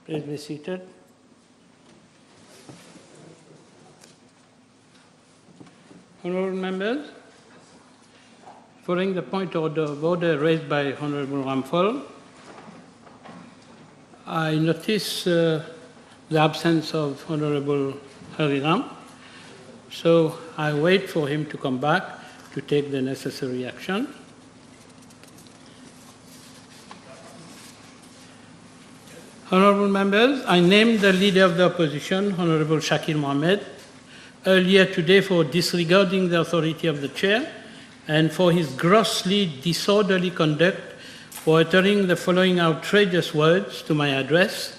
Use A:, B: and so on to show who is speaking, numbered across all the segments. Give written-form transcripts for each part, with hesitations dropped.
A: Please be seated. Honourable members, following the point of order raised by Honourable Ramphal, I notice the absence of Honourable Hariram, so I wait for him to come back to take the necessary action. Honourable members, I named the Leader of the Opposition, Honourable Shakil Mohammed, earlier today for disregarding the authority of the Chair and for his grossly disorderly conduct for uttering the following outrageous words to my address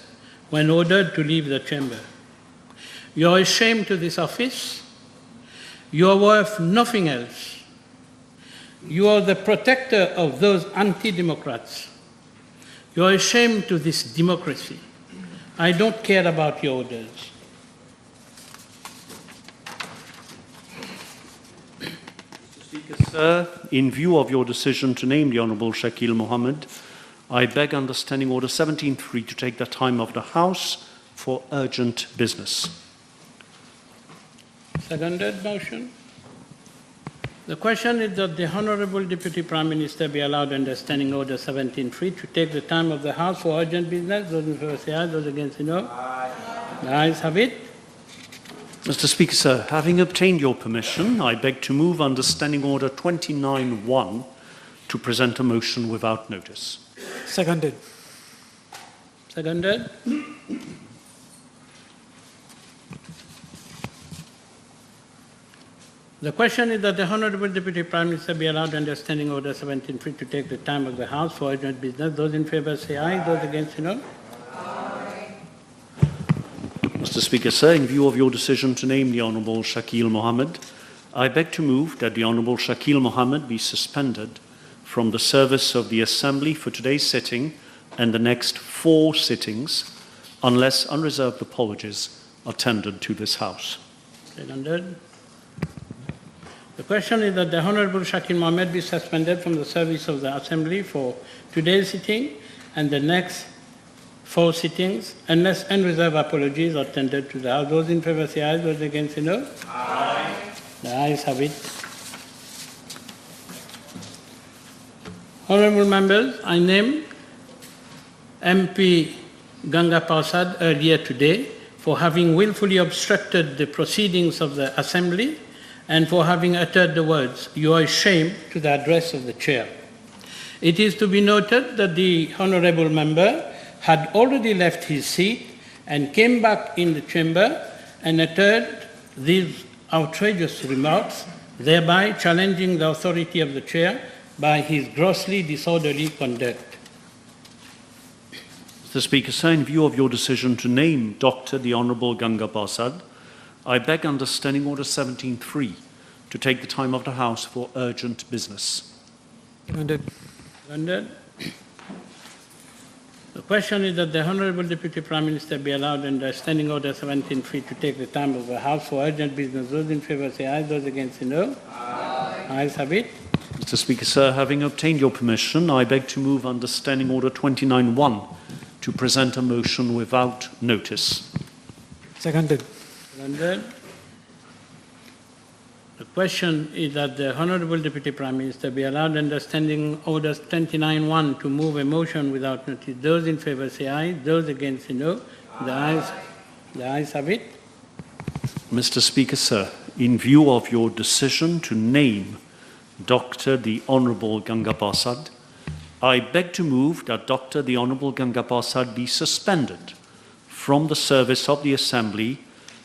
A: when ordered to leave the chamber. You are a shame to this office. You are worth nothing else. You are the protector of those anti-democrats. You are a shame to this democracy. I don't care about your orders.
B: Mr. Speaker, sir, in view of your decision to name the Honourable Shakil Mohammed, I beg understanding Order 17.3 to take the time of the House for urgent business.
A: Seconded motion. The question is that the Honourable Deputy Prime Minister be allowed under Standing Order 17.3 to take the time of the House for urgent business. Those in favour say aye, those against say no. Aye. The ayes have it.
B: Mr. Speaker, sir, having obtained your permission, I beg to move under Standing Order 29.1 to present a motion without notice.
C: Seconded.
A: Seconded. The question is that the Honourable Deputy Prime Minister be allowed under Standing Order 17.3 to take the time of the House for urgent business. Those in favour say aye, those against say no.
C: Aye.
B: Mr. Speaker, sir, in view of your decision to name the Honourable Shakil Mohammed, I beg to move that the Honourable Shakil Mohammed be suspended from the service of the Assembly for today's sitting and the next 4 sittings, unless unreserved apologies are tendered to this House.
A: Seconded. The question is that the Honourable Shakil Mohammed be suspended from the service of the Assembly for today's sitting and the next 4 sittings, unless unreserved apologies are tendered to the House. Those in favour say aye, those against say no. Aye. The ayes have it. Honourable members, I named MP Ganga Parsad earlier today for having willfully obstructed the proceedings of the Assembly and for having uttered the words, "You are a shame," to the address of the Chair. It is to be noted that the Honourable member had already left his seat and came back in the chamber and uttered these outrageous remarks, thereby challenging the authority of the Chair by his grossly disorderly conduct.
B: Mr. Speaker, sir, in view of your decision to name Dr. the Honourable Ganga Parsad, I beg under Standing Order 17.3 to take the time of the House for urgent business.
C: Seconded.
A: Seconded. The question is that the Honourable Deputy Prime Minister be allowed under Standing Order 17.3 to take the time of the House for urgent business. Those in favour say aye, those against say no. Aye. Ayes have it.
B: Mr. Speaker, sir, having obtained your permission, I beg to move under Standing Order 29.1 to present a motion without notice.
C: Seconded.
A: Seconded. The question is that the Honourable Deputy Prime Minister be allowed under Standing Orders 29.1 to move a motion without notice. Those in favour say aye, those against say no. The ayes have it.
B: Mr. Speaker, sir, in view of your decision to name Dr. the Honourable Ganga Parsad, I beg to move that Dr. the Honourable Ganga Parsad be suspended from the service of the Assembly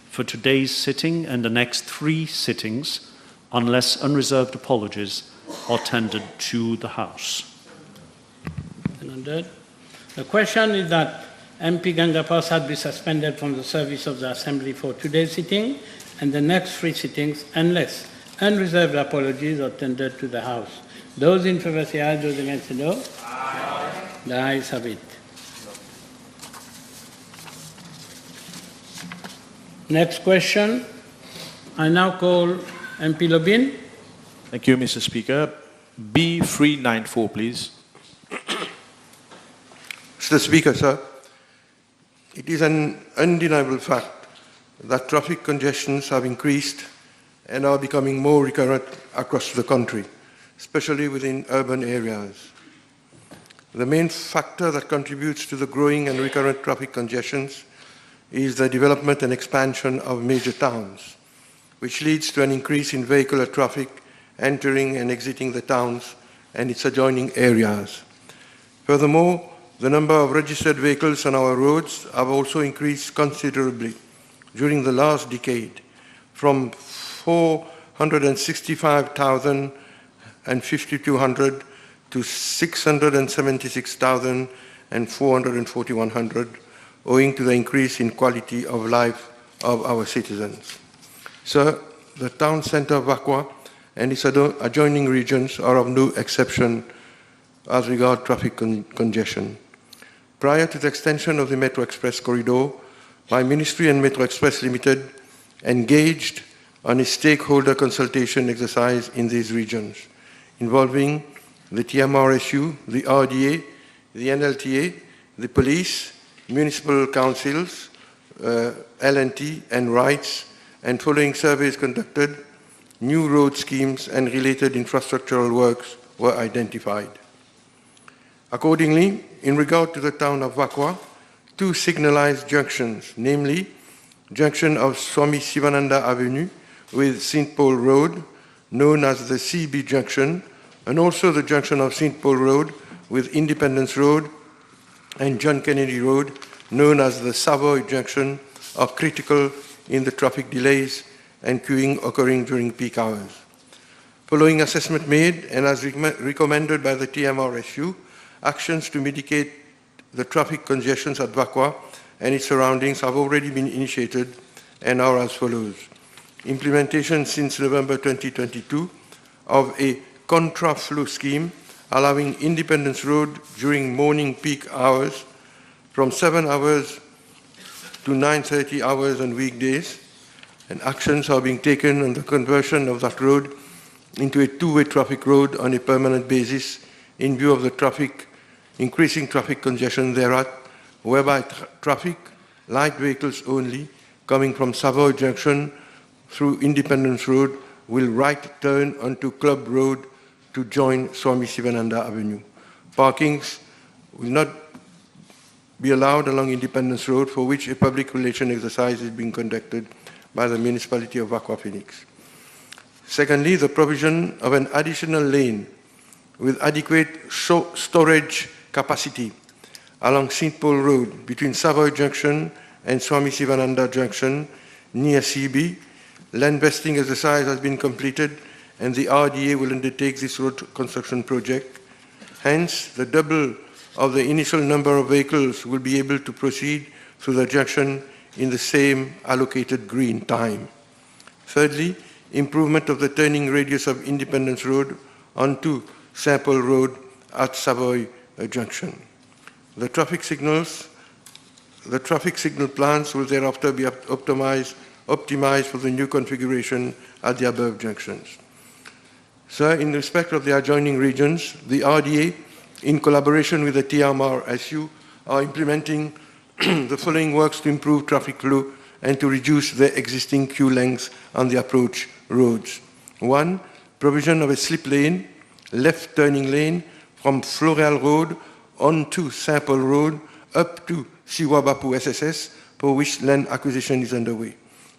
B: for today's sitting and the next 3 sittings, unless unreserved apologies are tendered to the House.
A: Seconded. The question is that MP Ganga Parsad be suspended from the service of the Assembly for today's sitting and the next 3 sittings, unless unreserved apologies are tendered to the House. Those in favour say aye, those against say no. Aye. The ayes have it. Next question. I now call MP Lobin.
D: Thank you, Mr. Speaker. B394, please.
E: Mr. Speaker, sir, It is an undeniable fact that traffic congestions have increased and are becoming more recurrent across the country, especially within urban areas. The main factor that contributes to the growing and recurrent traffic congestions is the development and expansion of major towns, which leads to an increase in vehicular traffic entering and exiting the towns and its adjoining areas. Furthermore, the number of registered vehicles on our roads have also increased considerably during the last decade, from 465,000 and 5,200 to 676,000 and 44100, owing to the increase in quality of life of our citizens. Sir, the town centre of Vakwa and its adjoining regions are of no exception as regards traffic congestion. Prior to the extension of the Metro Express corridor, my ministry and Metro Express Limited engaged on a stakeholder consultation exercise in these regions, involving the TMRSU, the RDA, the NLTA, the police, municipal councils, L&T and rights, and following surveys conducted, new road schemes and related infrastructural works were identified. Accordingly, in regard to the town of Vakwa, two signalized junctions, namely junction of Swami Sivananda Avenue with St. Paul Road, known as the CB junction, and also the junction of St. Paul Road with Independence Road and John Kennedy Road, known as the Savoy junction, are critical in the traffic delays and queuing occurring during peak hours. Following assessment made and as recommended by the TMRSU, actions to mitigate the traffic congestions at Vakwa and its surroundings have already been initiated and are as follows. Implementation since November 2022 of a contra-flow scheme allowing Independence Road during morning peak hours from 7 hours to 9:30 hours on weekdays, and actions are being taken on the conversion of that road into a two-way traffic road on a permanent basis in view of the increasing traffic congestion thereat, whereby traffic, light vehicles only, coming from Savoy Junction through Independence Road will right turn onto Club Road to join Swami Sivananda Avenue. Parkings will not be allowed along Independence Road, for which a public relation exercise is being conducted by the municipality of Vakwa Phoenix. Secondly, the provision of an additional lane with adequate storage capacity along St. Paul Road between Savoy Junction and Swami Sivananda Junction near CB. Land vesting exercise has been completed and the RDA will undertake this road construction project. Hence, the double of the initial number of vehicles will be able to proceed through the junction in the same allocated green time. Thirdly, improvement of the turning radius of Independence Road onto St. Paul Road at Savoy Junction. The traffic signal plans will thereafter be optimized for the new configuration at the above junctions. Sir, in respect of the adjoining regions, the RDA, in collaboration with the TMRSU, are implementing the following works to improve traffic flow and to reduce the existing queue lengths on the approach roads. 1. Provision of a slip lane, left turning lane from Floreal Road onto St. Paul Road up to Siwabapu SSS, for which land acquisition is underway.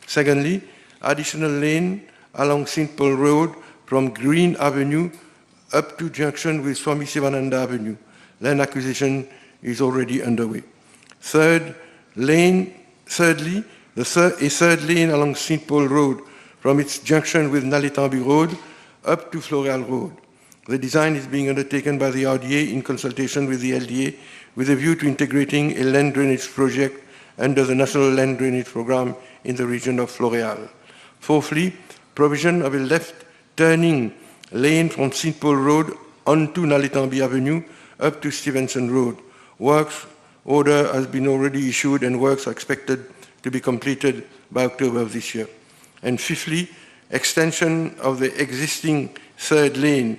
E: Secondly, additional lane along St. Paul Road from Green Avenue up to junction with Swami Sivananda Avenue. Land acquisition is already underway. Thirdly, a third lane along St. Paul Road from its junction with Naletambi Road up to Floreal Road. The design is being undertaken by the RDA in consultation with the LDA with a view to integrating a land drainage project under the National Land Drainage Program in the region of Floreal. Fourthly, provision of a left turning lane from St. Paul Road onto Naletambi Avenue up to Stevenson Road. Works order has been already issued and works are expected to be completed by October of this year. And fifthly, extension of the existing third lane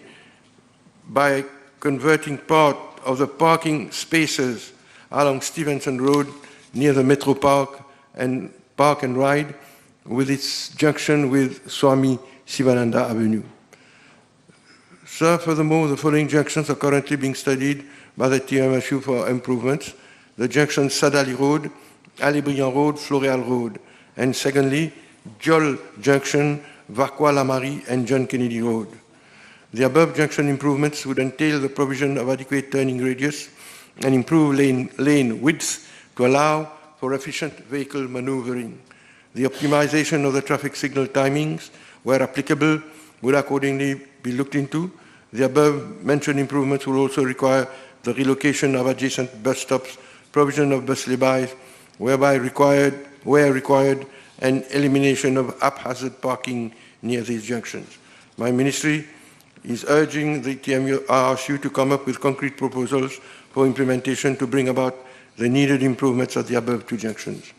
E: by converting part of the parking spaces along Stevenson Road near the Metro Park and Ride with its junction with Swami Sivananda Avenue. Sir, furthermore, the following junctions are currently being studied by the TMSU for improvements. The junction Sadali Road, Ali Briand Road, Floréal Road. And secondly, Diol Junction, Vacqua La Marie, and John Kennedy Road. The above junction improvements would entail the provision of adequate turning radius and improve lane width to allow for efficient vehicle maneuvering. The optimization of the traffic signal timings, where applicable, would accordingly be looked into. The above mentioned improvements will also require the relocation of adjacent bus stops, provision of bus laybys, where required, and elimination of haphazard parking near these junctions. My ministry is urging the TMRSU to come up with concrete proposals for implementation to bring about the needed improvements at the above two junctions.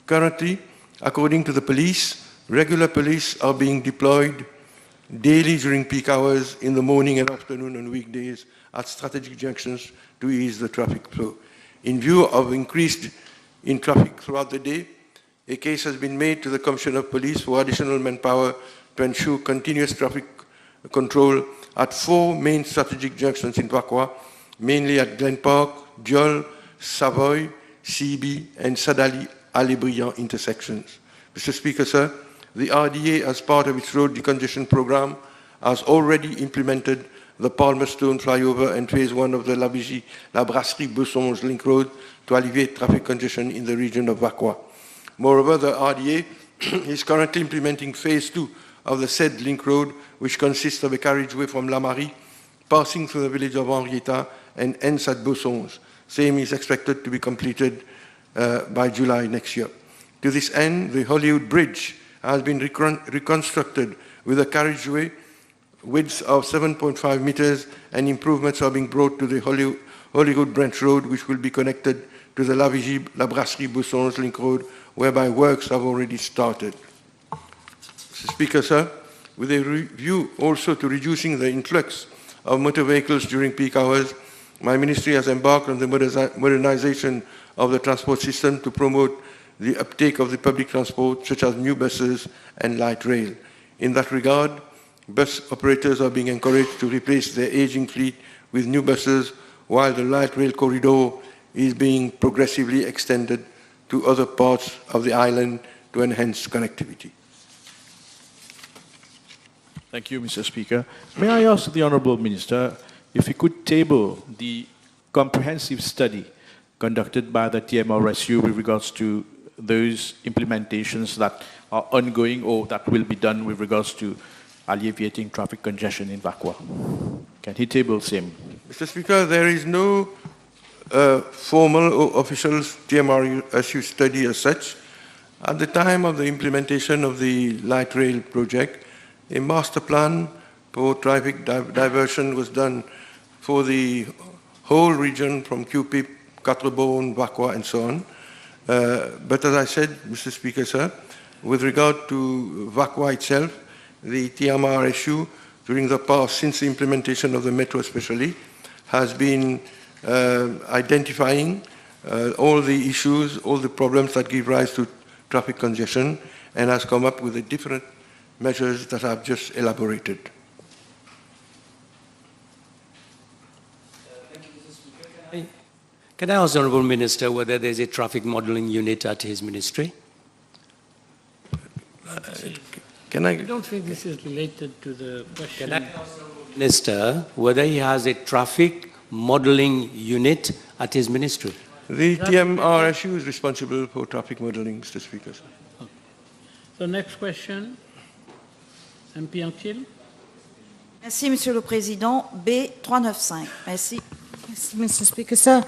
E: Currently, according to the police, regular police are being deployed daily during peak hours in the morning and afternoon on weekdays at strategic junctions to ease the traffic flow. In view of increased in traffic throughout the day, a case has been made to the Commissioner of Police for additional manpower to ensure continuous traffic control at 4 main strategic junctions in Vacqua, mainly at Glen Park, Diol, Savoy, CB, and Sadali Ali Briand intersections. Mr. Speaker, sir, the RDA, as part of its road decongestion program, has already implemented the Palmer Stone flyover and phase 1 of the La Brasserie Bessonge link road to alleviate traffic congestion in the region of Vacqua. Moreover, the RDA is currently implementing phase 2 of the said link road, which consists of a carriageway from La Marie, passing through the village of Henrietta and ends at Bessonge. Same is expected to be completed by July next year. To this end, the Hollywood Bridge has been reconstructed with a carriageway width of 7.5 meters, and improvements are being brought to the Hollywood Branch Road, which will be connected to the La Brasserie Bessonge link road, whereby works have already started. Mr. Speaker, sir, with a view also to reducing the influx of motor vehicles during peak hours, my ministry has embarked on the modernization of the transport system to promote the uptake of the public transport, such as new buses and light rail. In that regard, bus operators are being encouraged to replace their aging fleet with new buses, while the light rail corridor is being progressively extended to other parts of the island to enhance connectivity.
D: Thank you, Mr. Speaker. May I ask the Honourable Minister if he could table the comprehensive study conducted by the TMRSU with regards to those implementations that are ongoing or that will be done with regards to alleviating traffic congestion in Vacqua? Can he table same?
E: Mr. Speaker, there is no formal or official TMRSU study as such. At the time of the implementation of the light rail project, a master plan for traffic diversion was done for the whole region from Cupip, Quatre-Bornes, Vacqua, and so on. But as I said, Mr. Speaker, sir, with regard to Vacqua itself, the TMRSU, during the past, since the implementation of the metro especially, has been identifying all the issues, all the problems that give rise to traffic congestion, and has come up with the different measures that I've just elaborated.
F: Can I ask the Honourable Minister whether there's a traffic modelling unit at his ministry?
E: Can I?
A: I don't think this is related to the question.
F: Can I ask the Honourable Minister whether he has a traffic modelling unit at his ministry?
E: The TMRSU is responsible for traffic modelling, Mr. Speaker.
A: Okay. So next question, MP Anquil.
G: Merci, Monsieur le Président. B395. Merci.
H: Yes, Mr. Speaker, sir.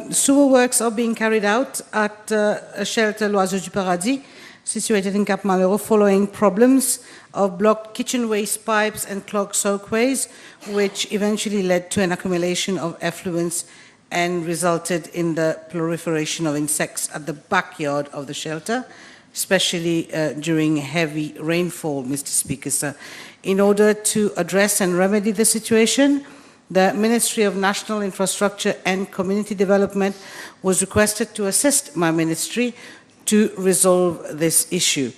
H: Sewer works are being carried out at a shelter L'Oiseau du Paradis, situated in Cap Malheureux, following problems of blocked kitchen waste pipes and clogged soakways, which eventually led to an accumulation of effluents and resulted in the proliferation of insects at the backyard of the shelter, especially during heavy rainfall, Mr. Speaker, sir. In order to address and remedy the situation, the Ministry of National Infrastructure and Community Development was requested to assist my ministry to resolve this issue.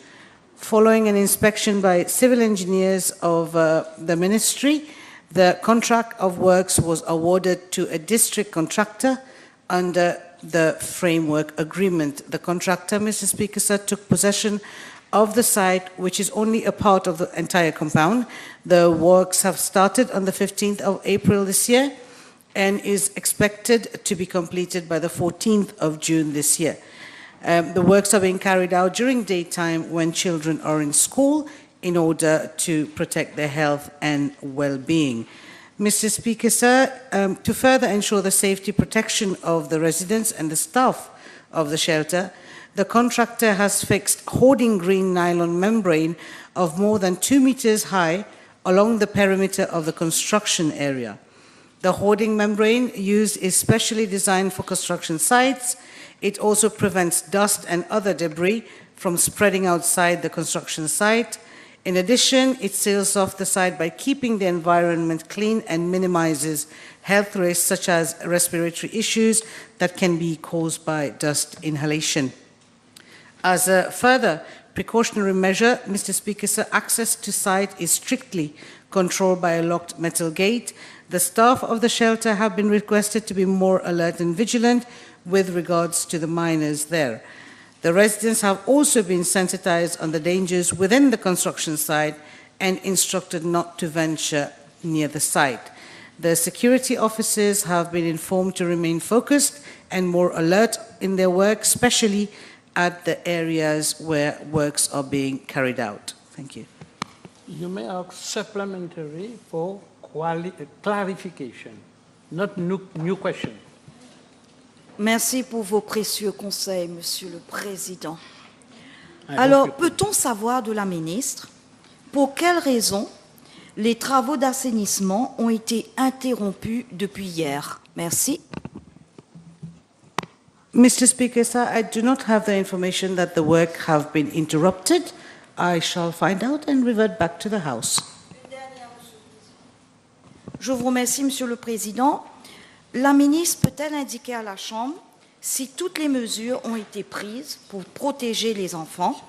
H: Following an inspection by civil engineers of the ministry, the contract of works was awarded to a district contractor under the framework agreement. The contractor, Mr. Speaker, sir, took possession of the site, which is only a part of the entire compound. The works have started on the 15th of April this year and is expected to be completed by the 14th of June this year. The works are being carried out during daytime when children are in school in order to protect their health and well-being. Mr. Speaker, sir, to further ensure the safety protection of the residents and the staff of the shelter, the contractor has fixed hoarding green nylon membrane of more than 2 meters high along the perimeter of the construction area. The hoarding membrane used is specially designed for construction sites. It also prevents dust and other debris from spreading outside the construction site. In addition, it seals off the site by keeping the environment clean and minimizes health risks such as respiratory issues that can be caused by dust inhalation. As a further precautionary measure, Mr. Speaker, sir, access to site is strictly controlled by a locked metal gate. The staff of the shelter have been requested to be more alert and vigilant with regards to the minors there. The residents have also been sensitized on the dangers within the construction site and instructed not to venture near the site. The security officers have been informed to remain focused and more alert in their work, especially at the areas where works are being carried out. Thank you.
A: You may ask supplementary for clarification, not new question.
G: Merci pour vos précieux conseils, Monsieur le Président. Alors, peut-on savoir de la ministre pour quelles raisons les travaux d'assainissement ont été interrompus depuis hier? Merci.
H: Mr. Speaker, sir, I do not have the information that the work have been interrupted. I shall find out and revert back to the House.
G: Je vous remercie, Monsieur le Président. La ministre peut-elle indiquer à la Chambre si toutes les mesures ont été prises pour protéger les enfants?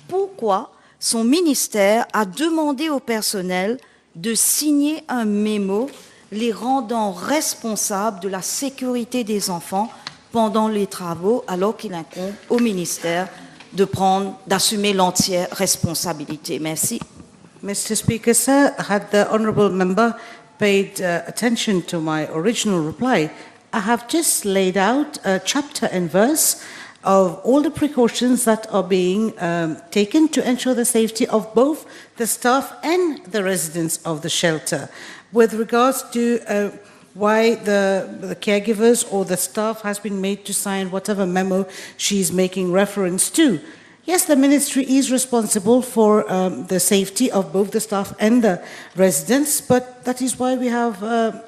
G: Pourquoi son ministère a demandé au personnel de signer un mémo les rendant responsables de la sécurité des enfants pendant les travaux, alors qu'il incombe au ministère d'assumer l'entière responsabilité? Merci.
H: Mr. Speaker, sir, had the honourable member paid attention to my original reply, I have just laid out a chapter and verse of all the precautions that are being taken to ensure the safety of both the staff and the residents of the shelter. With regards to why the caregivers or the staff has been made to sign whatever memo she's making reference to, yes, the ministry is responsible for the safety of both the staff and the residents, but that is why we have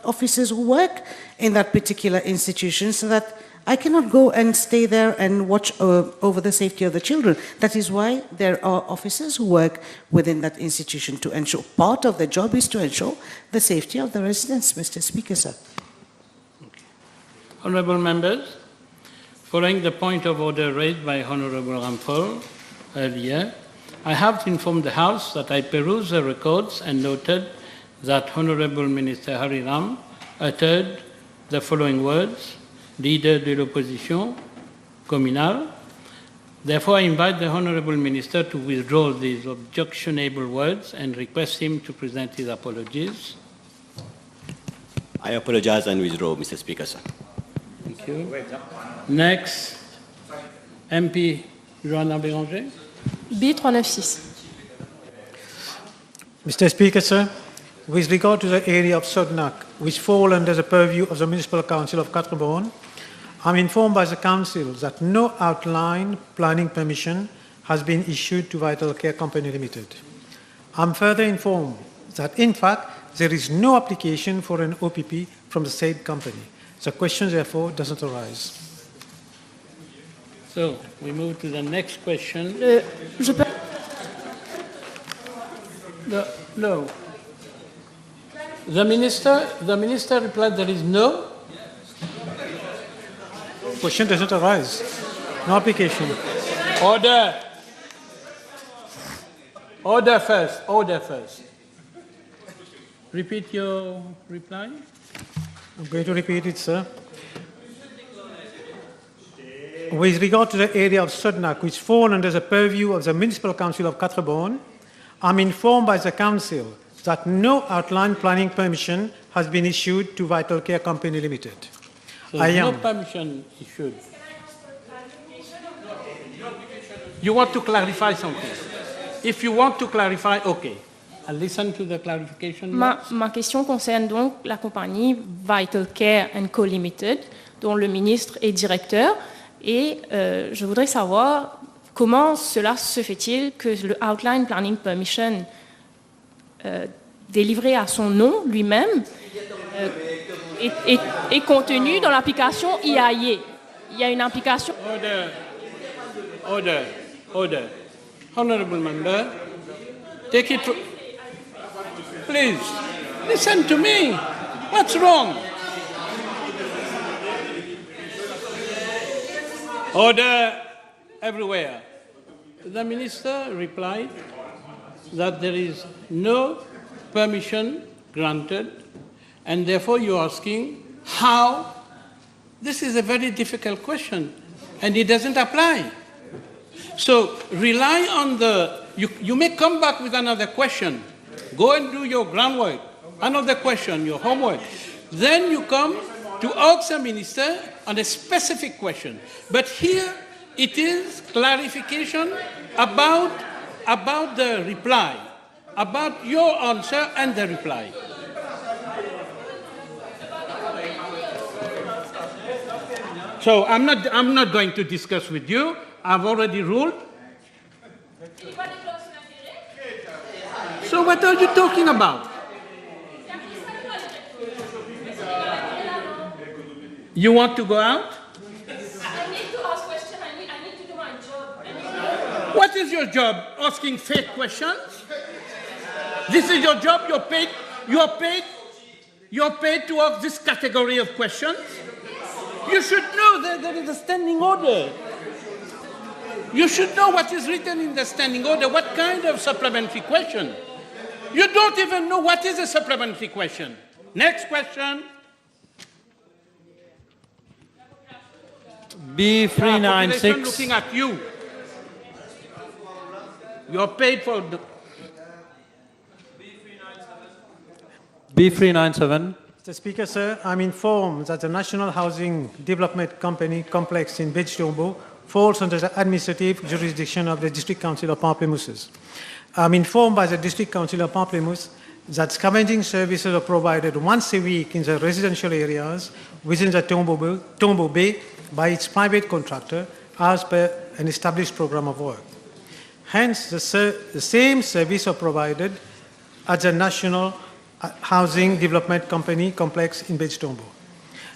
H: officers who work in that particular institution, so that I cannot go and stay there and watch over the safety of the children. That is why there are officers who work within that institution to ensure. Part of the job is to ensure the safety of the residents, Mr. Speaker, sir.
A: Honourable members, following the point of order raised by Honourable Rampol earlier, I have to inform the House that I perused the records and noted that Honourable Minister Hari Ram uttered the following words: leader de l'opposition communale. Therefore, I invite the Honourable Minister to withdraw these objectionable words and request him to present his apologies.
I: I apologize and withdraw, Mr. Speaker, sir.
A: Thank you. Next, MP Johanna Béranger.
J: B396.
C: Mr. Speaker, sir, with regard to the area of Sognac, which fall under the purview of the Municipal Council of Quatre-Bornes, I'm informed by the Council that no outline planning permission has been issued to Vital Care Company Limited. I'm further informed that, in fact, there is no application for an OPP from the said company. The question, therefore, does not arise.
A: So, we move to the next question. No. The minister replied there is no.
C: Question doesn't arise. No application.
A: Order. Order first. Repeat your reply.
C: I'm going to repeat it, sir. With regard to the area of Sudnak, which fall under the purview of the Municipal Council of Quatre-Bornes, I'm informed by the Council that no outline planning permission has been issued to Vital Care Company Limited.
A: So no permission issued. You want to clarify something? If you want to clarify, okay. I'll listen to the clarification.
J: Ma question concerne donc la compagnie Vital Care Co Limited, dont le ministre est directeur. Et je voudrais savoir comment cela se fait-il que le Outline Planning Permission délivré à son nom lui-même est contenu dans l'application IAE. Il y a une application...
A: Order. Honorable member, take it... Please, listen to me. What's wrong? Order everywhere. The minister replied that there is no permission granted, and therefore you're asking how. This is a very difficult question, and it doesn't apply. So rely on you may come back with another question. Go and do your groundwork, another question, your homework. Then you come to ask the minister on a specific question. But here it is clarification about the reply, about your answer and the reply. So I'm not going to discuss with you. I've already ruled. So what are you talking about? You want to go out?
J: I need to ask questions. I need to do my job.
A: What is your job? Asking fake questions? This is your job? You're paid to ask this category of questions? You should know that there is a standing order. You should know what is written in the standing order, what kind of supplementary question. You don't even know what is a supplementary question. Next question.
K: B396.
A: Looking at you. You're paid for the...
K: B397.
C: Mr. Speaker, sir, I'm informed that the National Housing Development Company complex in Beji-Tombo falls under the administrative jurisdiction of the District Council of Pamplemousse. I'm informed by the District Council of Pamplemousse that scavenging services are provided once a week in the residential areas within the Tombo Bay by its private contractor as per an established program of work. Hence, the same service are provided at the National Housing Development Company complex in Beji-Tombo.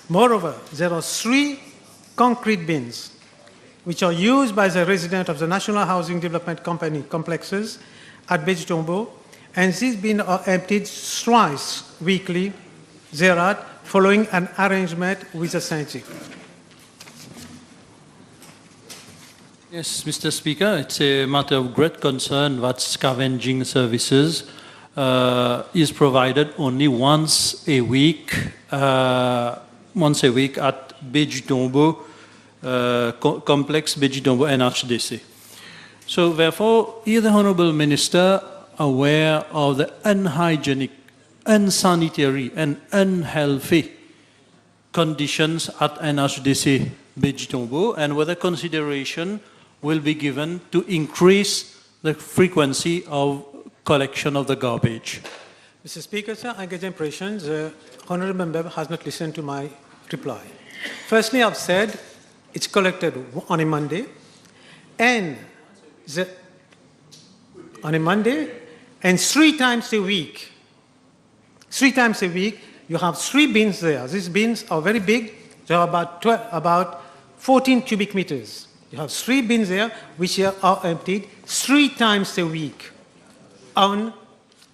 C: Moreover, there are 3 concrete bins which are used by the residents of the National Housing Development Company complexes at Beji-Tombo, and these bins are emptied thrice weekly thereat, following an arrangement with the scientific.
K: Yes, Mr. Speaker, it's a matter of great concern that scavenging services is provided only once a week at Beji-Tombo complex, Beji-Tombo NHDC. So therefore, is the Honourable Minister aware of the unhygienic, unsanitary and unhealthy conditions at NHDC Beji-Tombo, and whether consideration will be given to increase the frequency of collection of the garbage?
C: Mr. Speaker, sir, I get the impression the Honourable Member has not listened to my reply. Firstly, I've said it's collected on a Monday, and 3 times a week. 3 times a week, you have 3 bins there. These bins are very big. They are about 14 cubic meters. You have 3 bins there, which are emptied 3 times a week on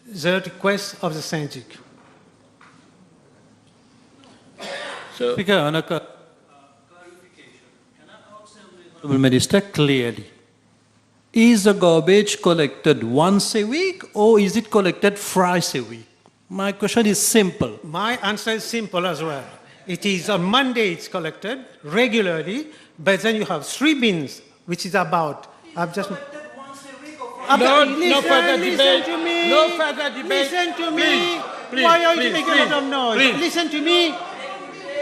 C: the request of the Syndic.
A: So,
K: Speaker, on a clarification, can I ask the Honourable Minister clearly? Is the garbage collected once a week or is it collected thrice a week? My question is simple.
C: My answer is simple as well. It is on Monday it's collected regularly, but then you have 3 bins, which is about, I've just...
A: no further debate.
C: To me.
A: No further debate.
C: Listen to me.
A: Please,
C: Why are you
A: please,
C: making a lot of noise?
A: please.
C: Listen to me.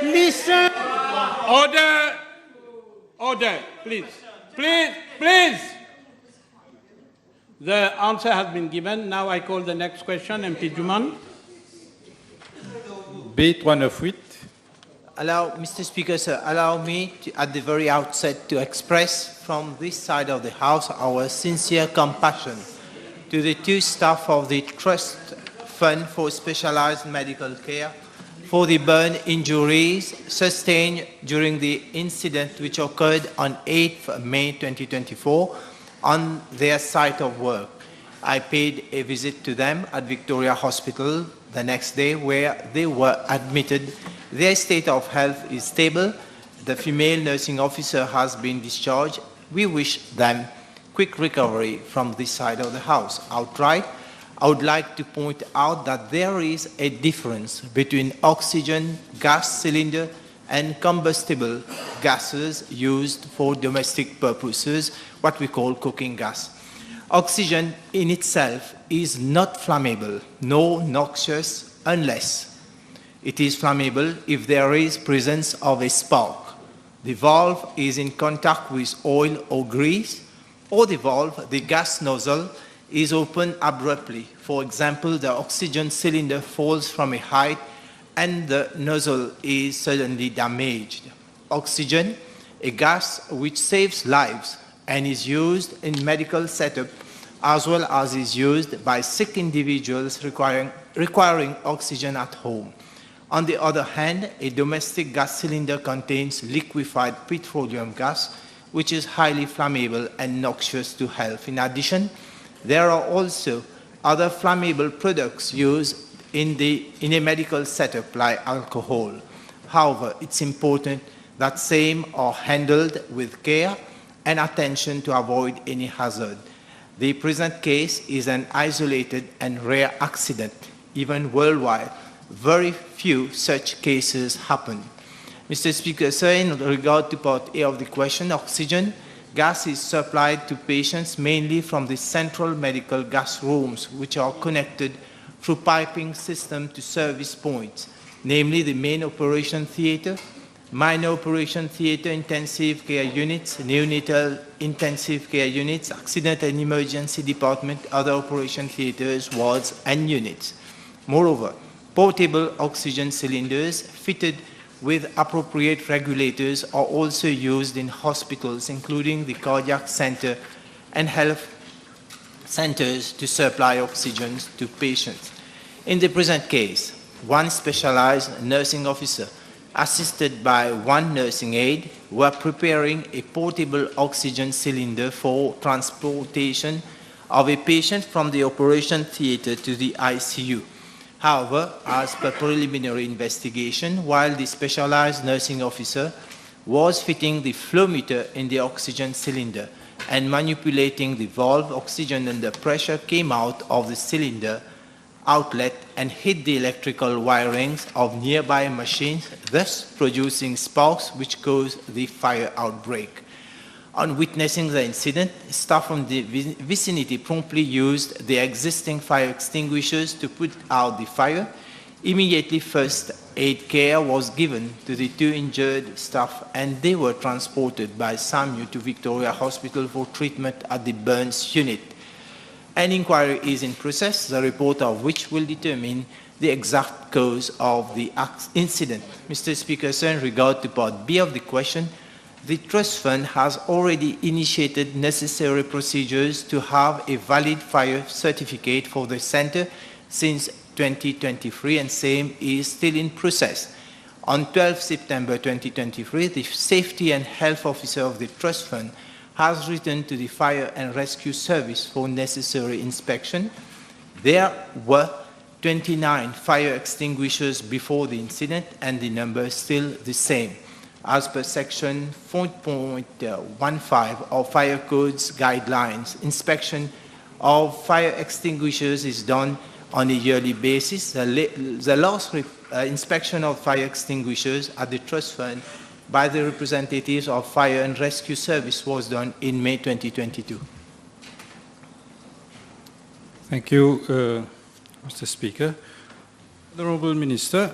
C: Listen.
A: Order. Order, please. Please, please. The answer has been given. Now I call the next question, MP Duman.
L: B398.
M: Mr. Speaker, sir, allow me to, at the very outset to express from this side of the House our sincere compassion to the 2 staff of the Trust Fund for Specialized Medical Care for the burn injuries sustained during the incident which occurred on 8th May 2024 on their site of work. I paid a visit to them at Victoria Hospital the next day where they were admitted. Their state of health is stable. The female nursing officer has been discharged. We wish them quick recovery from this side of the House. Outright, I would like to point out that there is a difference between oxygen gas cylinder and combustible gases used for domestic purposes, what we call cooking gas. Oxygen in itself is not flammable, nor noxious, unless it is flammable if there is presence of a spark. The valve is in contact with oil or grease, or the gas nozzle, is opened abruptly. For example, the oxygen cylinder falls from a height and the nozzle is suddenly damaged. Oxygen, a gas which saves lives and is used in medical setup as well as is used by sick individuals requiring oxygen at home. On the other hand, a domestic gas cylinder contains liquefied petroleum gas, which is highly flammable and noxious to health. In addition, there are also other flammable products used in a medical setup like alcohol. However, it's important that same are handled with care and attention to avoid any hazard. The present case is an isolated and rare accident. Even worldwide, very few such cases happen. Mr. Speaker, sir, in regard to part A of the question, oxygen gas is supplied to patients mainly from the central medical gas rooms, which are connected through piping system to service points, namely the main operation theater, minor operation theater intensive care units, neonatal intensive care units, accident and emergency department, other operation theaters, wards, and units. Moreover, portable oxygen cylinders fitted with appropriate regulators are also used in hospitals, including the cardiac center and health centers, to supply oxygen to patients. In the present case, one specialized nursing officer, assisted by one nursing aide, were preparing a portable oxygen cylinder for transportation of a patient from the operation theater to the ICU. However, as per preliminary investigation, while the specialized nursing officer was fitting the flow meter in the oxygen cylinder and manipulating the valve, oxygen under pressure came out of the cylinder outlet and hit the electrical wirings of nearby machines, thus producing sparks which caused the fire outbreak. On witnessing the incident, staff from the vicinity promptly used the existing fire extinguishers to put out the fire. Immediately, first aid care was given to the 2 injured staff, and they were transported by SAMU to Victoria Hospital for treatment at the burns unit. An inquiry is in process, the report of which will determine the exact cause of the incident. Mr. Speaker, sir, in regard to part B of the question, the Trust Fund has already initiated necessary procedures to have a valid fire certificate for the center since 2023, and same is still in process. On 12 September 2023, the Safety and Health Officer of the Trust Fund has returned to the Fire and Rescue Service for necessary inspection. There were 29 fire extinguishers before the incident, and the number is still the same. As per section 4.15 of Fire Code's guidelines, inspection of fire extinguishers is done on a yearly basis. The last inspection of fire extinguishers at the trust fund by the representatives of Fire and Rescue Service was done in May 2022.
K: Thank you, Mr. Speaker. Honorable Minister,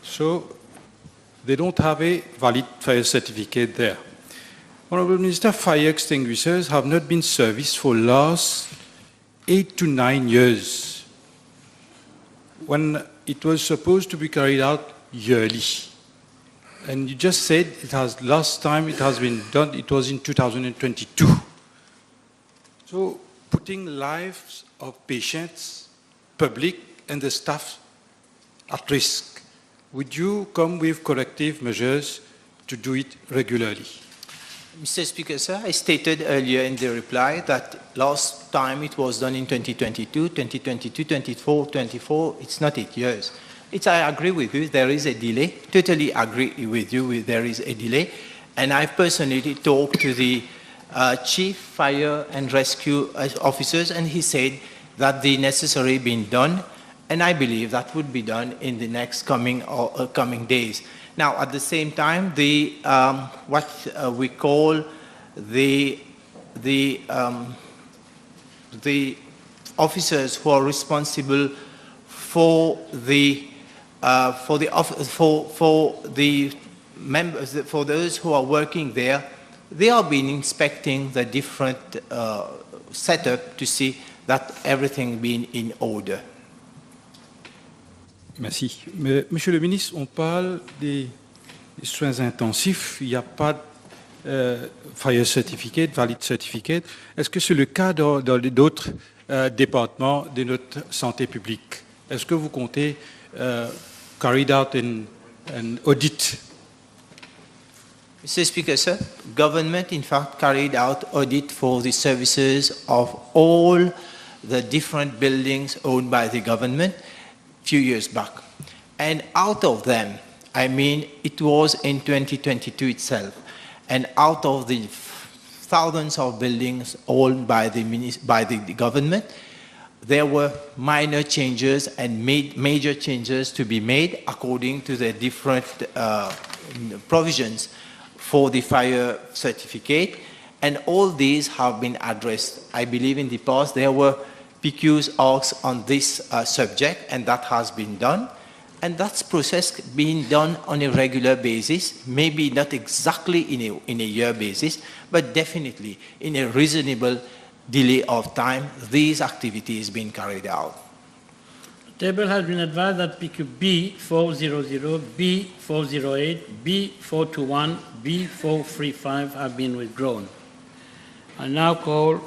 K: so they don't have a valid fire certificate there. Honorable Minister, fire extinguishers have not been serviced for last 8 to 9 years, when it was supposed to be carried out yearly. And you just said it has, last time it has been done, it was in 2022. So putting lives of patients, public, and the staff at risk, would you come with corrective measures to do it regularly?
M: Mr. Speaker, sir, I stated earlier in the reply that last time it was done in 2022, 2022, 24, 24, it's not 8 years. I agree with you, there is a delay, totally agree with you, there is a delay. And I've personally talked to the Chief Fire and Rescue Officers, and he said that the necessary being done, and I believe that would be done in the next coming days. Now, at the same time, the what we call the officers who are responsible for the members, for those who are working there, they are being inspecting the different setup to see that everything being in order.
K: Merci. Monsieur le ministre, on parle des soins intensifs. Il n'y a pas de fire certificate, valid certificate. Est-ce que c'est le cas dans d'autres départements de notre santé publique? Est-ce que vous comptez carry out an audit?
M: Mr. Speaker, sir, government in fact carried out audit for the services of all the different buildings owned by the government few years back. And out of them, I mean, it was in 2022 itself, and out of the thousands of buildings owned by the government, there were minor changes and major changes to be made according to the different provisions for the fire certificate, and all these have been addressed. I believe in the past there were PQs asked on this subject, and that has been done. And that's process being done on a regular basis, maybe not exactly in a year basis, but definitely in a reasonable delay of time, these activities being carried out.
A: The table has been advised that PQ B400, B408, B421, B435 have been withdrawn. I now call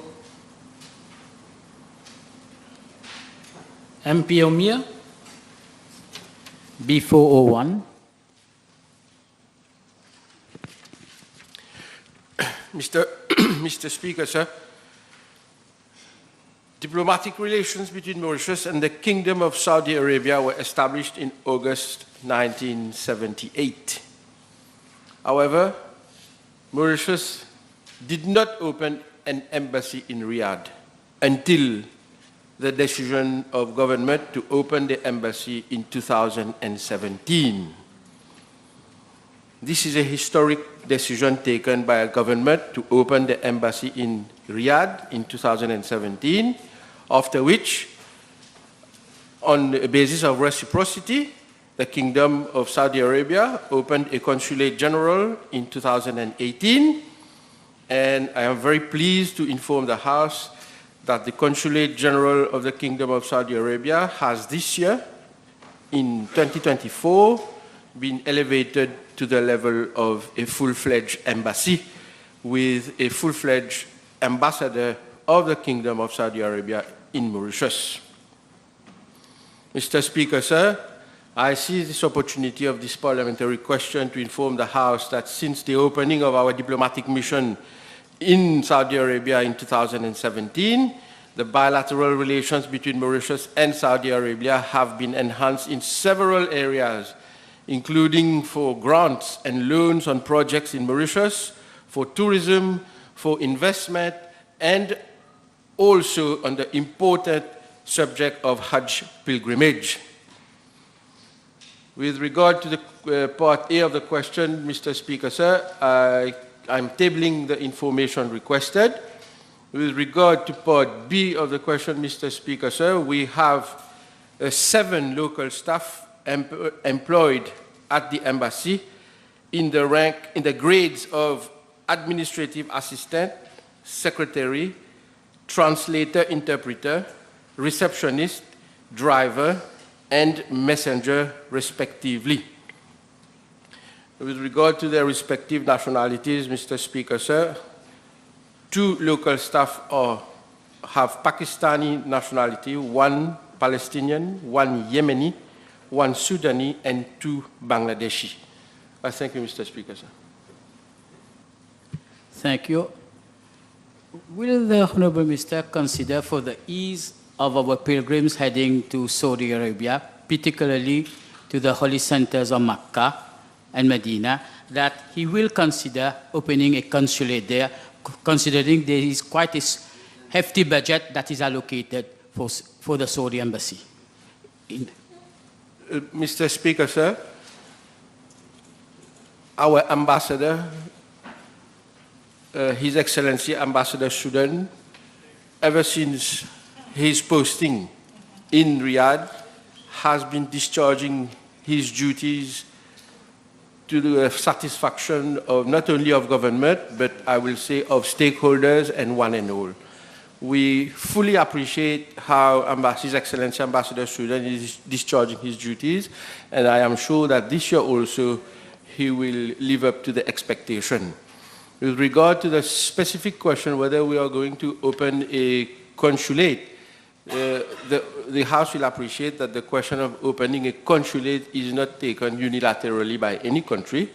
A: MP Omia.
L: B401.
E: Mr. Speaker, sir, diplomatic relations between Mauritius and the Kingdom of Saudi Arabia were established in August 1978. However, Mauritius did not open an embassy in Riyadh until the decision of government to open the embassy in 2017. This is a historic decision taken by a government to open the embassy in Riyadh in 2017, after which, on the basis of reciprocity, the Kingdom of Saudi Arabia opened a consulate general in 2018, and I am very pleased to inform the House that the Consulate General of the Kingdom of Saudi Arabia has this year, in 2024, been elevated to the level of a full-fledged embassy with a full-fledged ambassador of the Kingdom of Saudi Arabia in Mauritius. Mr. Speaker, sir, I seize this opportunity of this parliamentary question to inform the House that since the opening of our diplomatic mission in Saudi Arabia in 2017, the bilateral relations between Mauritius and Saudi Arabia have been enhanced in several areas, including for grants and loans on projects in Mauritius, for tourism, for investment, and also on the important subject of Hajj pilgrimage. With regard to the part A of the question, Mr. Speaker, sir, I'm tabling the information requested. With regard to part B of the question, Mr. Speaker, sir, we have 7 local staff employed at the embassy in the grades of administrative assistant, secretary, translator, interpreter, receptionist, driver, and messenger, respectively. With regard to their respective nationalities, Mr. Speaker, sir, 2 local staff have Pakistani nationality, 1 Palestinian, 1 Yemeni, 1 Sudani, and 2 Bangladeshi. I thank you, Mr. Speaker, sir.
L: Thank you. Will the Honourable Minister consider, for the ease of our pilgrims heading to Saudi Arabia, particularly to the holy centers of Mecca and Medina, that he will consider opening a consulate there, considering there is quite a hefty budget that is allocated for the Saudi embassy?
E: Mr. Speaker, sir, our ambassador, His Excellency Ambassador Sudan, ever since his posting in Riyadh, has been discharging his duties to the satisfaction of not only of government, but I will say of stakeholders and one and all. We fully appreciate how His Excellency Ambassador Sudan is discharging his duties, and I am sure that this year also he will live up to the expectation. With regard to the specific question whether we are going to open a consulate, the House will appreciate that the question of opening a consulate is not taken unilaterally by any country.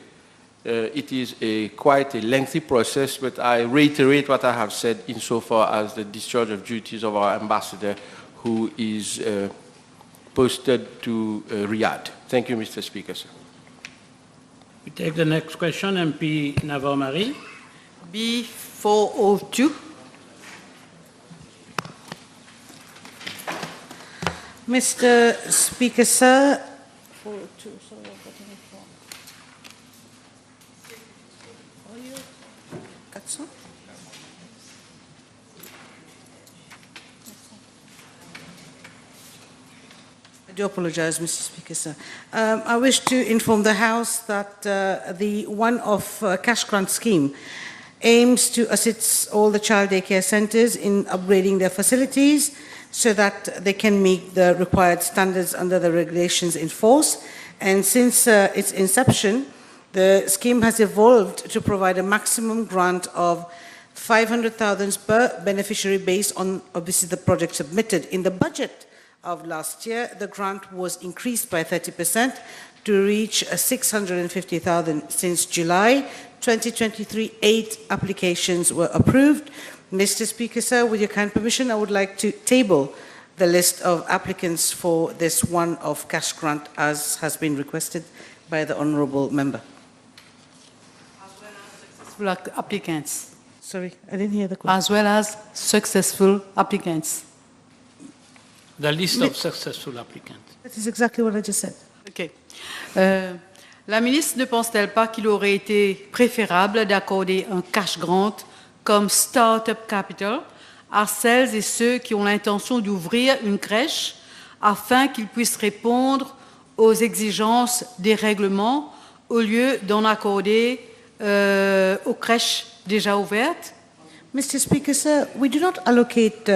E: It is quite a lengthy process, but I reiterate what I have said insofar as the discharge of duties of our ambassador who is posted to Riyadh. Thank you, Mr. Speaker, sir.
A: We take the next question, MP Navarre-Marie.
H: B402. Mr. Speaker, sir. 402, sorry, I've got it wrong. Are you? That's all? I do apologize, Mr. Speaker, sir. I wish to inform the House that the one-off cash grant scheme aims to assist all the child daycare centres in upgrading their facilities so that they can meet the required standards under the regulations in force. And since its inception, the scheme has evolved to provide a maximum grant of 500,000 per beneficiary based on, obviously, the project submitted. In the budget of last year, the grant was increased by 30% to reach 650,000. Since July 2023, 8 applications were approved. Mr. Speaker, sir, with your kind permission, I would like to table the list of applicants for this one-off cash grant as has been requested by the Honourable Member.
N: As well as successful applicants.
H: Sorry, I didn't hear the question.
N: As well as successful applicants.
A: The list of successful applicants.
H: That is exactly what I just said.
N: OK. La ministre ne pense-t-elle pas qu'il aurait été préférable d'accorder un cash grant comme Start-up Capital à celles et ceux qui ont l'intention d'ouvrir une crèche afin qu'ils puissent répondre aux exigences des règlements au lieu d'en accorder aux crèches déjà ouvertes?
H: Mr. Speaker, sir, we do not allocate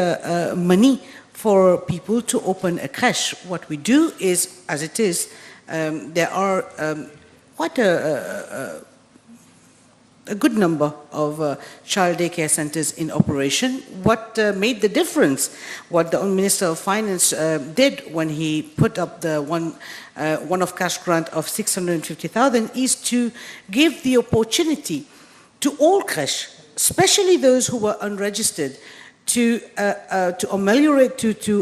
H: money for people to open a creche. What we do is, as it is, there are quite a good number of child daycare centres in operation. What made the difference, what the Minister of Finance did when he put up the one-off cash grant of 650,000 is to give the opportunity to all creches, especially those who were unregistered, to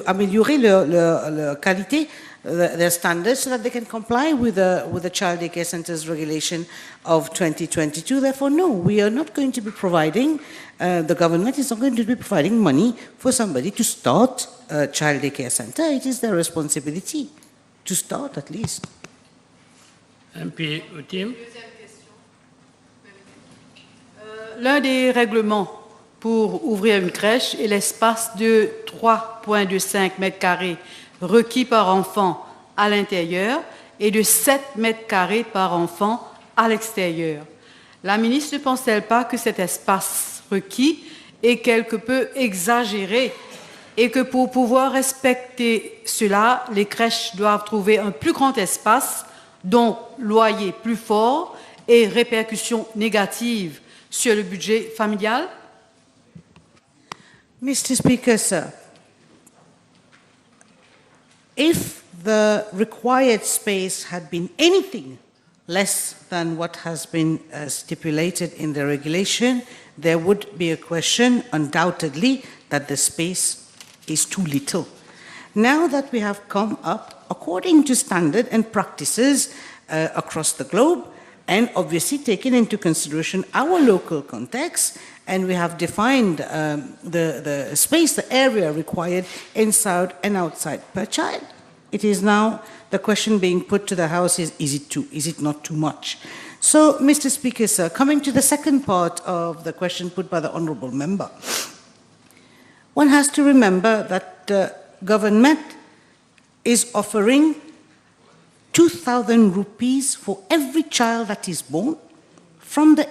H: améliorer leur qualité, their standards, so that they can comply with the Child Daycare Centres regulation of 2022. Therefore, no, we are not going to be providing, the government is not going to be providing money for somebody to start a child daycare centre. It is their responsibility to start at least.
A: MP Outim.
N: L'un des règlements pour ouvrir une crèche est l'espace de 3,25 mètres carrés requis par enfant à l'intérieur et de 7 mètres carrés par enfant à l'extérieur. La ministre ne pense-t-elle pas que cet espace requis est quelque peu exagéré et que pour pouvoir respecter cela, les crèches doivent trouver un plus grand espace, donc loyer plus fort et répercussions négatives sur le budget familial?
H: Mr. Speaker, sir, if the required space had been anything less than what has been stipulated in the regulation, there would be a question, undoubtedly, that the space is too little. Now that we have come up according to standard and practices across the globe, and obviously taken into consideration our local context, and we have defined the space, the area required inside and outside per child. It is now the question being put to the House is it not too much? So, Mr. Speaker, sir, coming to the second part of the question put by the Honourable Member, one has to remember that government is offering 2,000 rupees for every child that is born, from the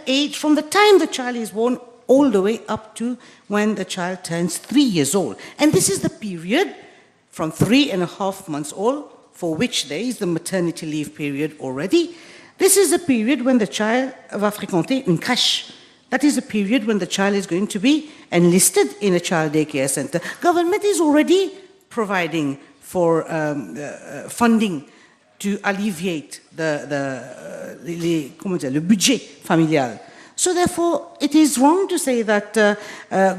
H: time the child is born all the way up to when the child turns 3 years old. And this is the period from 3.5 months old, for which there is the maternity leave period already. This is a period when the child va fréquenter une crèche. That is a period when the child is going to be enlisted in a child daycare center. Government is already providing for funding to alleviate le budget familial. So therefore, it is wrong to say that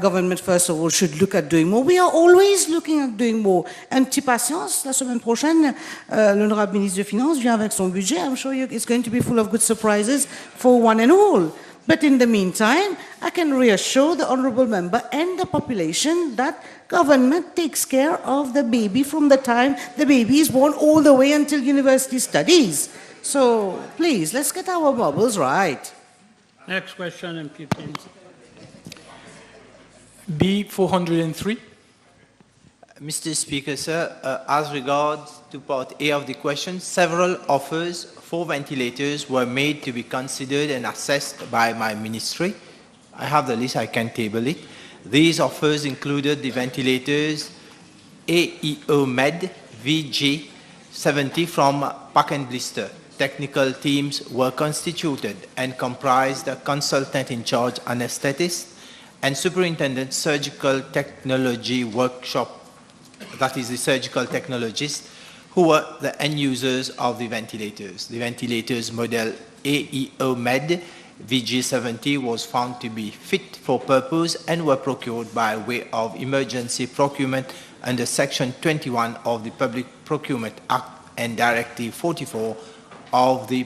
H: government, first of all, should look at doing more. We are always looking at doing more. Un petit patience, la semaine prochaine, l'honorable ministre des Finances vient avec son budget. I'm sure it's going to be full of good surprises for one and all. But in the meantime, I can reassure the honourable member and the population that government takes care of the baby from the time the baby is born all the way until university studies. So please, let's get our bubbles right.
A: Next question, MP.
M: B403. Mr. Speaker, sir, as regards to part A of the question, several offers for ventilators were made to be considered and assessed by my ministry. I have the list, I can table it. These offers included the ventilators AEO Med VG70 from Pack and Blister. Technical teams were constituted and comprised a consultant in charge anesthetist and superintendent surgical technology workshop, that is the surgical technologists, who were the end users of the ventilators. The ventilators model AEO Med VG70 was found to be fit for purpose and were procured by way of emergency procurement under Section 21 of the Public Procurement Act and Directive 44 of the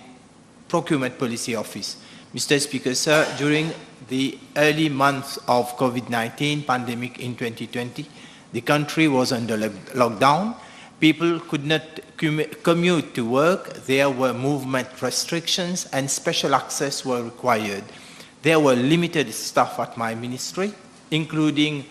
M: Procurement Policy Office. Mr. Speaker, sir, during the early months of COVID-19 pandemic in 2020, the country was under lockdown. People could not commute to work. There were movement restrictions and special access were required. There were limited staff at my ministry, including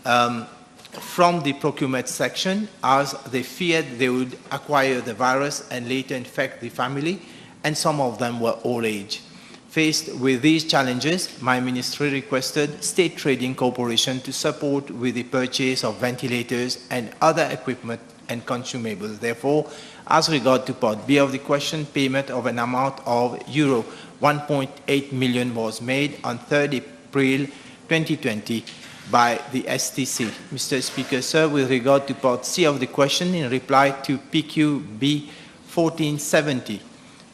M: from the procurement section, as they feared they would acquire the virus and later infect the family, and some of them were old age. Faced with these challenges, my ministry requested State Trading Corporation to support with the purchase of ventilators and other equipment and consumables. Therefore, as regard to part B of the question, payment of an amount of euro 1.8 million was made on 3rd April 2020 by the STC. Mr. Speaker, sir, with regard to part C of the question, in reply to PQB 1470,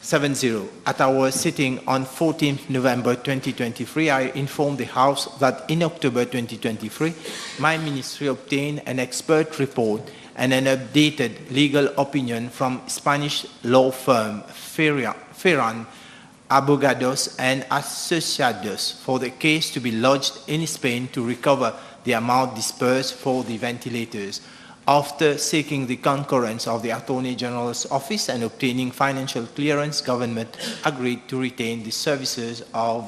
M: At our sitting on 14th November 2023, I informed the House that in October 2023, my ministry obtained an expert report and an updated legal opinion from Spanish law firm Ferran, Abogados and Asociados for the case to be lodged in Spain to recover the amount disbursed for the ventilators. After seeking the concurrence of the Attorney General's office and obtaining financial clearance, government agreed to retain the services of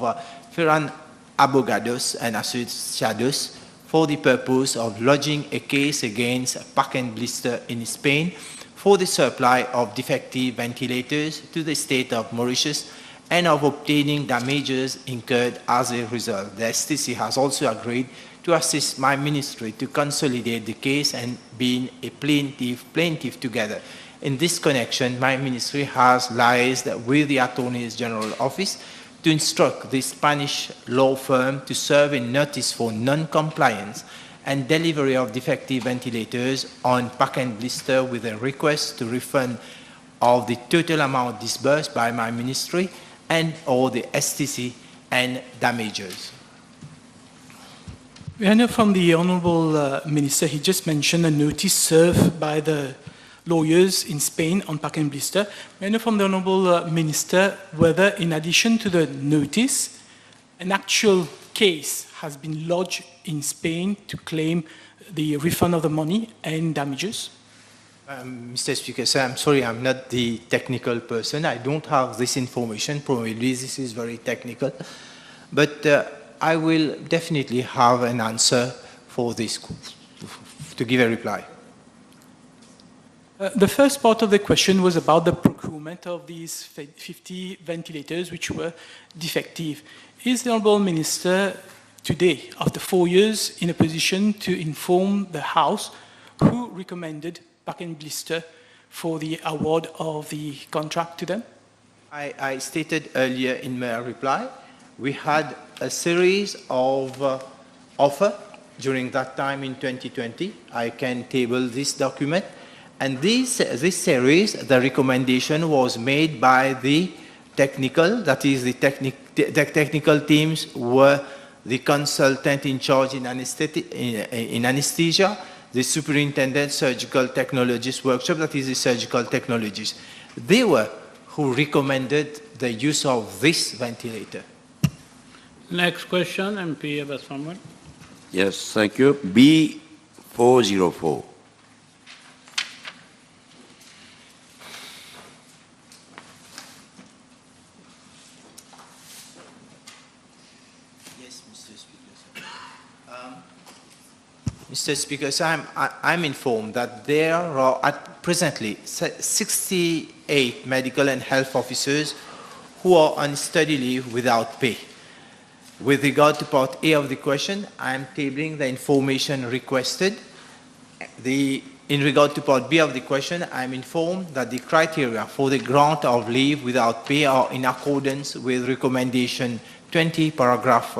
M: Ferran, Abogados and Asociados for the purpose of lodging a case against Pack and Blister in Spain for the supply of defective ventilators to the state of Mauritius and of obtaining damages incurred as a result. The STC has also agreed to assist my ministry to consolidate the case and being a plaintiff together. In this connection, my ministry has liaised with the Attorney General's office to instruct the Spanish law firm to serve a notice for non-compliance and delivery of defective ventilators on Pack and Blister with a request to refund of the total amount disbursed by my ministry and or the STC and damages.
O: We know from the Honourable Minister, he just mentioned a notice served by the lawyers in Spain on Pack and Blister. We know from the Honourable Minister whether, in addition to the notice, an actual case has been lodged in Spain to claim the refund of the money and damages.
M: Mr. Speaker, sir, I'm sorry, I'm not the technical person. I don't have this information. Probably this is very technical. But I will definitely have an answer for this, to give a reply.
O: The first part of the question was about the procurement of these 50 ventilators which were defective. Is the Honourable Minister today, after 4 years, in a position to inform the House who recommended Pack and Blister for the award of the contract to them?
M: I stated earlier in my reply, we had a series of offers during that time in 2020. I can table this document. And this series, the recommendation was made by the technical, that is the technical teams were the consultant in charge in anesthesia, the superintendent surgical technologist workshop, that is the surgical technologists. They were who recommended the use of this ventilator.
A: Next question, MP Abassaman.
P: Yes, thank you. B404.
M: Mr. Speaker, so I'm informed that there are presently 68 medical and health officers who are on study leave without pay. With regard to part A of the question, I am tabling the information requested. In regard to part B of the question, I am informed that the criteria for the grant of leave without pay are in accordance with recommendation 20, paragraph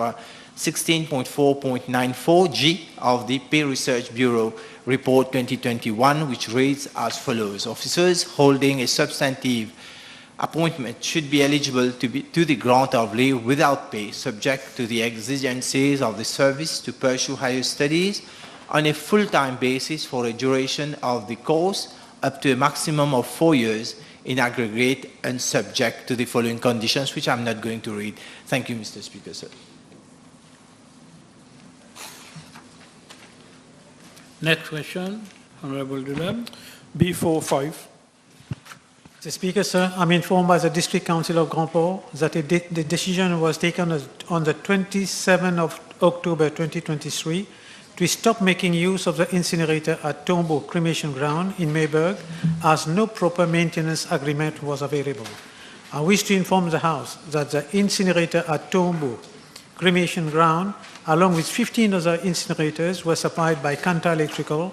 M: 16.4.94G of the Pay Research Bureau Report 2021, which reads as follows. Officers holding a substantive appointment should be eligible to the grant of leave without pay, subject to the exigencies of the service to pursue higher studies on a full-time basis for a duration of the course up to a maximum of 4 years in aggregate and subject to the following conditions, which I'm not going to read. Thank you, Mr. Speaker, sir.
A: Next question, Honourable Dulab.
C: B45. Mr. Speaker, sir, I'm informed by the District Council of Grand Port that the decision was taken on the 27th of October 2023 to stop making use of the incinerator at Tombeau Cremation Ground in Mayberg as no proper maintenance agreement was available. I wish to inform the House that the incinerator at Tombeau Cremation Ground, along with 15 other incinerators, were supplied by Kanta Electrical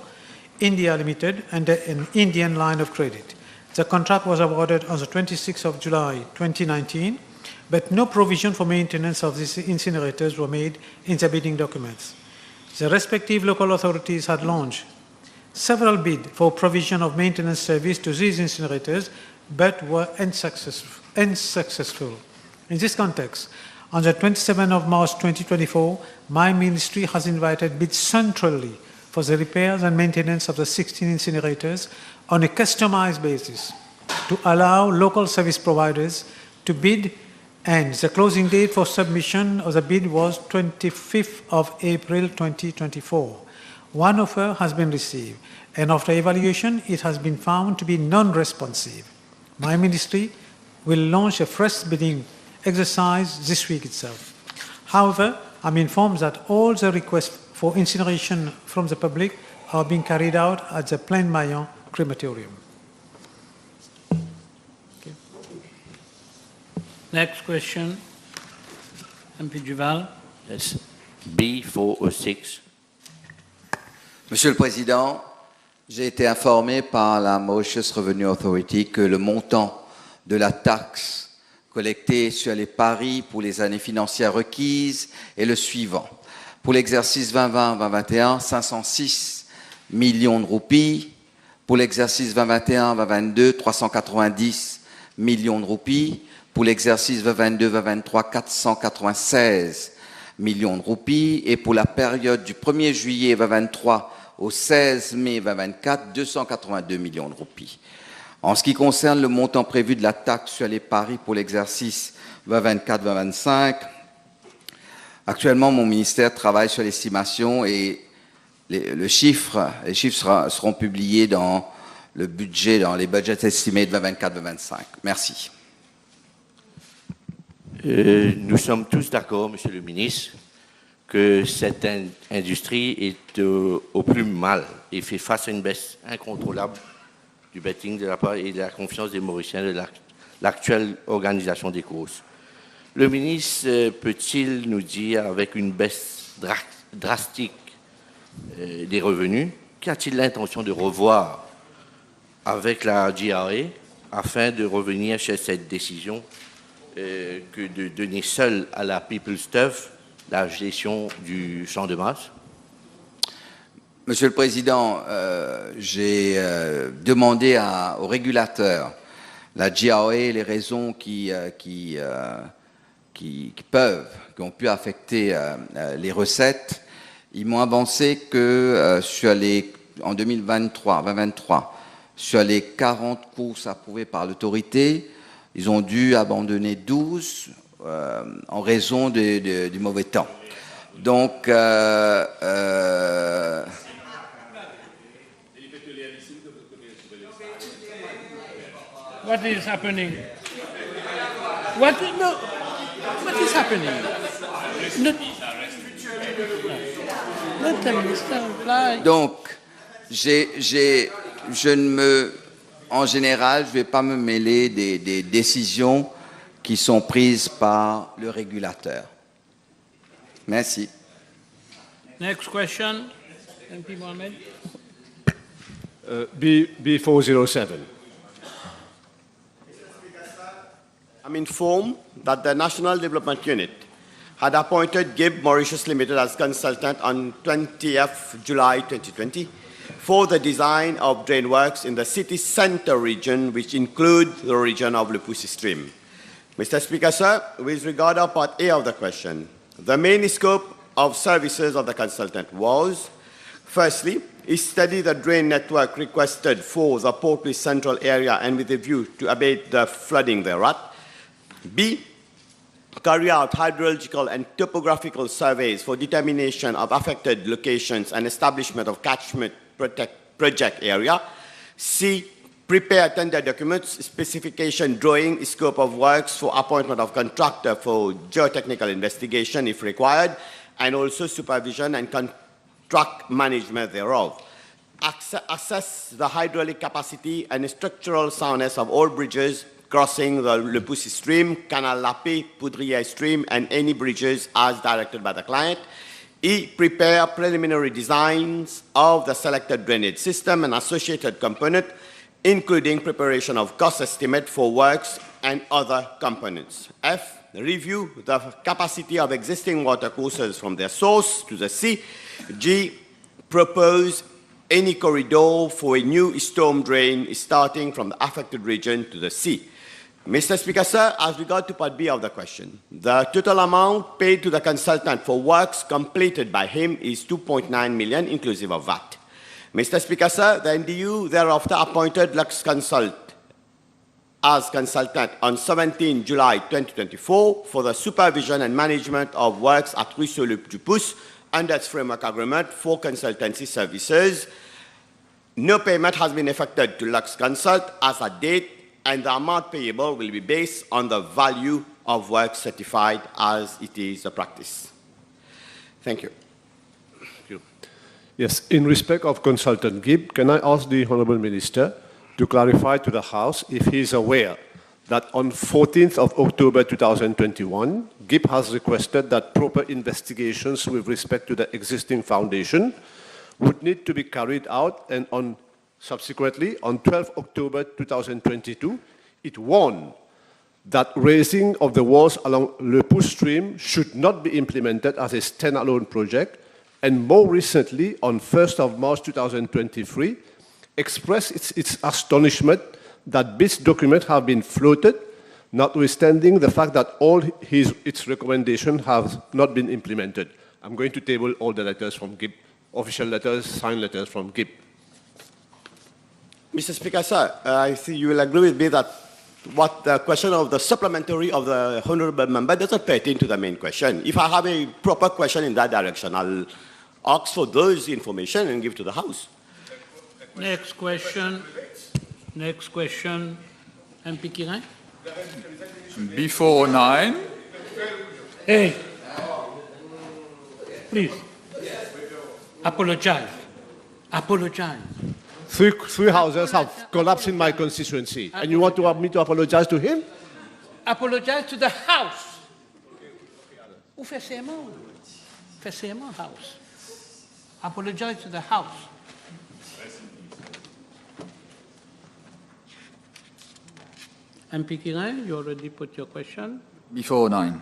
C: India Limited under an Indian line of credit. The contract was awarded on the 26th of July 2019, but no provision for maintenance of these incinerators were made in the bidding documents. The respective local authorities had launched several bids for provision of maintenance service to these incinerators, but were unsuccessful. In this context, on the 27th of March 2024, my ministry has invited bids centrally for the repairs and maintenance of the 16 incinerators on a customized basis to allow local service providers to bid, and the closing date for submission of the bid was 25th of April 2024. One offer has been received, and after evaluation, it has been found to be non-responsive. My ministry will launch a fresh bidding exercise this week itself. However, I'm informed that all the requests for incineration from the public are being carried out at the Plaine Maillan crematorium. Okay.
A: Next question, MP Duval.
P: Yes. B406.
Q: Monsieur le Président, j'ai été informé par la Mauritius Revenue Authority que le montant de la taxe collectée sur les paris pour les années financières requises est le suivant. Pour l'exercice 2020-2021, 506 millions de roupies. Pour l'exercice 2021-2022, 390 millions de roupies. Pour l'exercice 2022-2023, 496 millions de roupies. Et pour la période du 1er juillet 2023 au 16 mai 2024, 282 millions de roupies. En ce qui concerne le montant prévu de la taxe sur les paris pour l'exercice 2024-2025, actuellement, mon ministère travaille sur l'estimation et les chiffres seront publiés dans le budget, dans les budgets estimés de 2024-2025. Merci.
P: Nous sommes tous d'accord, Monsieur le ministre, que cette industrie est au plus mal et fait face à une baisse incontrôlable du betting de la part et de la confiance des Mauriciens de l'actuelle organisation des courses. Le ministre peut-il nous dire, avec une baisse drastique des revenus, qu'a-t-il l'intention de revoir avec la GRA afin de revenir sur cette décision que de donner seule à la People's Turf la gestion du champ de masse?
Q: Monsieur le Président, j'ai demandé au régulateur, la GRA, les raisons qui ont pu affecter les recettes. Ils m'ont avancé que en 2023, sur les 40 courses approuvées par l'autorité, ils ont dû abandonner 12 en raison du mauvais temps. Donc,
A: What is happening? What is happening? Let the minister reply.
Q: Donc, en général, je ne vais pas me mêler des décisions qui sont prises par le régulateur. Merci.
A: Next question, MP Mohamed.
R: B407.
I: I'm informed that the National Development Unit had appointed Gibb Mauritius Limited as consultant on 20th July 2020 for the design of drain works in the city centre region, which include the region of Le Poussy Stream. Mr. Speaker, sir, with regard to part A of the question, the main scope of services of the consultant was, firstly, study the drain network requested for the Port-Louis Central area and with a view to abate the flooding thereat. B, carry out hydrological and topographical surveys for determination of affected locations and establishment of catchment project area. C, prepare tender documents, specification, drawing, scope of works for appointment of contractor for geotechnical investigation if required, and also supervision and contract management thereof. Assess the hydraulic capacity and structural soundness of all bridges crossing the Le Poussy Stream, Canal Lapé, Poudrière Stream, and any bridges as directed by the client. E, prepare preliminary designs of the selected drainage system and associated component, including preparation of cost estimate for works and other components. F, review the capacity of existing water courses from their source to the sea. G, propose any corridor for a new storm drain starting from the affected region to the sea. Mr. Speaker, sir, as regard to Part B of the question, the total amount paid to the consultant for works completed by him is 2.9 million, inclusive of VAT. Mr. Speaker, sir, the NDU thereafter appointed Lux Consult as consultant on 17 July 2024 for the supervision and management of works at Ruisseau-le-Dupousse under its framework agreement for consultancy services. No payment has been effected to Lux Consult as a date, and the amount payable will be based on the value of work certified as it is a practice. Thank you.
R: Yes, in respect of Consultant Gibb, can I ask the Honourable Minister to clarify to the House if he is aware that on 14th of October 2021, Gibb has requested that proper investigations with respect to the existing foundation would need to be carried out, and subsequently, on 12 October 2022, it warned that raising of the walls along Le Pouce stream should not be implemented as a standalone project, and more recently, on 1st of March 2023, expressed its astonishment that this document have been floated, notwithstanding the fact that all its recommendations have not been implemented. I'm going to table all the letters from Gibb, official letters, signed letters from Gibb.
I: Mr. Speaker, sir, I see you will agree with me that what the question of the supplementary of the honourable member doesn't pertain to the main question. If I have a proper question in that direction, I'll ask for those information and give to the House.
A: Next question. Next question. MP Kirin.
S: Before 9.
A: Hey. Please. Apologize. Apologize.
R: Three houses have collapsed in my constituency, and you want me to apologize to him?
A: Apologize to the House. Ou fait serment. Fait serment, House. Apologize to the House. MP Kirin, you already put your question.
S: Before 9.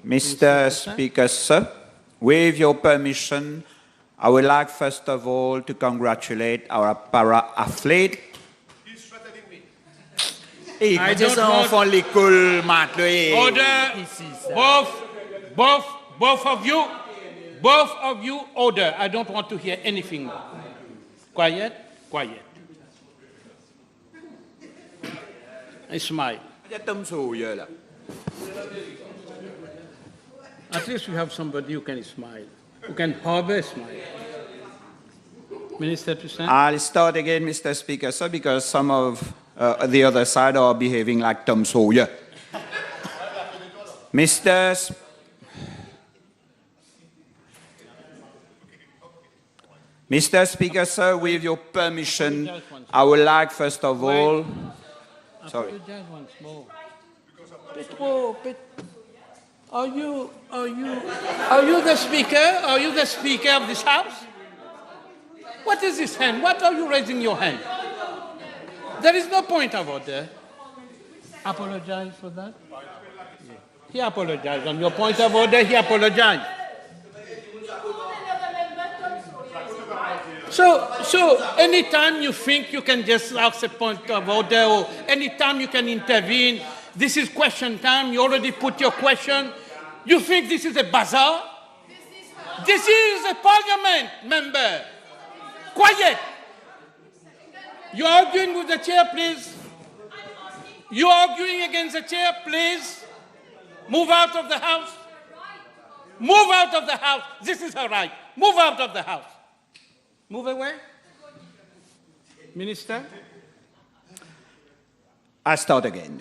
S: Mr. Speaker, sir, with your permission, I would like first of all to congratulate our para-athlete.
R: He's threatening me.
A: I don't Order. Both of you, order. I don't want to hear anything more. Quiet, quiet. And smile. At least we have somebody who can smile, who can harbor a smile. Minister Toussaint.
S: I'll start again, Mr. Speaker, sir, because some of the other side are behaving like Tom Sawyer. Mr. Speaker, sir, with your permission, I would like first of all... Sorry.
A: Once more. Are you the speaker? Are you the speaker of this House? What is this hand? What are you raising your hand? There is no point of order. Apologize for that. He apologized. On your point of order, he apologized. So anytime you think you can just ask a point of order, or anytime you can intervene, this is question time, you already put your question. You think this is a bazaar? This is a parliament, member. Quiet. You're arguing with the chair, please. You're arguing against the chair, please. Move out of the House. Move out of the House. This is her right. Move out of the House. Move away. Minister.
S: I start again.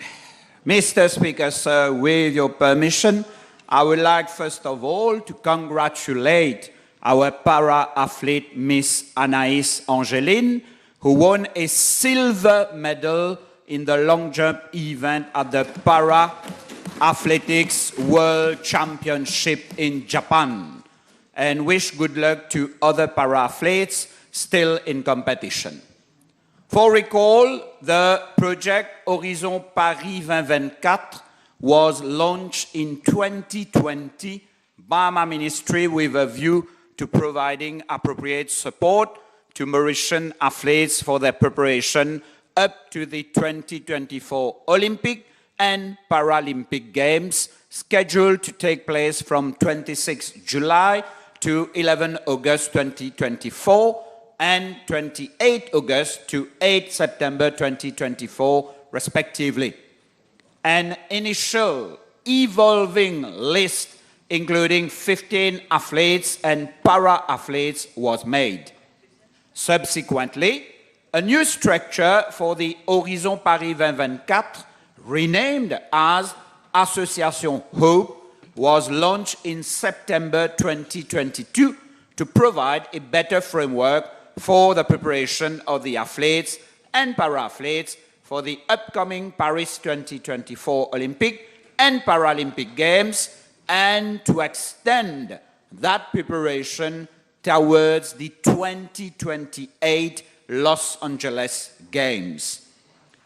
S: Mr. Speaker, sir, with your permission, I would like first of all to congratulate our para-athlete, Miss Anaïs Angeline, who won a silver medal in the long jump event at the Para-Athletics World Championship in Japan, and wish good luck to other para-athletes still in competition. For recall, the project Horizon Paris 2024 was launched in 2020 by my ministry with a view to providing appropriate support to Mauritian athletes for their preparation up to the 2024 Olympic and Paralympic Games, scheduled to take place from 26 July to 11 August 2024 and 28 August to 8 September 2024, respectively. An initial evolving list including 15 athletes and para-athletes was made. Subsequently, a new structure for the Horizon Paris 2024, renamed as Association Hope, was launched in September 2022 to provide a better framework for the preparation of the athletes and para-athletes for the upcoming Paris 2024 Olympic and Paralympic Games, and to extend that preparation towards the 2028 Los Angeles Games.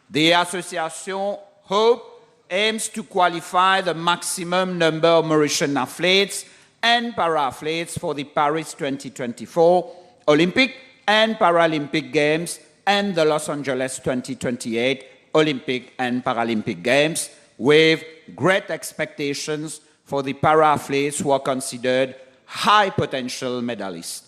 S: The Association Hope aims to qualify the maximum number of Mauritian athletes and para-athletes for the Paris 2024 Olympic and Paralympic Games and the Los Angeles 2028 Olympic and Paralympic Games, with great expectations for the para-athletes who are considered high potential medalists.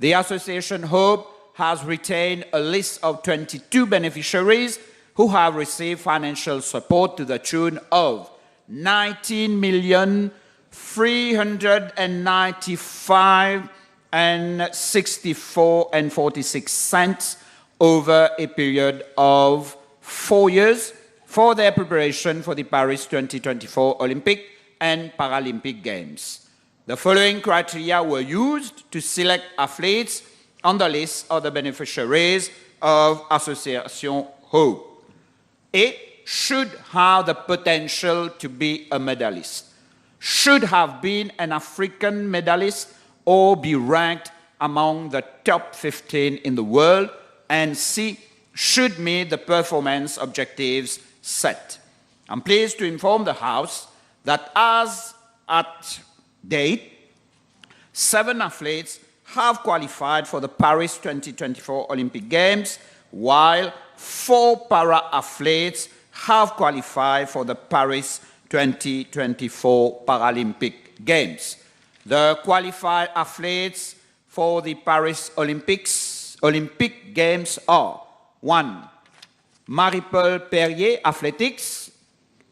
S: The Association Hope has retained a list of 22 beneficiaries who have received financial support to the tune of 19,395,64.46 over a period of 4 years for their preparation for the Paris 2024 Olympic and Paralympic Games. The following criteria were used to select athletes on the list of the beneficiaries of Association Hope. A, should have the potential to be a medalist, should have been an African medalist or be ranked among the top 15 in the world, and C, should meet the performance objectives set. I'm pleased to inform the House that as at date, 7 athletes have qualified for the Paris 2024 Olympic Games, while 4 para-athletes have qualified for the Paris 2024 Paralympic Games. The qualified athletes for the Paris Olympic Games are 1. Marie-Paul Perrier, Athletics,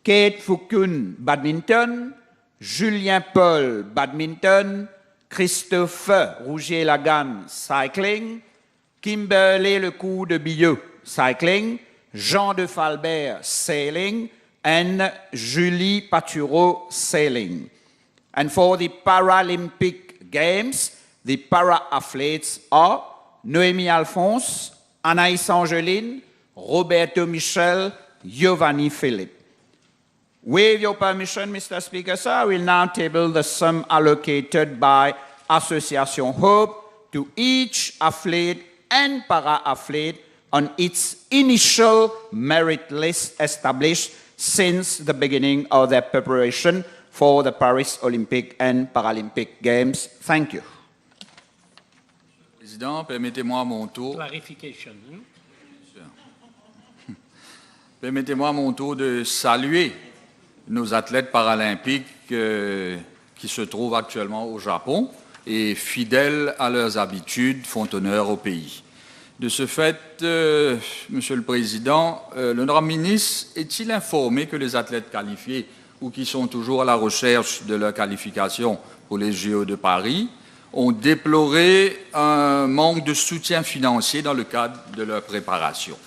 S: Kate Foucault, Badminton, Julien Paul, Badminton, Christophe Rougier-Lagan, Cycling, Kimberley Lecoux de Billeux, Cycling, Jean de Falbert, Sailing, and Julie Patureau, Sailing. And for the Paralympic Games, the para-athletes are Noémie Alphonse, Anaïs Angeline, Roberto Michel, Giovanni Philippe. With your permission, Mr. Speaker, sir, I will now table the sum allocated by Association Hope to each athlete and para-athlete on its initial merit list established since the beginning of their preparation for the Paris Olympic and Paralympic Games. Thank you.
T: Président, permettez-moi à mon tour.
A: Clarification.
T: Permettez-moi à mon tour de saluer nos athlètes paralympiques qui se trouvent actuellement au Japon et fidèles à leurs habitudes font honneur au pays. De ce fait, Monsieur le Président, l'honorable ministre est-il informé que les athlètes qualifiés ou qui sont toujours à la recherche de leur qualification pour les JO de Paris ont déploré un manque de soutien financier dans le cadre de leur préparation?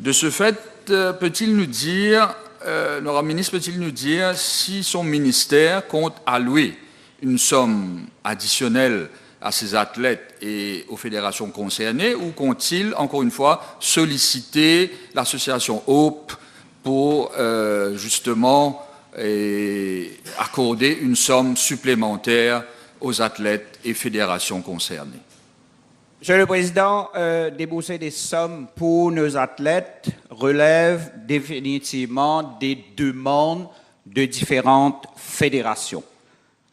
T: De ce fait, peut-il nous dire, l'honorable ministre peut-il nous dire si son ministère compte allouer une somme additionnelle à ces athlètes et aux fédérations concernées, ou compte-t-il, encore une fois, solliciter l'association Hope pour justement accorder une somme supplémentaire aux athlètes et fédérations concernées?
S: Monsieur le Président, débourser des sommes pour nos athlètes relève définitivement des demandes de différentes fédérations.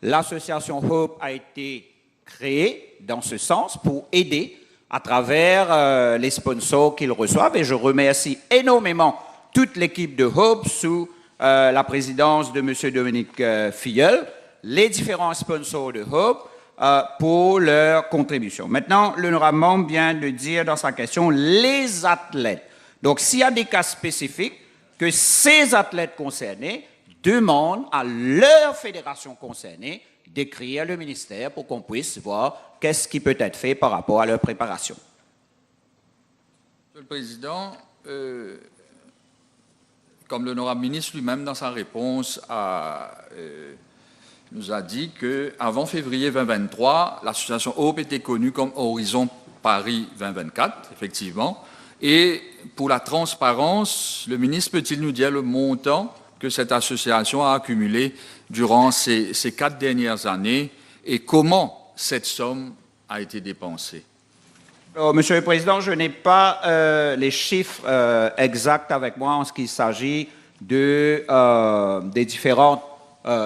S: L'association Hope a été créé dans ce sens pour aider à travers les sponsors qu'ils reçoivent. Et je remercie énormément toute l'équipe de Hope sous la présidence de M. Dominique Filleul, les différents sponsors de Hope, pour leur contribution. Maintenant, l'honorable membre vient de dire dans sa question les athlètes. Donc, s'il y a des cas spécifiques, que ces athlètes concernés demandent à leur fédération concernée d'écrire le ministère pour qu'on puisse voir qu'est-ce qui peut être fait par rapport à leur préparation.
T: Monsieur le Président, comme l'honorable ministre lui-même dans sa réponse nous a dit qu'avant février 2023, l'association Hope était connue comme Horizon Paris 2024, effectivement. Et pour la transparence, le ministre peut-il nous dire le montant que cette association a accumulé durant ces 4 dernières années et comment cette somme a été dépensée?
S: Alors, Monsieur le Président, je n'ai pas les chiffres exacts avec moi en ce qui s'agit des différentes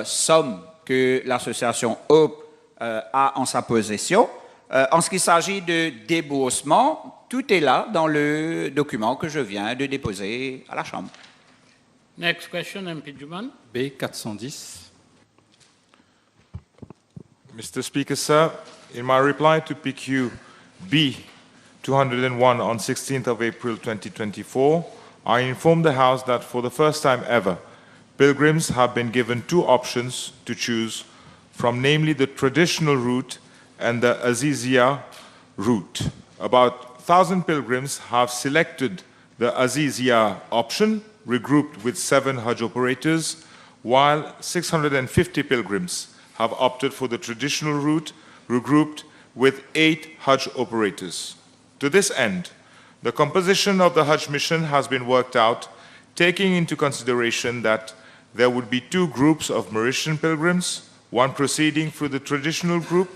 S: sommes que l'association Hope a en sa possession. En ce qui s'agit de déboursement, tout est là dans le document que je viens de déposer à la Chambre.
A: Next question, MP Juman.
U: B410.
V: Mr. Speaker, sir, in my reply to PQ B 201 on 16th of April 2024, I informed the House that for the first time ever, pilgrims have been given 2 options to choose from, namely the traditional route and the Azizia route. About 1,000 pilgrims have selected the Azizia option, regrouped with 7 Hajj operators, while 650 pilgrims have opted for the traditional route, regrouped with 8 Hajj operators. To this end, the composition of the Hajj mission has been worked out, taking into consideration that there would be 2 groups of Mauritian pilgrims, one proceeding through the traditional group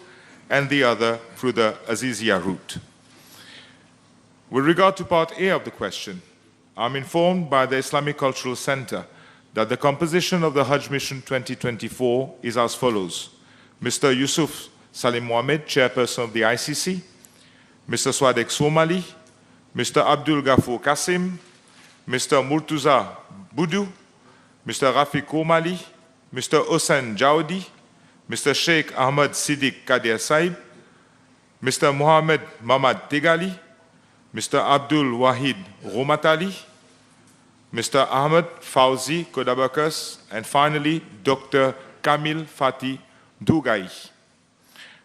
V: and the other through the Azizia route. With regard to part A of the question, I'm informed by the Islamic Cultural Center that the composition of the Hajj Mission 2024 is as follows. Mr. Yusuf Salim Mohamed, Chairperson of the ICC, Mr. Swadek Somali, Mr. Abdul Ghafour Qasim, Mr. Murtuza Boudou, Mr. Rafiq Komali, Mr. Hossein Jaoudi, Mr. Sheikh Ahmad Siddiq Kadir Saib, Mr. Mohamed Mamad Tegali, Mr. Abdul Wahid Romatali, Mr. Ahmed Fauzi Kodabakas, and finally, Dr. Kamil Fatih Dougai.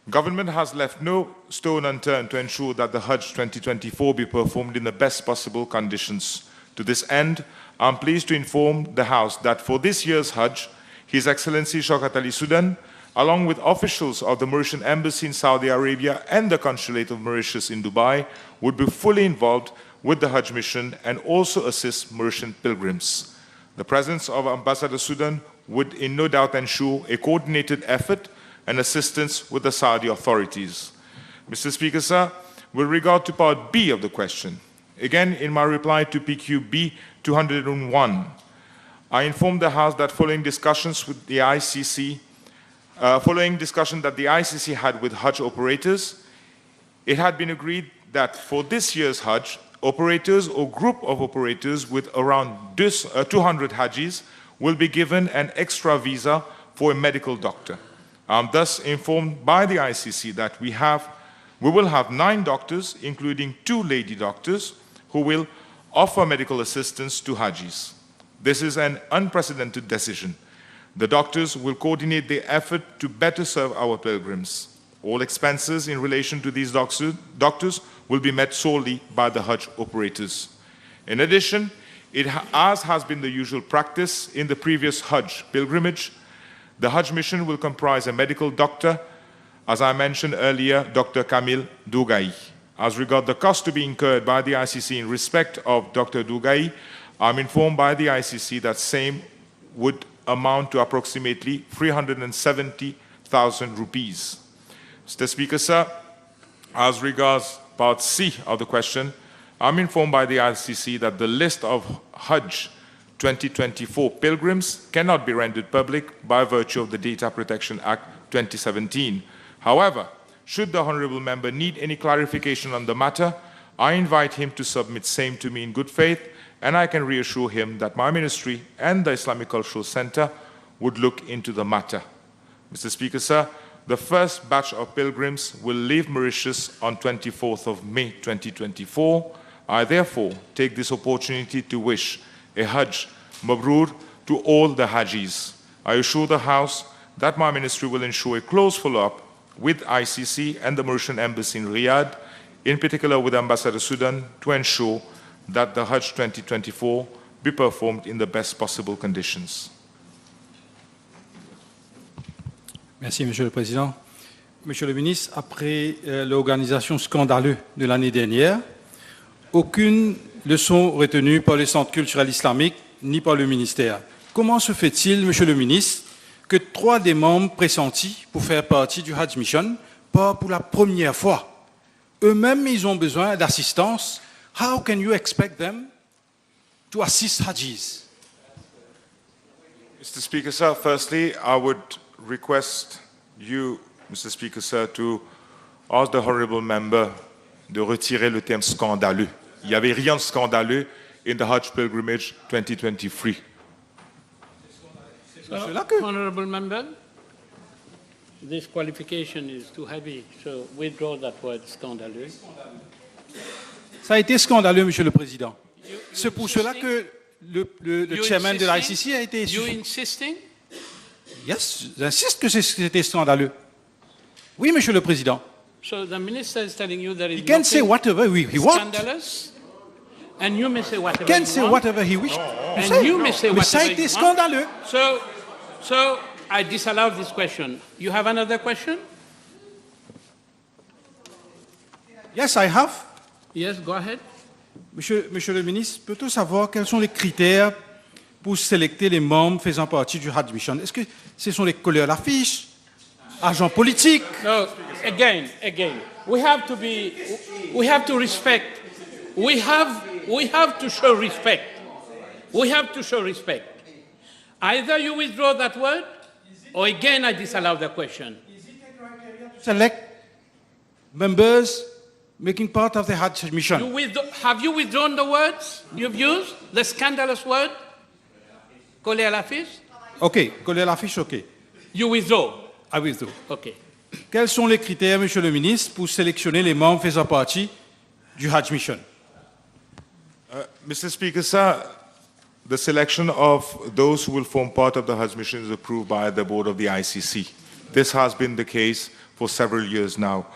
V: Government has left no stone unturned to ensure that the Hajj 2024 be performed in the best possible conditions. To this end, I'm pleased to inform the House that for this year's Hajj, His Excellency Shaukat Ali Sudan, along with officials of the Mauritian Embassy in Saudi Arabia and the Consulate of Mauritius in Dubai, would be fully involved with the Hajj mission and also assist Mauritian pilgrims. The presence of Ambassador Sudan would in no doubt ensure a coordinated effort and assistance with the Saudi authorities. Mr. Speaker, sir, with regard to part B of the question, again in my reply to PQB 201, I informed the House that following discussions with the ICC, following discussion that the ICC had with Hajj operators, it had been agreed that for this year's Hajj, operators or group of operators with around 200 Hajis will be given an extra visa for a medical doctor. I'm thus informed by the ICC that we will have 9 doctors, including 2 lady doctors, who will offer medical assistance to Hajis. This is an unprecedented decision. The doctors will coordinate the effort to better serve our pilgrims. All expenses in relation to these doctors will be met solely by the Hajj operators. In addition, as has been the usual practice in the previous Hajj pilgrimage, the Hajj mission will comprise a medical doctor, as I mentioned earlier, Dr. Kamil Dougai. As regards the cost to be incurred by the ICC in respect of Dr. Dougai, I'm informed by the ICC that same would amount to approximately 370,000 rupees. Mr. Speaker, sir, as regards part C of the question, I'm informed by the ICC that the list of Hajj 2024 pilgrims cannot be rendered public by virtue of the Data Protection Act 2017. However, Should the honourable member need any clarification on the matter, I invite him to submit same to me in good faith, and I can reassure him that my ministry and the Islamic Cultural Centre would look into the matter. Mr. Speaker, sir, the first batch of pilgrims will leave Mauritius on 24th of May 2024. I therefore take this opportunity to wish a Hajj Mabrur to all the Hajis. I assure the House that my ministry will ensure a close follow-up with ICC and the Mauritian Embassy in Riyadh, in particular with Ambassador Sudan, to ensure that the Hajj 2024 be performed in the best possible conditions.
B: Merci, Monsieur le Président. Monsieur le Ministre, après l'organisation scandaleuse de l'année dernière, aucune leçon retenue par le Centre culturel islamique ni par le ministère. Comment se fait-il, Monsieur le Ministre, que 3 des membres pressentis pour faire partie du Hajj Mission partent pour la première fois? Eux-mêmes, ils ont besoin d'assistance. How can you expect them to assist Hajis?
V: Mr. Speaker, sir, firstly, I would request you, Mr. Speaker, sir, to ask the honourable member de retirer le terme scandaleux. Il n'y avait rien de scandaleux in the Hajj Pilgrimage 2023.
A: So, honourable member, this qualification is too heavy, so withdraw that word scandaleux.
B: Ça a été scandaleux, Monsieur le Président. C'est pour cela que le chairman de l'ICC a été...
A: You insisting?
B: Yes, j'insiste que c'était scandaleux. Oui, Monsieur le Président.
A: So the minister is telling you there is
B: He can say whatever he wants.
A: Scandalous, and you may say whatever
B: He can
A: you
B: say
A: want,
B: whatever he wishes.
A: and you may say
B: Mais ça a
A: whatever
B: été
A: you want.
B: scandaleux.
A: So I disallow this question. You have another question?
B: Yes, I have.
A: Yes, go ahead.
B: Monsieur le ministre, peut-on savoir quels sont les critères pour sélectionner les membres faisant partie du Hajj Mission? Est-ce que ce sont les couleurs d'affiche, agents politiques?
A: No, again, we have to respect. We have to show respect. We have to show respect. Either you withdraw that word, or again I disallow the question.
B: Select members making part of the Hajj Mission.
A: Have you withdrawn the words you've used? The scandalous word? Coller à l'affiche?
B: OK, coller à l'affiche, OK.
A: You withdraw?
B: I withdraw.
A: OK.
B: Quels sont les critères, Monsieur le ministre, pour sélectionner les membres faisant partie du Hajj Mission?
V: Mr. Speaker, sir, the selection of those who will form part of the Hajj mission is approved by the board of the ICC. This has been the case for several years now.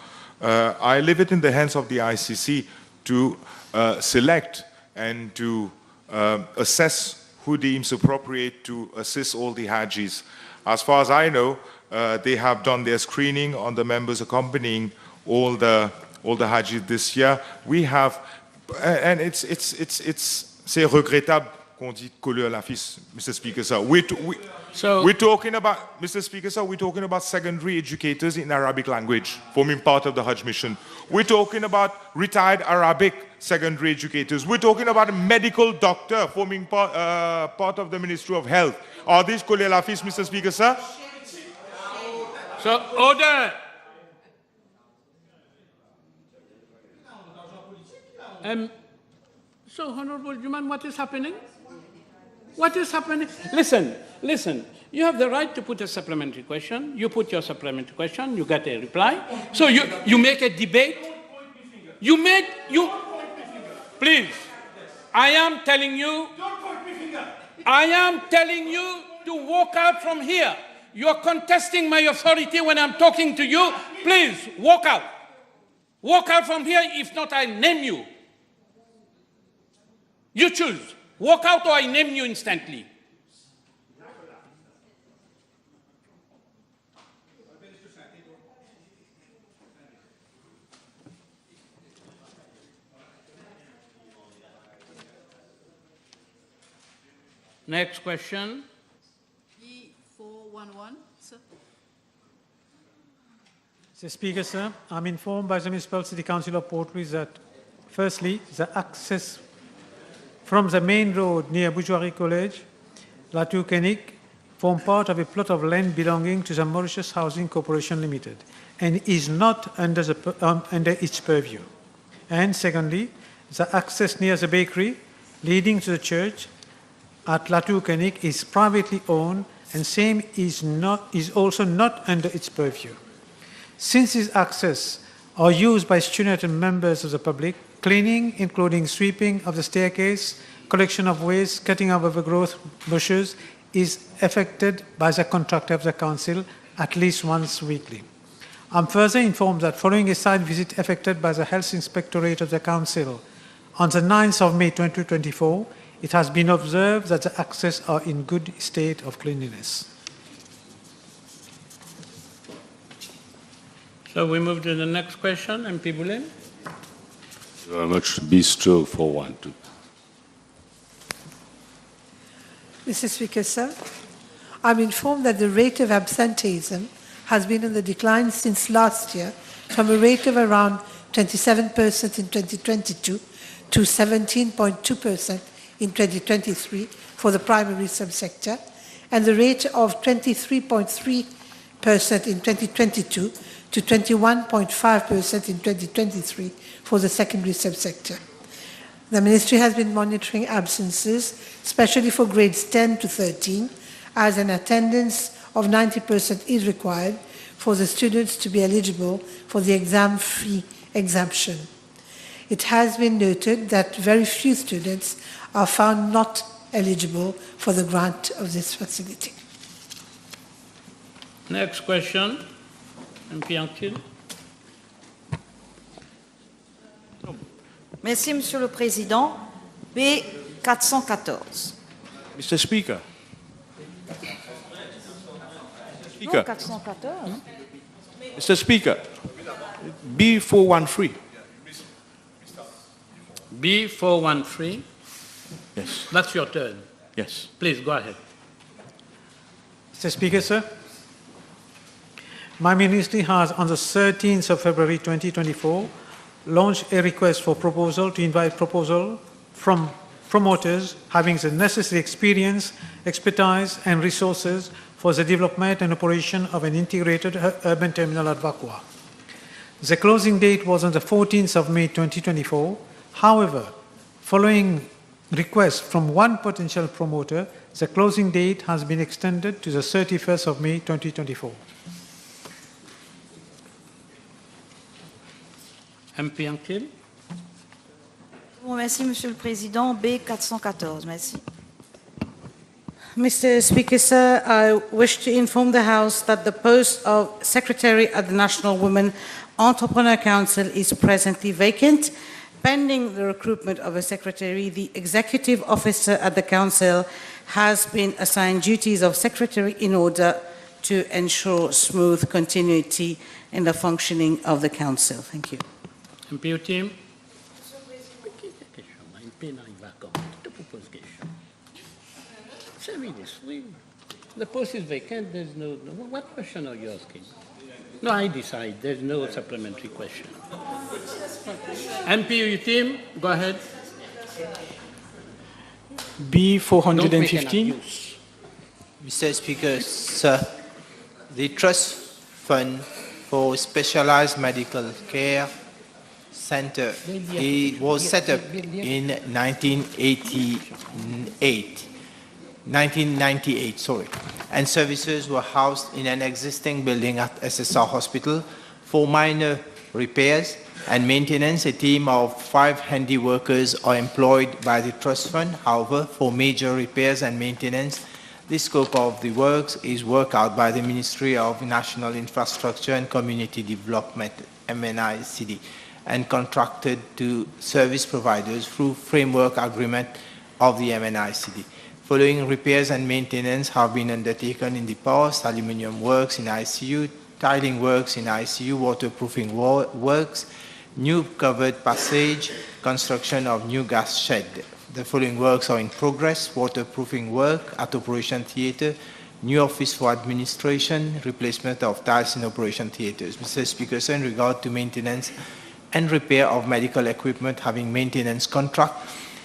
V: I leave it in the hands of the ICC to select and to assess who deems appropriate to assist all the Hajis. As far as I know, they have done their screening on the members accompanying all the Hajis this year. We have, and c'est regrettable qu'on dit coller à l'affiche, Mr. Speaker, sir. We're talking about, Mr. Speaker, sir, we're talking about secondary educators in Arabic language forming part of the Hajj mission. We're talking about retired Arabic secondary educators. We're talking about a medical doctor forming part of the Ministry of Health. Are these coller à l'affiche, Mr. Speaker, sir?
A: So, order. So, Honorable Juman, what is happening? What is happening? Listen. You have the right to put a supplementary question. You put your supplementary question. You get a reply. So you make a debate. Please. I am telling you to walk out from here. You are contesting my authority when I'm talking to you. Please, walk out. Walk out from here. If not, I name you. You choose. Walk out or I name you instantly. Next question.
N: E411, sir.
C: Mr. Speaker, sir, I'm informed by the Municipal City Council of Port Louis that, firstly, the access from the main road near Bourgeoisie College, La Tour-Kenik, form part of a plot of land belonging to the Mauritius Housing Corporation Limited. and is not under its purview. And secondly, the access near the bakery leading to the church at Latukenik is privately owned and same is also not under its purview. Since these access are used by students and members of the public, cleaning, including sweeping of the staircase, collection of waste, cutting of overgrowth bushes, is effected by the contractor of the council at least once weekly. I'm further informed that following a site visit effected by the Health Inspectorate of the Council on the 9th of May 2024, it has been observed that the access are in good state of cleanliness.
A: So we move to the next question. MP Boulet.
D: Very much bistro for one, two.
U: Mr. Speaker, sir, I'm informed that the rate of absenteeism has been on the decline since last year, from a rate of around 27% in 2022 to 17.2% in 2023 for the primary subsector, and the rate of 23.3% in 2022 to 21.5% in 2023 for the secondary subsector. The Ministry has been monitoring absences, especially for grades 10 to 13, as an attendance of 90% is required for the students to be eligible for the exam fee exemption. It has been noted that very few students are found not eligible for the grant of this facility.
A: Next question. MP Antil.
G: Merci, Monsieur le Président. B414.
W: Mr. Speaker.
G: Non, 414.
W: Mr. Speaker, B413.
A: B413.
W: Yes.
A: That's your turn.
W: Yes.
A: Please go ahead.
C: Mr. Speaker, sir, my ministry has, on the 13th of February 2024, launched a request for proposal to invite proposal from promoters having the necessary experience, expertise, and resources for the development and operation of an integrated urban terminal at Vakwa. The closing date was on the 14th of May 2024. However, following request from one potential promoter, the closing date has been extended to the 31st of May 2024.
A: MP Antil.
G: Merci, Monsieur le Président. B414. Merci.
H: Mr. Speaker, sir, I wish to inform the House that the post of Secretary at the National Women Entrepreneur Council is presently vacant. Pending the recruitment of a secretary, the executive officer at the Council has been assigned duties of secretary in order to ensure smooth continuity in the functioning of the Council. Thank you.
A: MP team. The post is vacant. There's no. What question are you asking? No, I decide. There's no supplementary question. MP team, go ahead.
M: B415. Mr. Speaker, sir, the Trust Fund for Specialized Medical Care Center was set up in 1998, and services were housed in an existing building at SSR Hospital. For minor repairs and maintenance, a team of 5 handy workers are employed by the Trust Fund. However, for major repairs and maintenance, the scope of the works is worked out by the Ministry of National Infrastructure and Community Development, MNICD, and contracted to service providers through framework agreement of the MNICD. Following repairs and maintenance have been undertaken in the past: aluminium works in ICU, tiling works in ICU, waterproofing works, new covered passage, construction of new gas shed. The following works are in progress: waterproofing work at Operation Theatre, new office for administration, replacement of tiles in Operation Theatres. Mr. Speaker, sir, in regard to maintenance and repair of medical equipment having maintenance contract,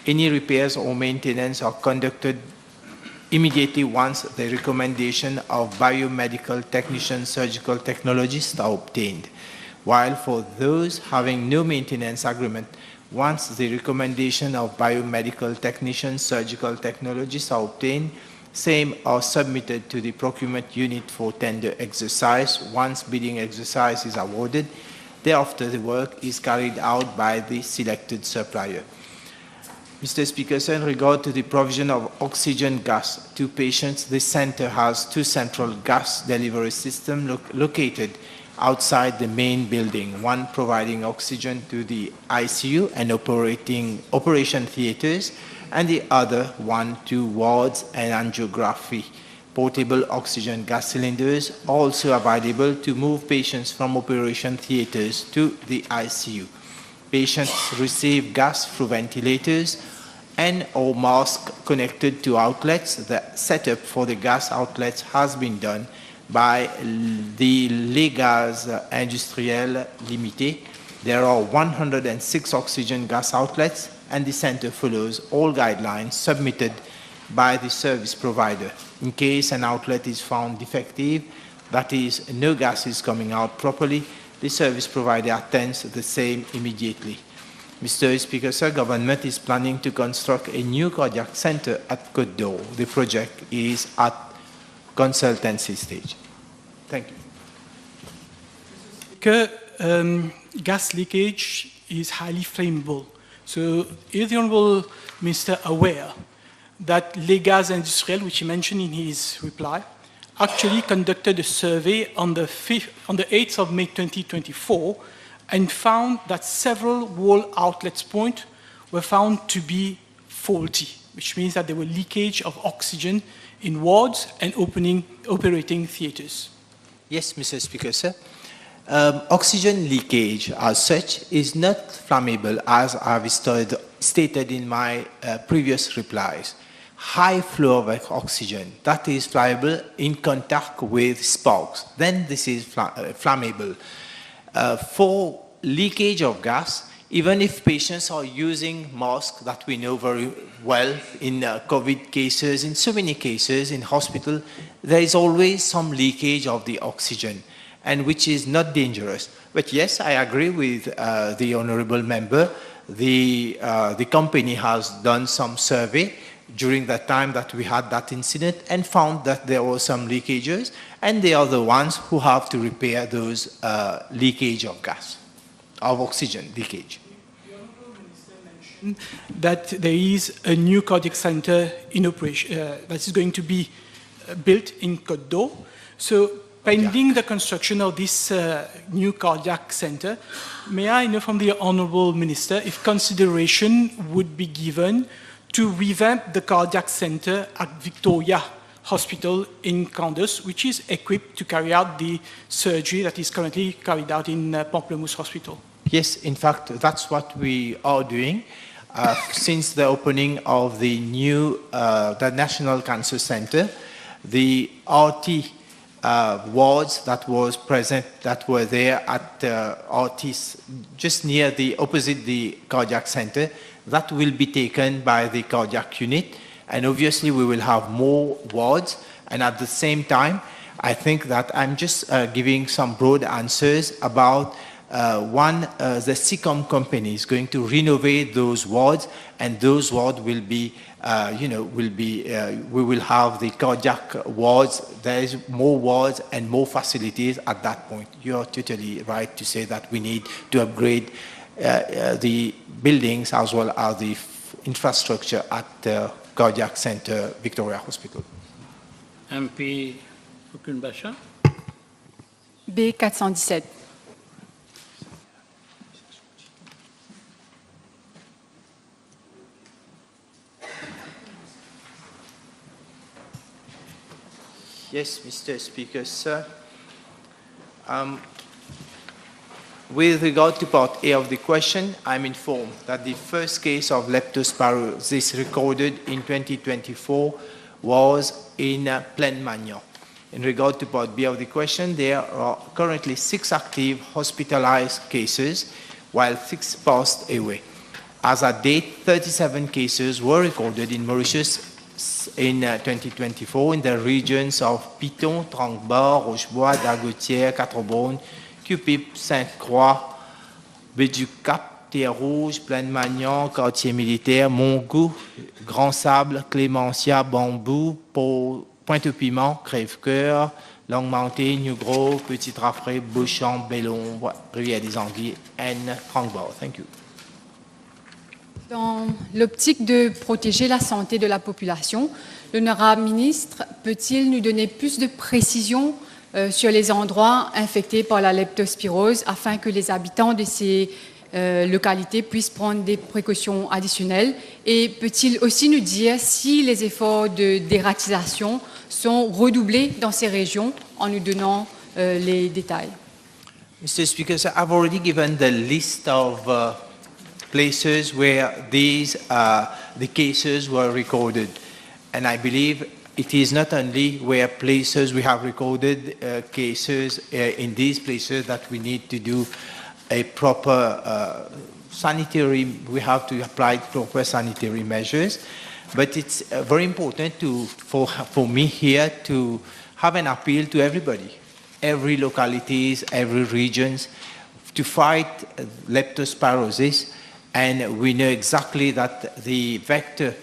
M: any repairs or maintenance are conducted immediately once the recommendation of biomedical technician surgical technologists are obtained. While for those having no maintenance agreement, once the recommendation of biomedical technician surgical technologists are obtained, same are submitted to the procurement unit for tender exercise. Once bidding exercise is awarded, thereafter the work is carried out by the selected supplier. Mr. Speaker, sir, in regard to the provision of oxygen gas to patients, the center has two central gas delivery systems located outside the main building, one providing oxygen to the ICU and operation theaters, and the other one to wards and angiography. Portable oxygen gas cylinders also available to move patients from operation theaters to the ICU. Patients receive gas through ventilators and or masks connected to outlets. The setup for the gas outlets has been done by the Les Gaz Industriels Limités. There are 106 oxygen gas outlets, and the center follows all guidelines submitted by the service provider. In case an outlet is found defective, that is, no gas is coming out properly, the service provider attends the same immediately. Mr. Speaker, sir, government is planning to construct a new cardiac center at Côte d'Or. The project is at consultancy stage. Thank you.
O: Gas leakage is highly flammable. So is the Honourable Minister aware that Les Gaz Industriels, which he mentioned in his reply, actually conducted a survey on the 8th of May 2024 and found that several wall outlets points were found to be faulty, which means that there were leakage of oxygen in wards and operating theaters.
M: Yes, Mr. Speaker, sir. Oxygen leakage as such is not flammable, as I've stated in my previous replies. High flow of oxygen, that is flammable in contact with sparks. Then this is flammable. For leakage of gas, even if patients are using masks that we know very well in COVID cases, in so many cases in hospital, there is always some leakage of the oxygen, and which is not dangerous. But yes, I agree with the honourable member. The company has done some survey during the time that we had that incident and found that there were some leakages, and they are the ones who have to repair those leakage of gas, of oxygen leakage.
O: That there is a new cardiac center in operation that is going to be built in Côte d'Or. So pending the construction of this new cardiac center, may I know from the Honourable Minister if consideration would be given to revamp the cardiac center at Victoria Hospital in Candace, which is equipped to carry out the surgery that is currently carried out in Pamplemousse Hospital?
M: Yes, in fact, that's what we are doing. Since the opening of the new, the National Cancer Center, the RT wards that was present, that were there at RT, just near the opposite the cardiac center, that will be taken by the cardiac unit, and obviously we will have more wards. And at the same time, I think that I'm just giving some broad answers about the SICOM company is going to renovate those wards, and those wards will be, we will have the cardiac wards. There is more wards and more facilities at that point. You are totally right to say that we need to upgrade the buildings as well as the infrastructure at the Cardiac Center, Victoria Hospital.
A: MP Fukunbasha.
F: B417.
M: Yes, Mr. Speaker, sir. With regard to part A of the question, I'm informed that the first case of leptospirosis recorded in 2024 was in Plaine Magnan. In regard to part B of the question, there are currently 6 active hospitalized cases, while 6 passed away. As at date, 37 cases were recorded in Mauritius in 2024 in the regions of Piton, Tranquebord, Rochebois, Dagotière, Quatre-Beaunes, Cupip, Sainte-Croix, Baie-du-Cap, Terre-Rouge, Plaine-Magnan, Quartier Militaire, Montgou, Grand Sable, Clémentia, Bambou, Pointe-au-Piment, Crèvecoeur, Longue-Mountain, New-Grove, Petit-Raffray, Beauchamp, Bellombre, Rivière des Anguilles, and Tranquebord. Thank you.
F: Dans l'optique de protéger la santé de la population, l'honorable ministre peut-il nous donner plus de précisions sur les endroits infectés par la leptospirose afin que les habitants de ces localités puissent prendre des précautions additionnelles? Et peut-il aussi nous dire si les efforts de dératisation sont redoublés dans ces régions en nous donnant les détails?
M: Mr. Speaker, so I've already given the list of places where the cases were recorded. And I believe it is not only where places we have recorded cases in these places that we need to do a proper sanitary, we have to apply proper sanitary measures. But it's very important for me here to have an appeal to everybody, every localities, every regions, to fight leptospirosis. And we know exactly that the vector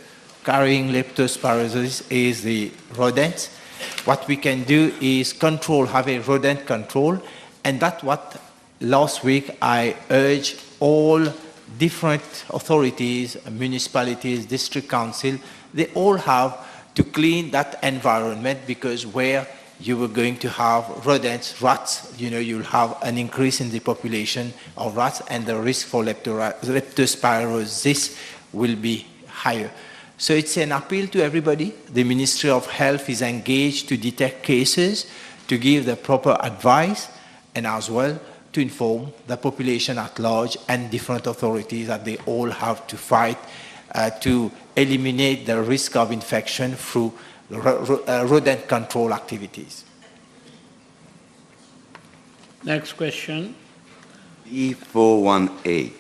M: carrying leptospirosis is the rodents. What we can do is have a rodent control, and that's what last week I urged all different authorities, municipalities, district council, they all have to clean that environment, because where you were going to have rodents, rats, you'll have an increase in the population of rats, and the risk for leptospirosis will be higher. So it's an appeal to everybody. The Ministry of Health is engaged to detect cases, to give the proper advice, and as well to inform the population at large and different authorities that they all have to fight to eliminate the risk of infection through rodent control activities.
A: Next question.
J: E418.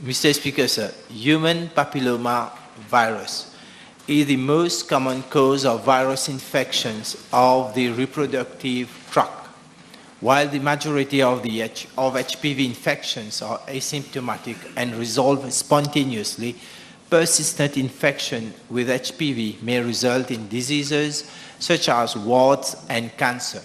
M: Mr. Speaker, sir, human papilloma virus is the most common cause of virus infections of the reproductive tract. While the majority of HPV infections are asymptomatic and resolve spontaneously, persistent infection with HPV may result in diseases such as warts and cancer.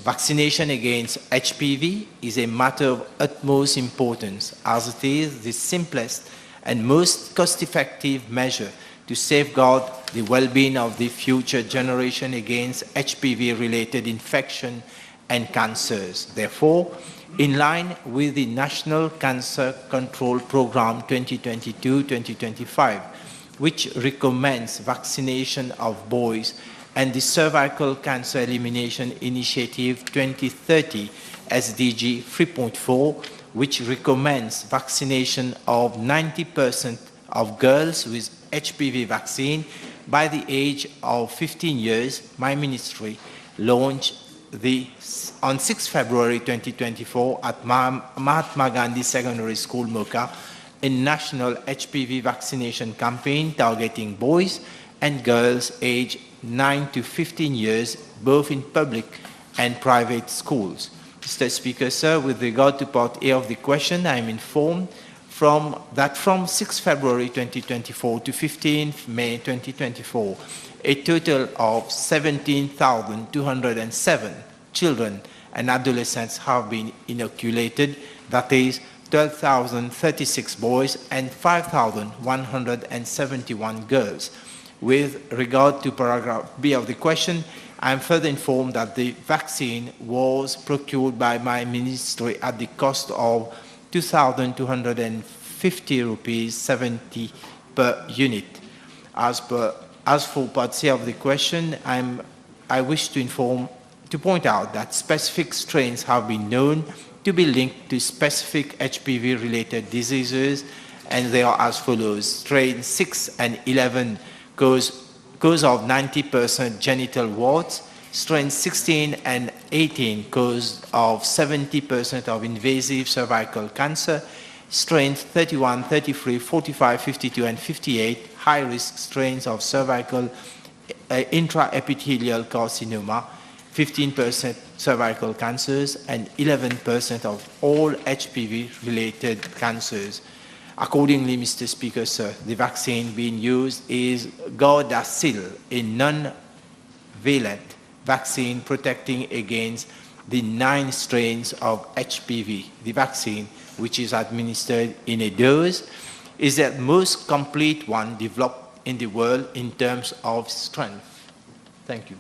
M: Vaccination against HPV is a matter of utmost importance, as it is the simplest and most cost-effective measure to safeguard the well-being of the future generation against HPV-related infection and cancers. Therefore, in line with the National Cancer Control Program 2022-2025, which recommends vaccination of boys, and the Cervical Cancer Elimination Initiative 2030 SDG 3.4, which recommends vaccination of 90% of girls with HPV vaccine by the age of 15 years, my ministry launched on 6 February 2024 at Mahatma Gandhi Secondary School, Mocha, a national HPV vaccination campaign targeting boys and girls aged 9 to 15 years, both in public and private schools. Mr. Speaker, sir, with regard to part A of the question, I am informed that from 6 February 2024 to 15 May 2024, a total of 17,207 children and adolescents have been inoculated, that is 12,036 boys and 5,171 girls. With regard to paragraph B of the question, I am further informed that the vaccine was procured by my ministry at the cost of 2,250 rupees 70 per unit. As for part C of the question, I wish to point out that specific strains have been known to be linked to specific HPV-related diseases, and they are as follows. Strain 6 and 11 cause of 90% genital warts. Strain 16 and 18 cause of 70% of invasive cervical cancer. strains 31, 33, 45, 52, and 58, high-risk strains of cervical intraepithelial carcinoma, 15% cervical cancers, and 11% of all HPV-related cancers. Accordingly, Mr. Speaker, sir, the vaccine being used is Gardasil, a non-valent vaccine protecting against the 9 strains of HPV. The vaccine, which is administered in a dose, is the most complete one developed in the world in terms of strength. Thank you.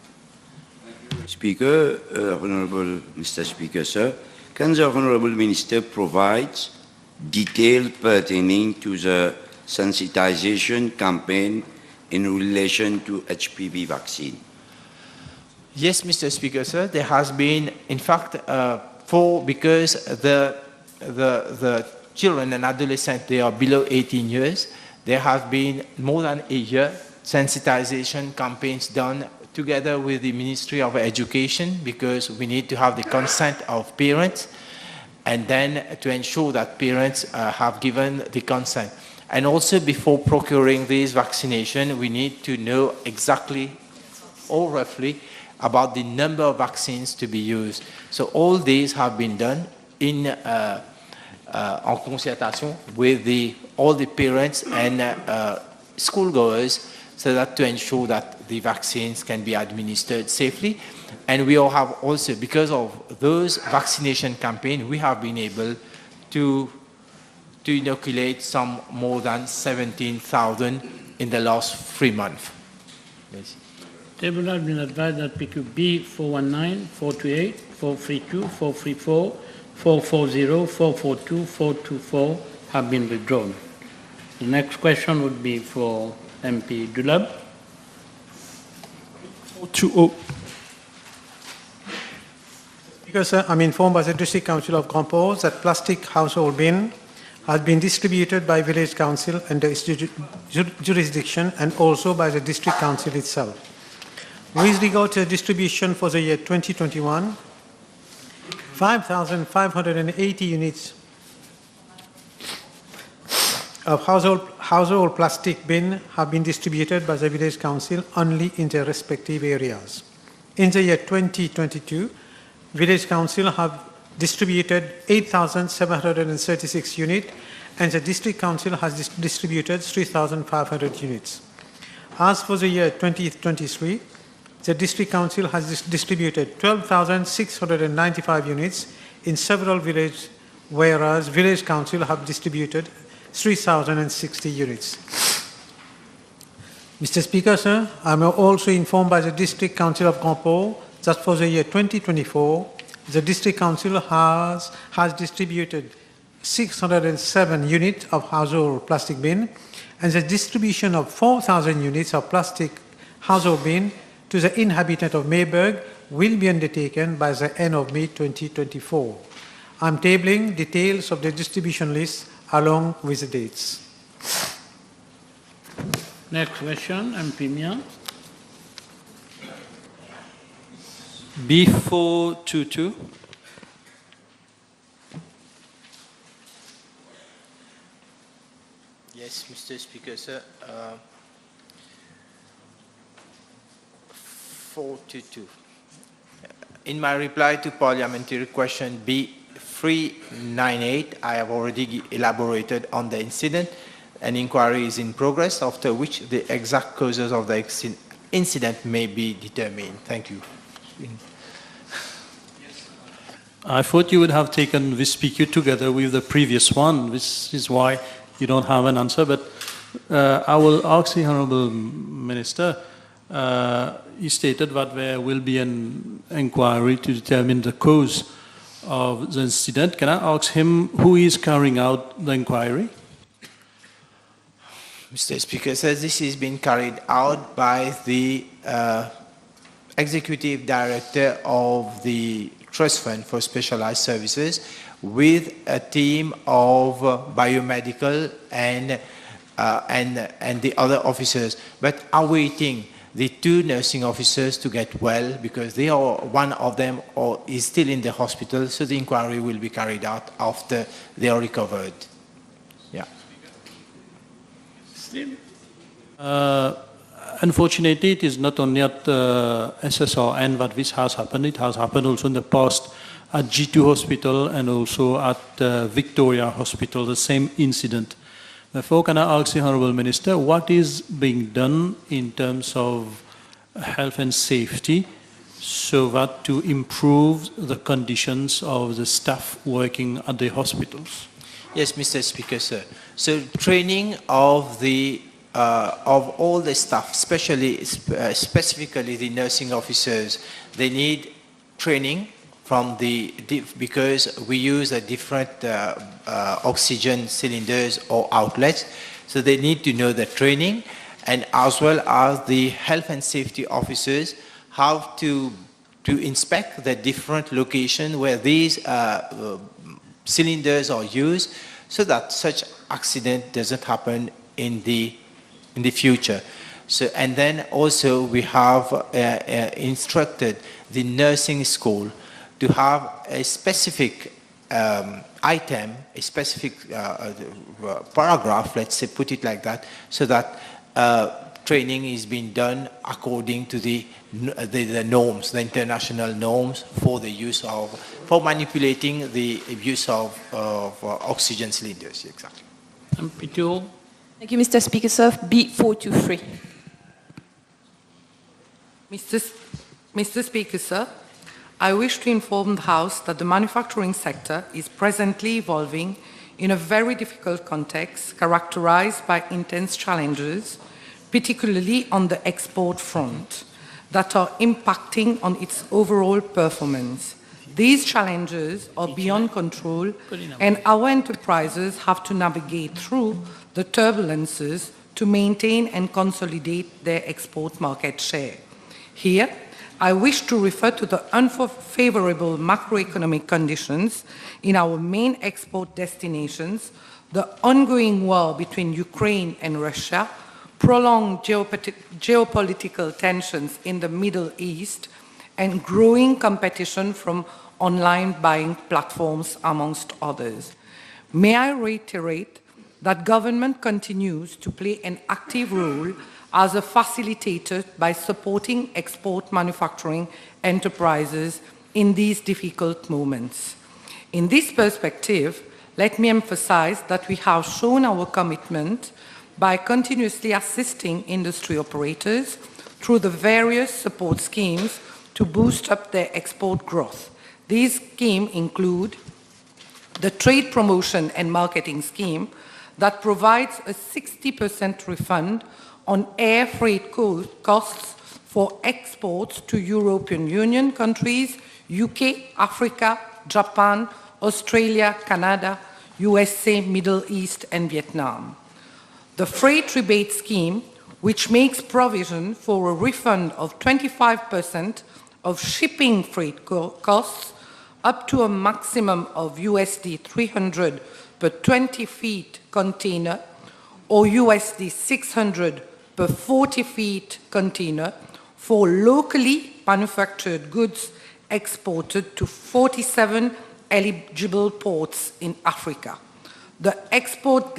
J: Speaker, Honorable Mr. Speaker, sir, can the Honorable Minister provide detail pertaining to the sensitization campaign in relation to HPV vaccine?
M: Yes, Mr. Speaker, sir. There has been, in fact, because the children and adolescents, they are below 18 years, there have been more than a year sensitization campaigns done together with the Ministry of Education, because we need to have the consent of parents, and then to ensure that parents have given the consent. And also, before procuring this vaccination, we need to know exactly or roughly about the number of vaccines to be used. So all these have been done in en concertation with all the parents and schoolgoers, so that to ensure that the vaccines can be administered safely. And we all have also, because of those vaccination campaigns, we have been able to inoculate some more than 17,000 in the last 3 months. Yes.
A: Table has been advised that PQB 419, 428, 432, 434, 440, 442, 424 have been withdrawn. The next question would be for MP Dulab.
C: 420. Because I'm informed by the District Council of Grand-Port that plastic household bin has been distributed by Village Council under its jurisdiction and also by the District Council itself. With regard to the distribution for the year 2021, 5,580 units of household plastic bin have been distributed by the Village Council only in their respective areas. In the year 2022, Village Council have distributed 8,736 units, and the District Council has distributed 3,500 units. As for the year 2023, the District Council has distributed 12,695 units in several villages, whereas Village Council have distributed 3,060 units. Mr. Speaker, sir, I am also informed by the District Council of Grand-Port that for the year 2024, the District Council has distributed 607 units of household plastic bin, and the distribution of 4,000 units of plastic household bin to the inhabitants of Mayberg will be undertaken by the end of May 2024. I'm tabling details of the distribution list along with the dates.
A: Next question, MP Mian.
K: B422.
M: Yes, Mr. Speaker, sir. 422. In my reply to parliamentary question B398, I have already elaborated on the incident. An inquiry is in progress, after which the exact causes of the incident may be determined. Thank you.
K: I thought you would have taken this PQ together with the previous one. This is why you don't have an answer, but I will ask the Honourable Minister. He stated that there will be an inquiry to determine the cause of the incident. Can I ask him who is carrying out the inquiry?
M: Mr. Speaker, says this is being carried out by the Executive Director of the Trust Fund for Specialized Services with a team of biomedical and the other officers, but awaiting the 2 nursing officers to get well, because one of them is still in the hospital, so the inquiry will be carried out after they are recovered. Yeah.
K: Unfortunately, it is not only at SSRN that this has happened. It has happened also in the past at G2 Hospital and also at Victoria Hospital, the same incident. Therefore, can I ask the Honourable Minister, what is being done in terms of health and safety so that to improve the conditions of the staff working at the hospitals?
M: Yes, Mr. Speaker, sir. So training of all the staff, specifically the nursing officers, they need training from because we use a different oxygen cylinders or outlets, so they need to know the training, and as well as the health and safety officers how to inspect the different locations where these cylinders are used, so that such accident doesn't happen in the future. So, and then also we have instructed the nursing school to have a specific item, a specific paragraph, let's say, put it like that, so that training is being done according to the norms, the international norms for the use of, for manipulating the use of oxygen cylinders. Exactly.
A: Thank you,
E: Mr. Speaker, sir. B423.
L: Mr. Speaker, sir, I wish to inform the House that the manufacturing sector is presently evolving in a very difficult context characterized by intense challenges, particularly on the export front, that are impacting on its overall performance. These challenges are beyond control, and our enterprises have to navigate through the turbulences to maintain and consolidate their export market share. Here, I wish to refer to the unfavorable macroeconomic conditions in our main export destinations, the ongoing war between Ukraine and Russia, prolonged geopolitical tensions in the Middle East, and growing competition from online buying platforms, amongst others. May I reiterate that government continues to play an active role as a facilitator by supporting export manufacturing enterprises in these difficult moments. In this perspective, let me emphasize that we have shown our commitment by continuously assisting industry operators through the various support schemes to boost up their export growth. These schemes include the Trade Promotion and Marketing Scheme that provides a 60% refund on air freight costs for exports to European Union countries, UK, Africa, Japan, Australia, Canada, USA, Middle East, and Vietnam. The Freight Rebate Scheme, which makes provision for a refund of 25% of shipping freight costs up to a maximum of USD 300 per 20 feet container or USD 600 per 40 feet container for locally manufactured goods exported to 47 eligible ports in Africa. The Export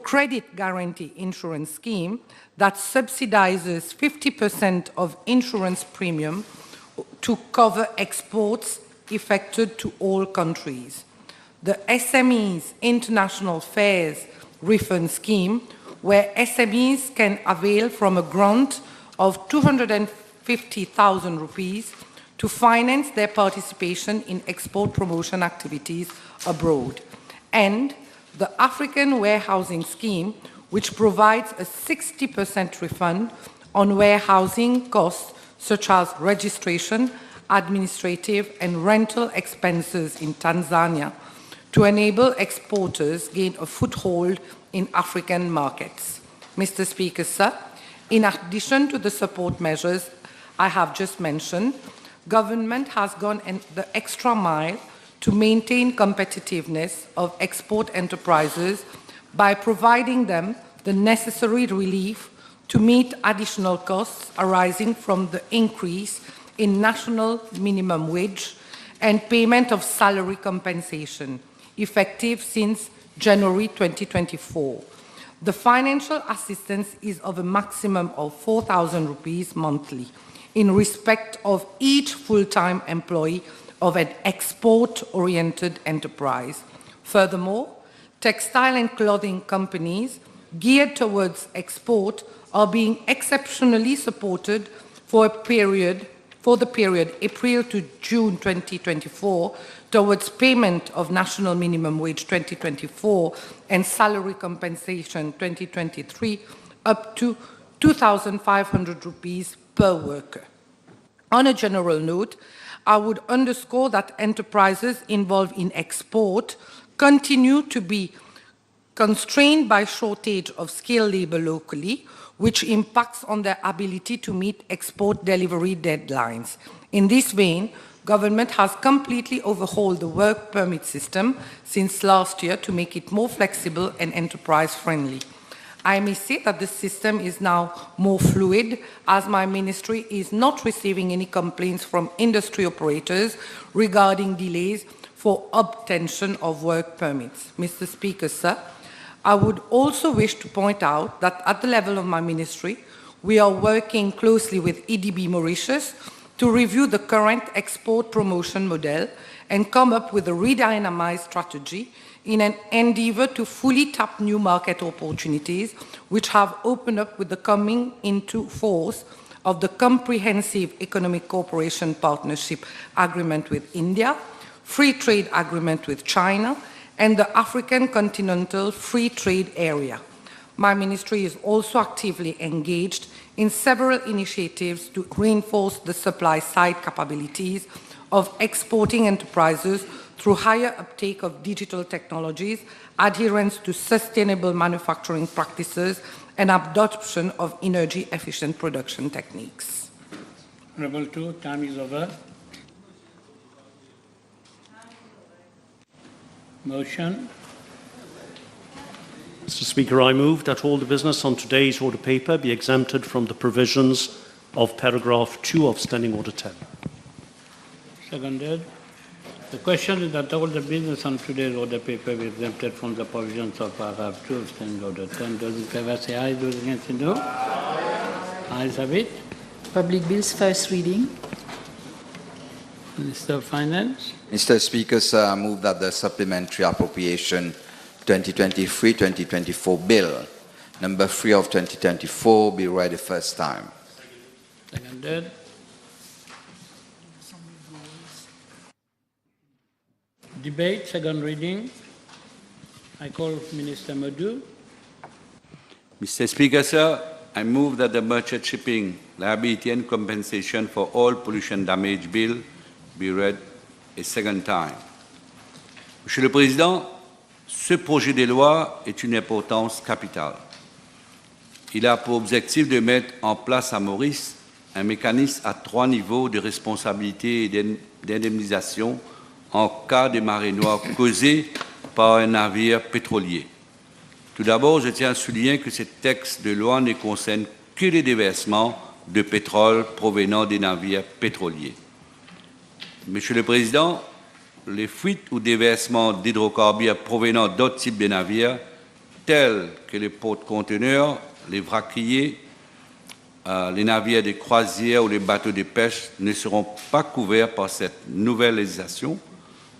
L: Credit Guarantee Insurance Scheme that subsidizes 50% of insurance premium to cover exports effected to all countries. The SMEs International Fairs Refund Scheme, where SMEs can avail from a grant of 250,000 rupees to finance their participation in export promotion activities abroad. And the African Warehousing Scheme, which provides a 60% refund on warehousing costs such as registration, administrative and rental expenses in Tanzania to enable exporters gain a foothold in African markets. Mr. Speaker, sir, in addition to the support measures I have just mentioned, government has gone the extra mile to maintain competitiveness of export enterprises by providing them the necessary relief to meet additional costs arising from the increase in national minimum wage and payment of salary compensation, effective since January 2024. The financial assistance is of a maximum of 4,000 rupees monthly in respect of each full-time employee of an export-oriented enterprise. Furthermore, textile and clothing companies geared towards export are being exceptionally supported for the period April to June 2024 towards payment of National Minimum Wage 2024 and Salary Compensation 2023 up to 2,500 rupees per worker. On a general note, I would underscore that enterprises involved in export continue to be constrained by shortage of skilled labor locally, which impacts on their ability to meet export delivery deadlines. In this vein, government has completely overhauled the work permit system since last year to make it more flexible and enterprise-friendly. I may say that the system is now more fluid, as my ministry is not receiving any complaints from industry operators regarding delays for obtention of work permits. Mr. Speaker, sir, I would also wish to point out that at the level of my ministry, we are working closely with EDB Mauritius to review the current export promotion model and come up with a redynamized strategy in an endeavor to fully tap new market opportunities which have opened up with the coming into force of the Comprehensive Economic Cooperation Partnership Agreement with India, Free Trade Agreement with China, and the African Continental Free Trade Area. My ministry is also actively engaged in several initiatives to reinforce the supply-side capabilities of exporting enterprises through higher uptake of digital technologies, adherence to sustainable manufacturing practices, and adoption of energy-efficient production techniques.
A: Honourable Two, time is over. Motion.
I: Mr. Speaker, I move that all the business on today's order paper be exempted from the provisions of paragraph 2 of Standing Order 10.
A: Seconded. The question is that all the business on today's order paper be exempted from the provisions of paragraph 2 of Standing Order 10. Those in favour say aye, those against say no. Ayes have it.
E: Public bills first reading.
A: Minister of Finance.
P: Mr. Speaker, sir, I move that the Supplementary Appropriation 2023-2024 Bill, number 3 of 2024, be read the first time.
A: Seconded. Debate, second reading. I call Minister Madhu.
J: Mr. Speaker, sir, I move that the Merchant Shipping Liability and Compensation for All Pollution Damage Bill be read a second time. Monsieur le Président, ce projet de loi est une importance capitale. Il a pour objectif de mettre en place à Maurice un mécanisme à 3 niveaux de responsabilité et d'indemnisation en cas de marée noire causée par un navire pétrolier. Tout d'abord, je tiens à souligner que ce texte de loi ne concerne que les déversements de pétrole provenant des navires pétroliers. Monsieur le Président, les fuites ou déversements d'hydrocarbures provenant d'autres types de navires, tels que les porte-conteneurs, les vraquiers, les navires de croisière ou les bateaux de pêche, ne seront pas couverts par cette nouvelle législation.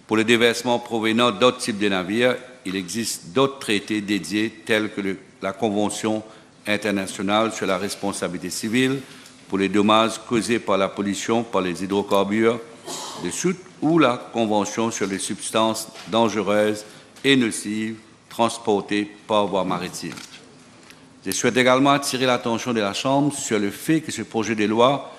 J: Pour les déversements provenant d'autres types de navires, il existe d'autres traités dédiés, tels que la Convention internationale sur la responsabilité civile pour les dommages causés par la pollution par les hydrocarbures de soute ou la Convention sur les substances dangereuses et nocives transportées par voie maritime. Je souhaite également attirer l'attention de la Chambre sur le fait que ce projet de loi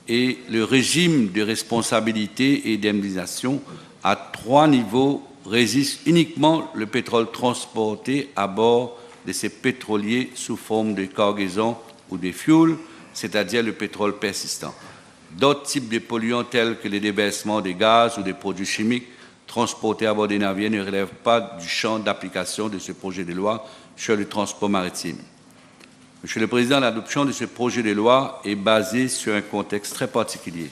J: et le régime de responsabilité et d'indemnisation à 3 niveaux résiste uniquement le pétrole transporté à bord de ces pétroliers sous forme de cargaison ou de fuel, c'est-à-dire le pétrole persistant. D'autres types de polluants tels que les déversements de gaz ou des produits chimiques transportés à bord des navires ne relèvent pas du champ d'application de ce projet de loi sur le transport maritime. Monsieur le Président, l'adoption de ce projet de loi est basée sur un contexte très particulier.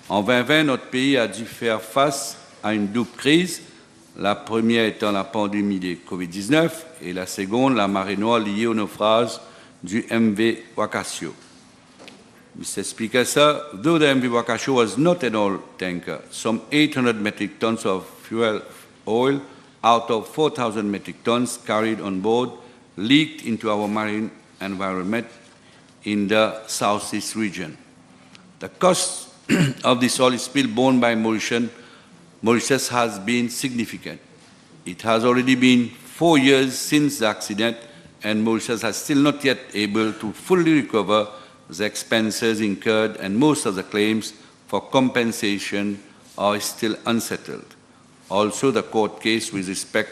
J: En 2020, notre pays a dû faire face à une double crise, La première étant la pandémie de Covid-19 et la seconde, la marée noire liée au naufrage du MV Wakasio. Mr. Speaker, sir, though the MV Wakasio was not an oil tanker, some 800 metric tons of fuel oil out of 4,000 metric tons carried on board leaked into our marine environment in the southeast region. The cost of this oil spill borne by Mauritius has been significant. It has already been 4 years since the accident, and Mauritius has still not yet able to fully recover the expenses incurred, and most of the claims for compensation are still unsettled. Also, the court case with respect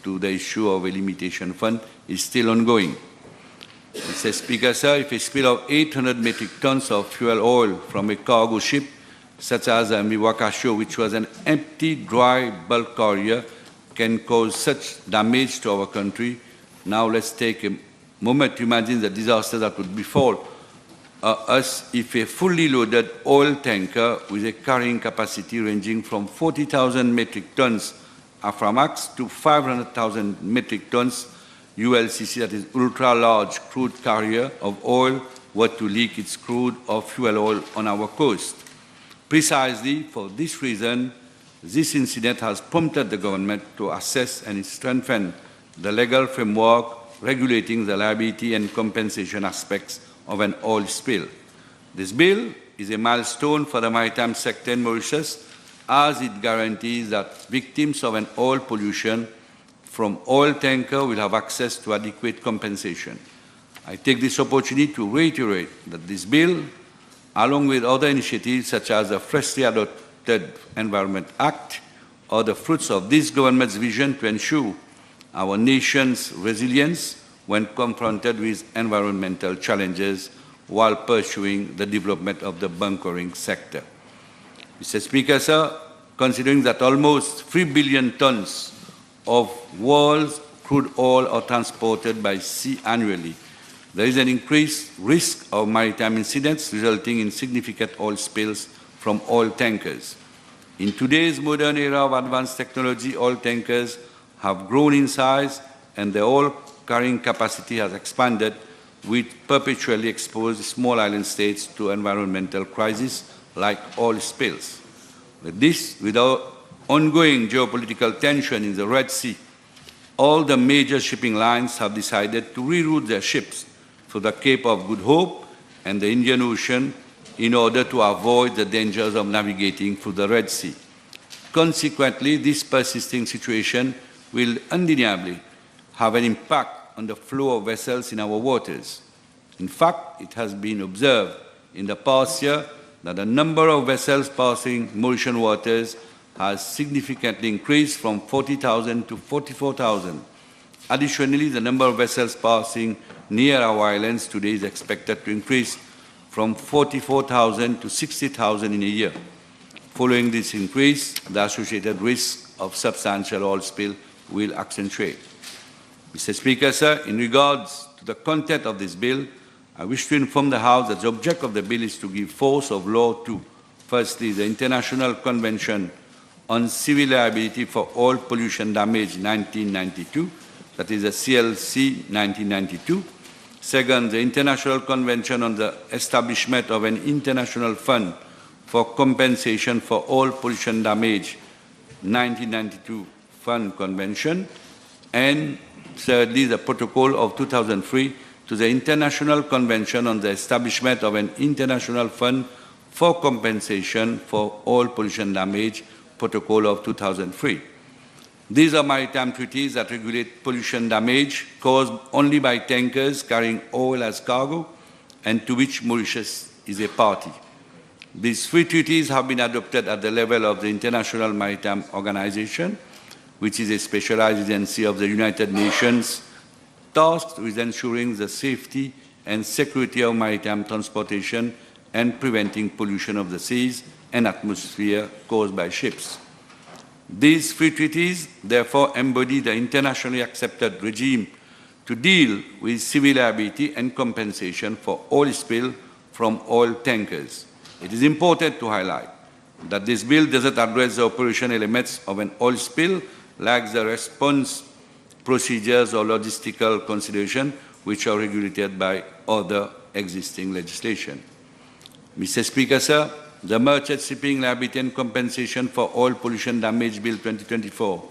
J: to the issue of a limitation fund is still ongoing. Mr. Speaker, sir, if a spill of 800 metric tons of fuel oil from a cargo ship, such as the MV Wakasio, which was an empty, dry bulk carrier, can cause such damage to our country, now let's take a moment to imagine the disaster that would befall us if a fully loaded oil tanker with a carrying capacity ranging from 40,000 metric tons Aframax to 500,000 metric tons ULCC, that is ultra-large crude carrier of oil, were to leak its crude or fuel oil on our coast. Precisely for this reason, this incident has prompted the government to assess and strengthen the legal framework regulating the liability and compensation aspects of an oil spill. This bill is a milestone for the maritime sector in Mauritius, as it guarantees that victims of an oil pollution from oil tanker will have access to adequate compensation. I take this opportunity to reiterate that this bill, along with other initiatives such as the freshly adopted Environment Act, are the fruits of this government's vision to ensure our nation's resilience when confronted with environmental challenges while pursuing the development of the bunkering sector. Mr. Speaker, sir, considering that almost 3 billion tons of world's crude oil are transported by sea annually, there is an increased risk of maritime incidents resulting in significant oil spills from oil tankers. In today's modern era of advanced technology, oil tankers have grown in size and their oil carrying capacity has expanded, which perpetually exposes small island states to environmental crises like oil spills. With our ongoing geopolitical tension in the Red Sea, all the major shipping lines have decided to reroute their ships to the Cape of Good Hope and the Indian Ocean in order to avoid the dangers of navigating through the Red Sea. Consequently, this persisting situation will undeniably have an impact on the flow of vessels in our waters. In fact, it has been observed in the past year that the number of vessels passing Mauritian waters has significantly increased from 40,000 to 44,000. Additionally, the number of vessels passing near our islands today is expected to increase from 44,000 to 60,000 in a year. Following this increase, the associated risk of substantial oil spill will accentuate. Mr. Speaker, sir, in regards to the content of this bill, I wish to inform the House that the object of the bill is to give force of law to, firstly, the International Convention on Civil Liability for Oil Pollution Damage 1992, that is the CLC 1992. Second, the International Convention on the Establishment of an International Fund for Compensation for Oil Pollution Damage 1992 Fund Convention. And thirdly, the Protocol of 2003 to the International Convention on the Establishment of an International Fund for Compensation for Oil Pollution Damage, Protocol of 2003. These are maritime treaties that regulate pollution damage caused only by tankers carrying oil as cargo and to which Mauritius is a party. These three treaties have been adopted at the level of the International Maritime Organization, which is a specialized agency of the United Nations tasked with ensuring the safety and security of maritime transportation and preventing pollution of the seas and atmosphere caused by ships. These three treaties, therefore, embody the internationally accepted regime to deal with civil liability and compensation for oil spill from oil tankers. It is important to highlight that this bill doesn't address the operational elements of an oil spill lacks the response procedures or logistical consideration which are regulated by other existing legislation. Mr. Speaker, sir, the Merchant Shipping Liability and Compensation for Oil Pollution Damage Bill 2024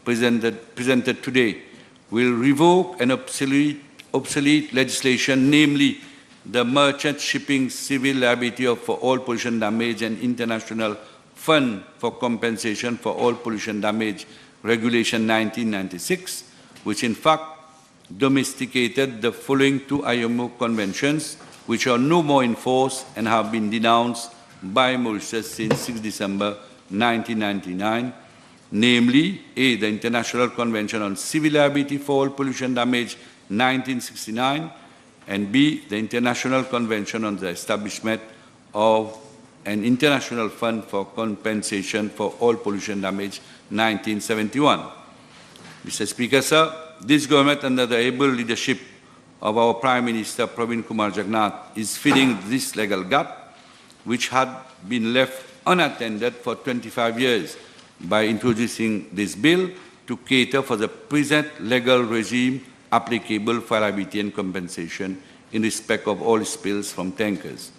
J: presented today will revoke an obsolete legislation, namely the Merchant Shipping Civil Liability for Oil Pollution Damage and International Fund for Compensation for Oil Pollution Damage Regulation 1996, which in fact domesticated the following two IMO conventions, which are no more in force and have been denounced by Mauritius since 6 December 1999, namely A, the International Convention on Civil Liability for Oil Pollution Damage 1969, and B, the International Convention on the Establishment of an International Fund for Compensation for Oil Pollution Damage 1971. Mr. Speaker, sir, this government under the able leadership of our Prime Minister Pravin Kumar Jagannath is filling this legal gap, which had been left unattended for 25 years by introducing this bill to cater for the present legal regime applicable for liability and compensation in respect of oil spills from tankers.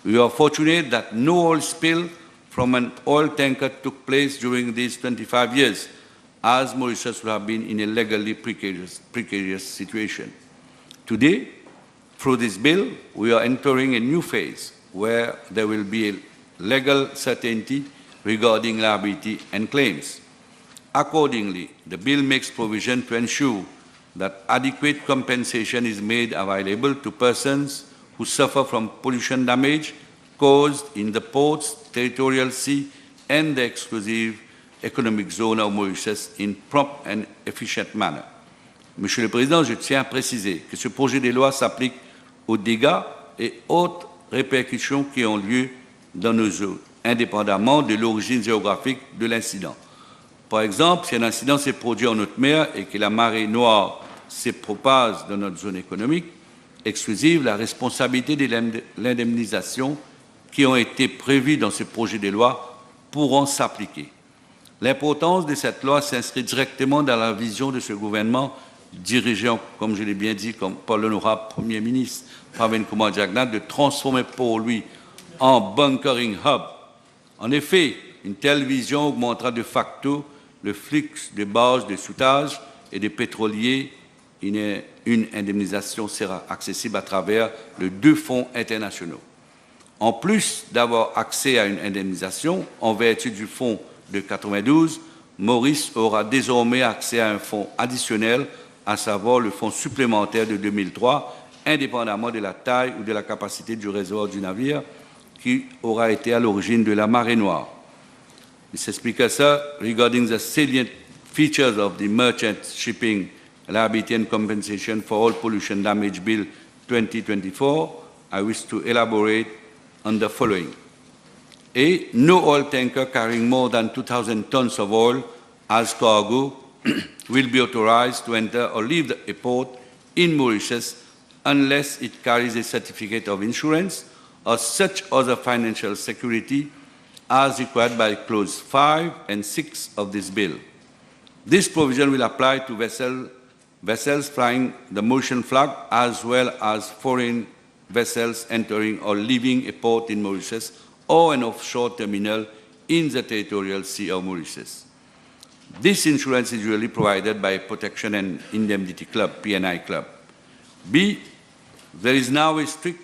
J: We are fortunate that no oil spill from an oil tanker took place during these 25 years, as Mauritius would have been in a legally precarious situation. Today, through this bill, we are entering a new phase where there will be a legal certainty regarding liability and claims. Accordingly, the bill makes provision to ensure that adequate compensation is made available to persons who suffer from pollution damage caused in the ports, territorial sea, and the exclusive economic zone of Mauritius in prompt and efficient manner. Monsieur le Président, je tiens à préciser que ce projet de loi s'applique aux dégâts et autres répercussions qui ont lieu dans nos eaux, indépendamment de l'origine géographique de l'incident. Par exemple, si un incident s'est produit en haute mer et que la marée noire se propage dans notre zone économique exclusive, la responsabilité de l'indemnisation qui ont été prévues dans ce projet de loi pourront s'appliquer. L'importance de cette loi s'inscrit directement dans la vision de ce gouvernement dirigé, comme je l'ai bien dit, par l'honorable Premier ministre Pravin Kumar Jagannath, de transformer pour lui en bunkering hub. En effet, une telle vision augmentera de facto le flux de barges de soudage et de pétroliers. Une indemnisation sera accessible à travers les deux fonds internationaux. En plus d'avoir accès à une indemnisation en vertu du fonds de 92, Maurice aura désormais accès à un fonds additionnel, à savoir le fonds supplémentaire de 2003, indépendamment de la taille ou de la capacité du réservoir du navire qui aura été à l'origine de la marée noire. Mr. Speaker, sir, regarding the salient features of the Merchant Shipping Liability and Compensation for Oil Pollution Damage Bill 2024, I wish to elaborate on the following. A, no oil tanker carrying more than 2,000 tons of oil as cargo will be authorized to enter or leave a port in Mauritius unless it carries a certificate of insurance or such other financial security as required by Clause 5 and 6 of this bill. This provision will apply to vessels flying the Mauritian flag as well as foreign vessels entering or leaving a port in Mauritius or an offshore terminal in the territorial sea of Mauritius. This insurance is usually provided by a Protection and Indemnity Club, P&I Club. B, there is now a strict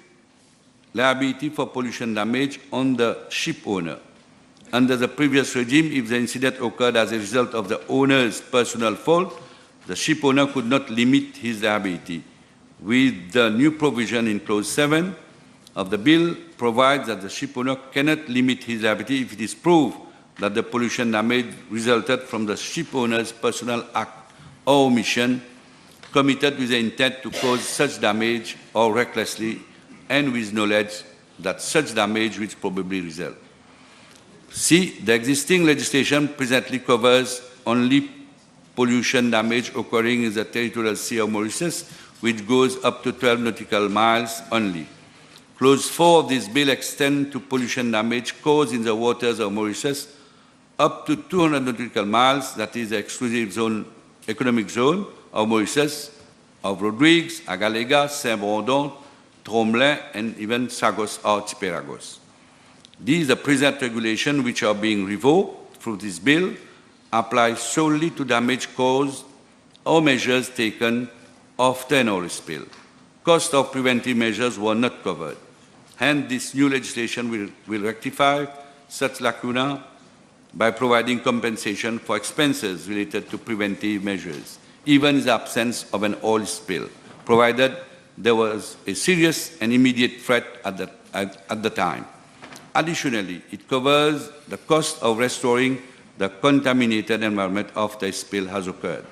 J: liability for pollution damage on the ship owner. Under the previous regime, if the incident occurred as a result of the owner's personal fault, the ship owner could not limit his liability. With the new provision in Clause 7 of the bill provides that the ship owner cannot limit his liability if it is proved that the pollution damage resulted from the ship owner's personal act or omission committed with the intent to cause such damage or recklessly and with knowledge that such damage will probably result. C, the existing legislation presently covers only pollution damage occurring in the territorial sea of Mauritius, which goes up to 12 nautical miles only. Clause 4 of this bill extends to pollution damage caused in the waters of Mauritius up to 200 nautical miles, that is the exclusive zone, economic zone of Mauritius, of Rodrigues, Agalega, Saint-Brandon, Tromblin, and even Sagos archipelagos. These are present regulations which are being revoked through this bill, apply solely to damage caused or measures taken after an oil spill. Cost of preventive measures were not covered. Hence, this new legislation will rectify such lacuna by providing compensation for expenses related to preventive measures, even in the absence of an oil spill, provided there was a serious and immediate threat at the time. Additionally, it covers the cost of restoring the contaminated environment after a spill has occurred.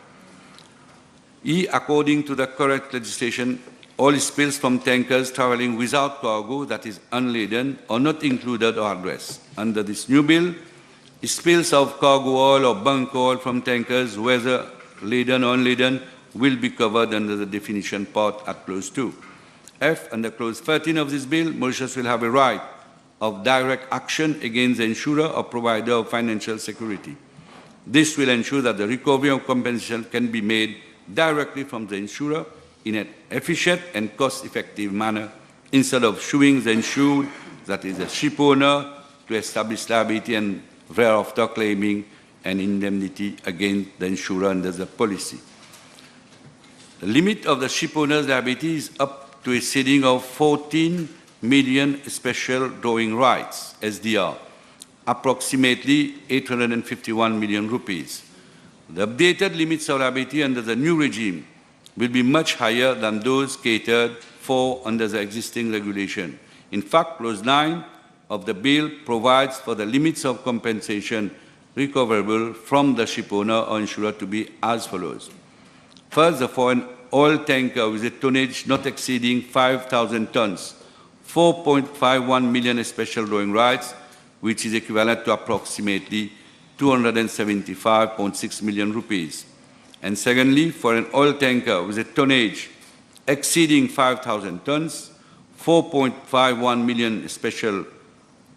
J: According to the correct legislation, oil spills from tankers traveling without cargo, that is unladen, are not included or addressed. Under this new bill, spills of cargo oil or bunker oil from tankers, whether laden or unladen, will be covered under the definition part at Clause 2. F, under Clause 13 of this bill, Mauritius will have a right of direct action against the insurer or provider of financial security. This will ensure that the recovery of compensation can be made directly from the insurer in an efficient and cost-effective manner, instead of suing the insured, that is the ship owner, to establish liability and thereafter claiming an indemnity against the insurer under the policy. The limit of the ship owner's liability is up to a ceiling of 14 million special drawing rights, SDR, approximately 851 million rupees. The updated limits of liability under the new regime will be much higher than those catered for under the existing regulation. In fact, Clause 9 of the bill provides for the limits of compensation recoverable from the ship owner or insurer to be as follows. First, for an oil tanker with a tonnage not exceeding 5,000 tons, 4.51 million special drawing rights, which is equivalent to approximately 275.6 million rupees. And secondly, for an oil tanker with a tonnage exceeding 5,000 tons, 4.51 million special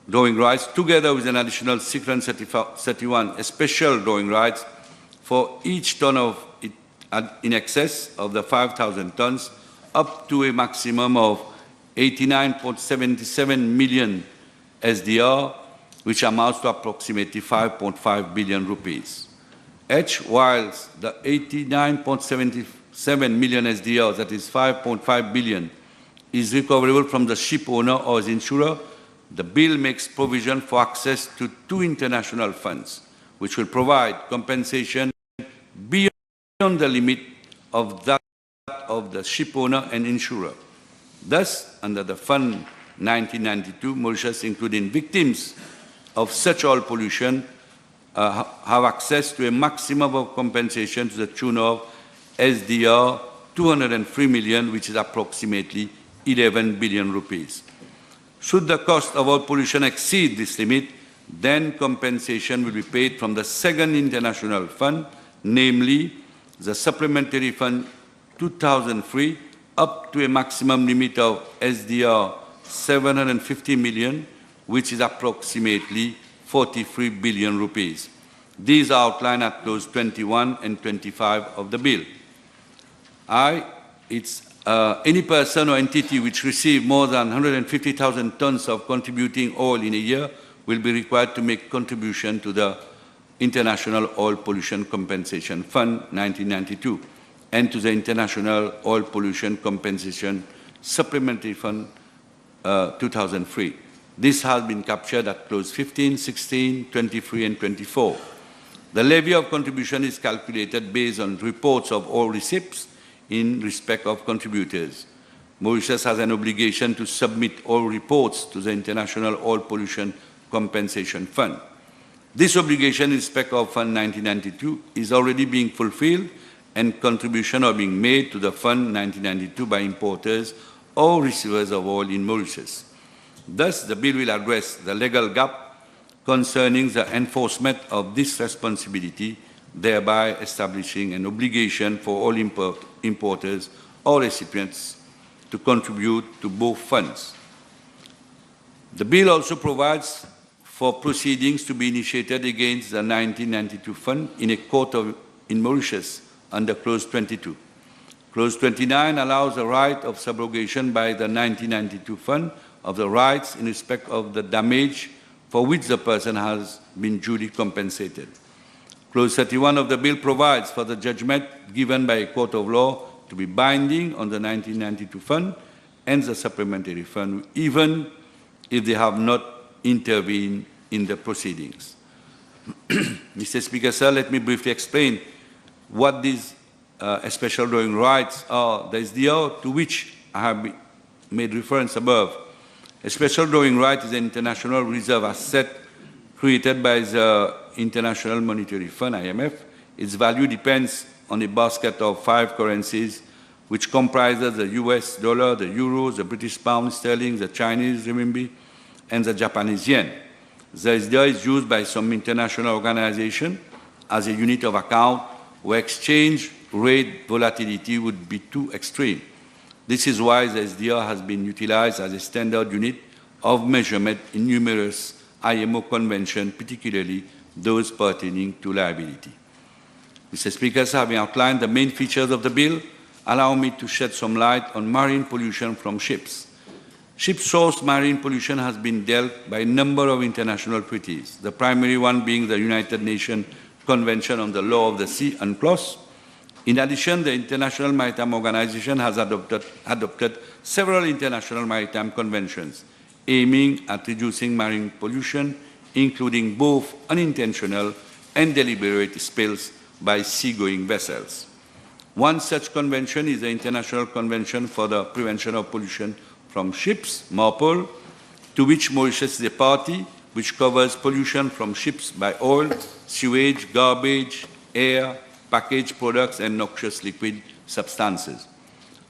J: drawing rights, together with an additional 631 special drawing rights for each ton of it in excess of the 5,000 tons, up to a maximum of 89.77 million SDR, which amounts to approximately 5.5 billion rupees. H, whilst the 89.77 million SDR, that is 5.5 billion, is recoverable from the ship owner or his insurer, the bill makes provision for access to two international funds, which will provide compensation beyond the limit of that of the ship owner and insurer. Thus, under the Fund 1992, Mauritius, including victims of such oil pollution, have access to a maximum of compensation to the tune of SDR 203 million, which is approximately 11 billion rupees. Should the cost of oil pollution exceed this limit, then compensation will be paid from the second international fund, namely the Supplementary Fund 2003, up to a maximum limit of SDR 750 million, which is approximately 43 billion rupees. These are outlined at Clause 21 and 25 of the bill. Any person or entity which receives more than 150,000 tons of contributing oil in a year will be required to make contribution to the International Oil Pollution Compensation Fund 1992 and to the International Oil Pollution Compensation Supplementary Fund 2003. This has been captured at Clause 15, 16, 23, and 24. The levy of contribution is calculated based on reports of all receipts in respect of contributors. Mauritius has an obligation to submit all reports to the International Oil Pollution Compensation Fund. This obligation in respect of Fund 1992 is already being fulfilled, and contributions are being made to the Fund 1992 by importers or receivers of oil in Mauritius. Thus, the bill will address the legal gap concerning the enforcement of this responsibility, thereby establishing an obligation for all importers or recipients to contribute to both funds. The bill also provides for proceedings to be initiated against the 1992 fund in a court in Mauritius under Clause 22. Clause 29 allows the right of subrogation by the 1992 fund of the rights in respect of the damage for which the person has been duly compensated. Clause 31 of the bill provides for the judgment given by a court of law to be binding on the 1992 fund and the supplementary fund, even if they have not intervened in the proceedings. Mr. Speaker, sir, let me briefly explain what these special drawing rights are. The SDR to which I have made reference above. A special drawing right is an international reserve asset created by the International Monetary Fund, IMF. Its value depends on a basket of 5 currencies, which comprises the US dollar, the euro, the British pound sterling, the Chinese renminbi, and the Japanese yen. The SDR is used by some international organizations as a unit of account where exchange rate volatility would be too extreme. This is why the SDR has been utilized as a standard unit of measurement in numerous IMO conventions, particularly those pertaining to liability. Mr. Speaker, having outlined the main features of the bill, allow me to shed some light on marine pollution from ships. Ship-sourced marine pollution has been dealt by a number of international treaties, the primary one being the United Nations Convention on the Law of the Sea, UNCLOS. In addition, the International Maritime Organization has adopted several international maritime conventions aiming at reducing marine pollution, including both unintentional and deliberate spills by seagoing vessels. One such convention is the International Convention for the Prevention of Pollution from Ships, MARPOL, to which Mauritius is a party, which covers pollution from ships by oil, sewage, garbage, air, packaged products, and noxious liquid substances.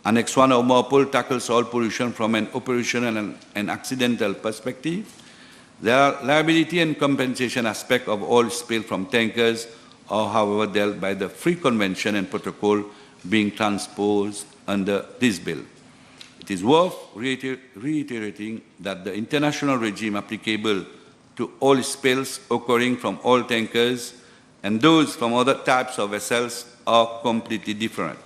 J: Annex 1 of MARPOL tackles all pollution from an operational and accidental perspective. The liability and compensation aspect of oil spill from tankers are, however, dealt by the Free Convention and Protocol being transposed under this bill. It is worth reiterating that the international regime applicable to oil spills occurring from oil tankers and those from other types of vessels are completely different.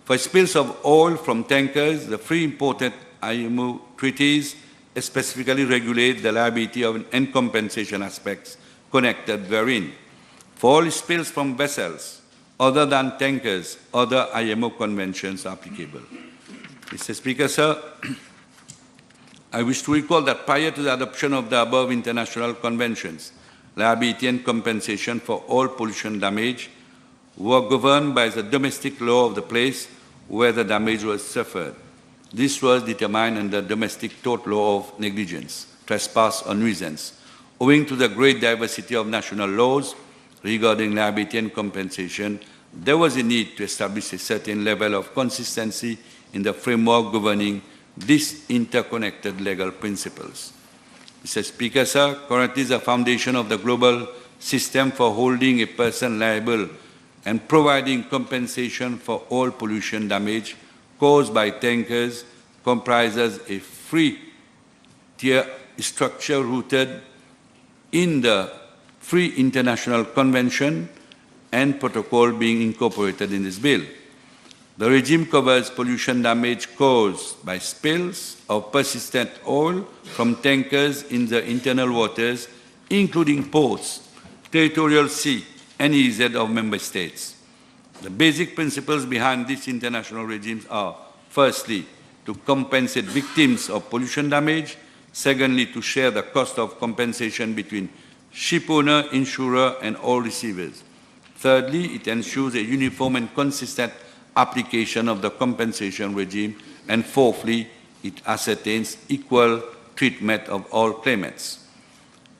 J: For spills of oil from tankers, the three important IMO treaties specifically regulate the liability and compensation aspects connected therein. For oil spills from vessels other than tankers, other IMO conventions are applicable. Mr. Speaker, sir, I wish to recall that prior to the adoption of the above international conventions, liability and compensation for all pollution damage were governed by the domestic law of the place where the damage was suffered. This was determined under domestic tort law of negligence, trespass, or nuisance. Owing to the great diversity of national laws regarding liability and compensation, there was a need to establish a certain level of consistency in the framework governing these interconnected legal principles. Mr. Speaker, sir, currently the foundation of the global system for holding a person liable and providing compensation for all pollution damage caused by tankers comprises a three-tier structure rooted in the three international conventions and protocol being incorporated in this bill. The regime covers pollution damage caused by spills of persistent oil from tankers in the internal waters, including ports, territorial sea, and EEZ of member states. The basic principles behind these international regimes are, firstly, to compensate victims of pollution damage, secondly, to share the cost of compensation between ship owner, insurer, and all receivers. Thirdly, it ensures a uniform and consistent application of the compensation regime, and fourthly, it ascertains equal treatment of all claimants.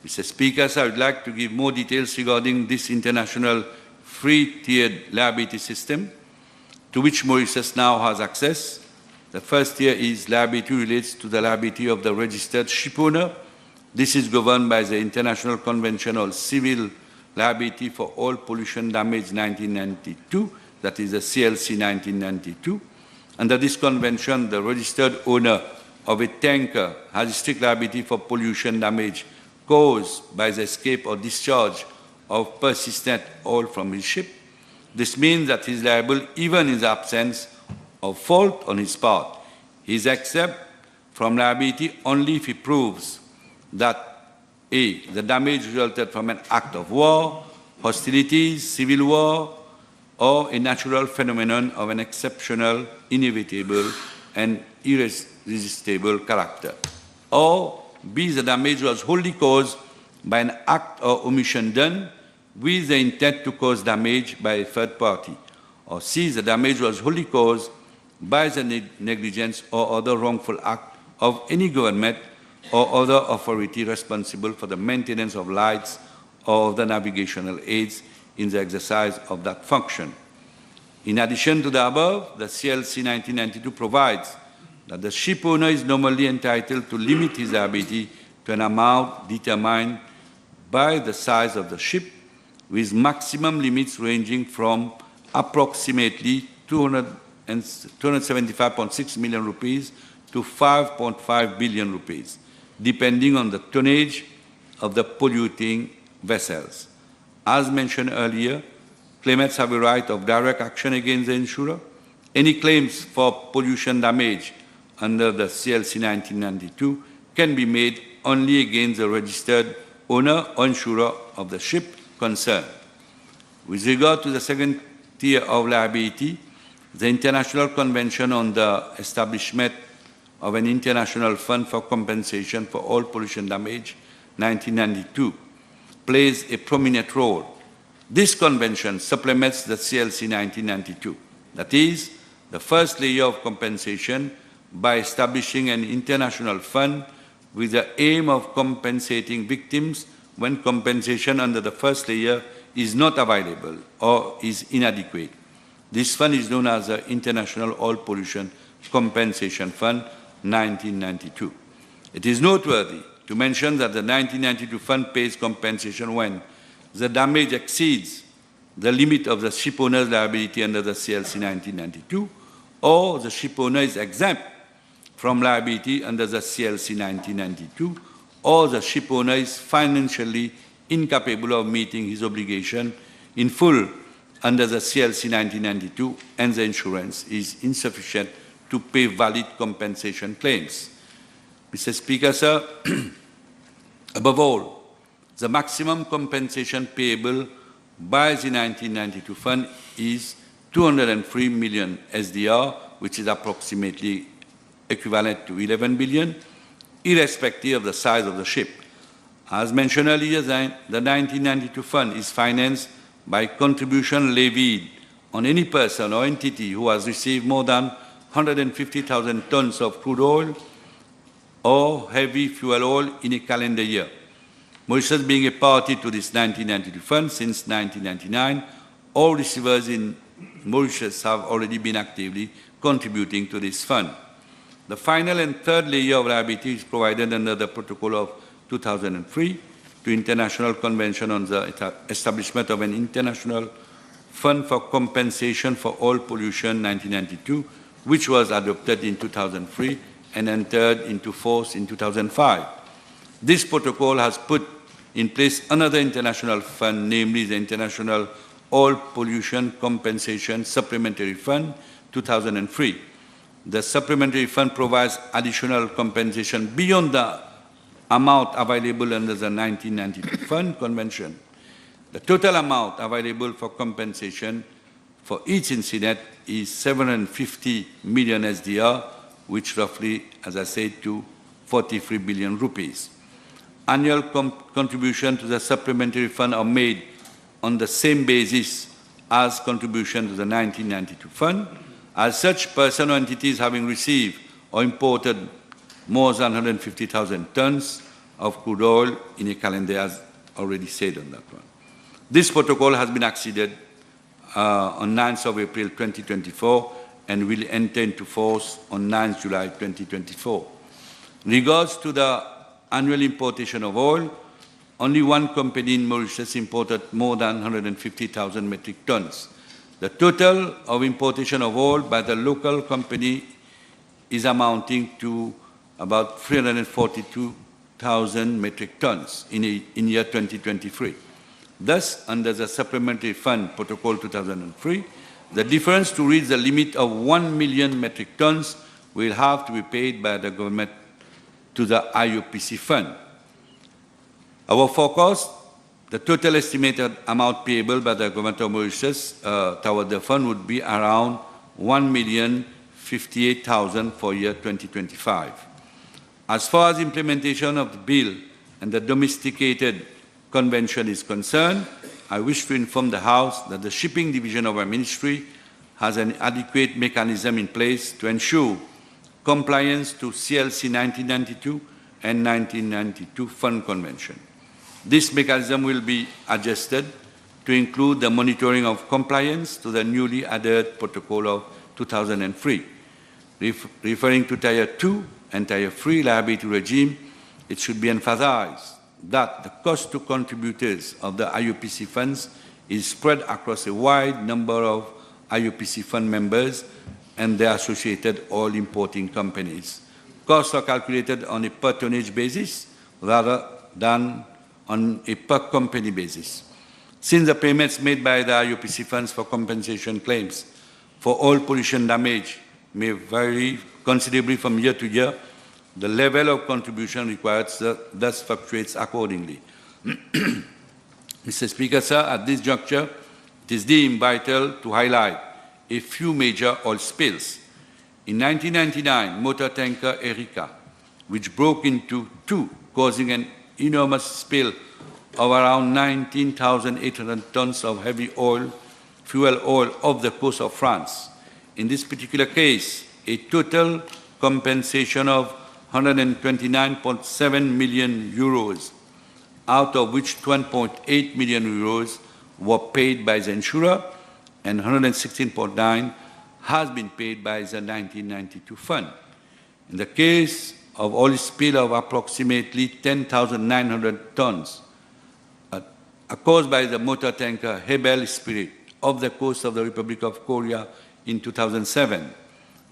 J: Mr. Speaker, I would like to give more details regarding this international three-tiered liability system to which Mauritius now has access. The first tier is liability relates to the liability of the registered ship owner. This is governed by the International Convention on Civil Liability for All Pollution Damage 1992, that is the CLC 1992. Under this convention, the registered owner of a tanker has strict liability for pollution damage caused by the escape or discharge of persistent oil from his ship. This means that he is liable even in the absence of fault on his part. He is exempt from liability only if he proves that A, the damage resulted from an act of war, hostilities, civil war, or a natural phenomenon of an exceptional, inevitable, and irresistible character. Or B, the damage was wholly caused by an act or omission done with the intent to cause damage by a third party. Or C, the damage was wholly caused by the negligence or other wrongful act of any government or other authority responsible for the maintenance of lights or of the navigational aids in the exercise of that function. In addition to the above, the CLC 1992 provides that the ship owner is normally entitled to limit his liability to an amount determined by the size of the ship, with maximum limits ranging from approximately 275.6 million rupees to 5.5 billion rupees, depending on the tonnage of the polluting vessels. As mentioned earlier, claimants have a right of direct action against the insurer. Any claims for pollution damage under the CLC 1992 can be made only against the registered owner or insurer of the ship concerned. With regard to the second tier of liability, the International Convention on the Establishment of an International Fund for Compensation for All Pollution Damage, 1992, plays a prominent role. This convention supplements the CLC 1992, that is, the first layer of compensation, by establishing an international fund with the aim of compensating victims when compensation under the first layer is not available or is inadequate. This fund is known as the International Oil Pollution Compensation Fund, 1992. It is noteworthy to mention that the 1992 fund pays compensation when the damage exceeds the limit of the ship owner's liability under the CLC 1992, or the ship owner is exempt from liability under the CLC 1992, or the ship owner is financially incapable of meeting his obligation in full under the CLC 1992, and the insurance is insufficient to pay valid compensation claims. Mr. Speaker, sir, above all, the maximum compensation payable by the 1992 fund is 203 million SDR, which is approximately equivalent to 11 billion, irrespective of the size of the ship. As mentioned earlier, the 1992 fund is financed by contribution levied on any person or entity who has received more than 150,000 tons of crude oil or heavy fuel oil in a calendar year. Mauritius being a party to this 1992 fund since 1999, all receivers in Mauritius have already been actively contributing to this fund. The final and third layer of liability is provided under the Protocol of 2003 to International Convention on the Establishment of an International Fund for Compensation for Oil Pollution, 1992, which was adopted in 2003 and entered into force in 2005. This protocol has put in place another international fund, namely the International Oil Pollution Compensation Supplementary Fund, 2003. The supplementary fund provides additional compensation beyond the amount available under the 1992 fund convention. The total amount available for compensation for each incident is 750 million SDR, which roughly, as I said, to 43 billion rupees. Annual contribution to the supplementary fund are made on the same basis as contribution to the 1992 fund. As such, person or entities having received or imported more than 150,000 tons of crude oil in a calendar, as already said on that one. This protocol has been acceded on 9th of April 2024 and will enter into force on 9th July 2024. In regards to the annual importation of oil, only one company in Mauritius imported more than 150,000 metric tons. The total of importation of oil by the local company is amounting to about 342 1,000 metric tons in year 2023. Thus, under the Supplementary Fund Protocol 2003, the difference to reach the limit of 1 million metric tons will have to be paid by the government to the IUPC fund. Our forecast, the total estimated amount payable by the government of Mauritius toward the fund would be around 1,058,000 for year 2025. As far as implementation of the bill and the domesticated convention is concerned, I wish to inform the House that the shipping division of our ministry has an adequate mechanism in place to ensure compliance to CLC 1992 and 1992 Fund Convention. This mechanism will be adjusted to include the monitoring of compliance to the newly added Protocol of 2003. Referring to Tier 2 and Tier 3 liability regime, it should be emphasized that the cost to contributors of the IUPC funds is spread across a wide number of IUPC fund members and their associated oil importing companies. Costs are calculated on a per tonnage basis rather than on a per company basis. Since the payments made by the IUPC funds for compensation claims for oil pollution damage may vary considerably from year to year, the level of contribution required thus fluctuates accordingly. Mr. Speaker, sir, at this juncture, it is deemed vital to highlight a few major oil spills. In 1999, motor tanker Erika, which broke into two, causing an enormous spill of around 19,800 tons of heavy oil, fuel oil off the coast of France. In this particular case, a total compensation of 129.7 million euros, out of which 1.8 million euros were paid by the insurer and 116.9 has been paid by the 1992 fund. In the case of oil spill of approximately 10,900 tons caused by the motor tanker Hebel Spirit off the coast of the Republic of Korea in 2007,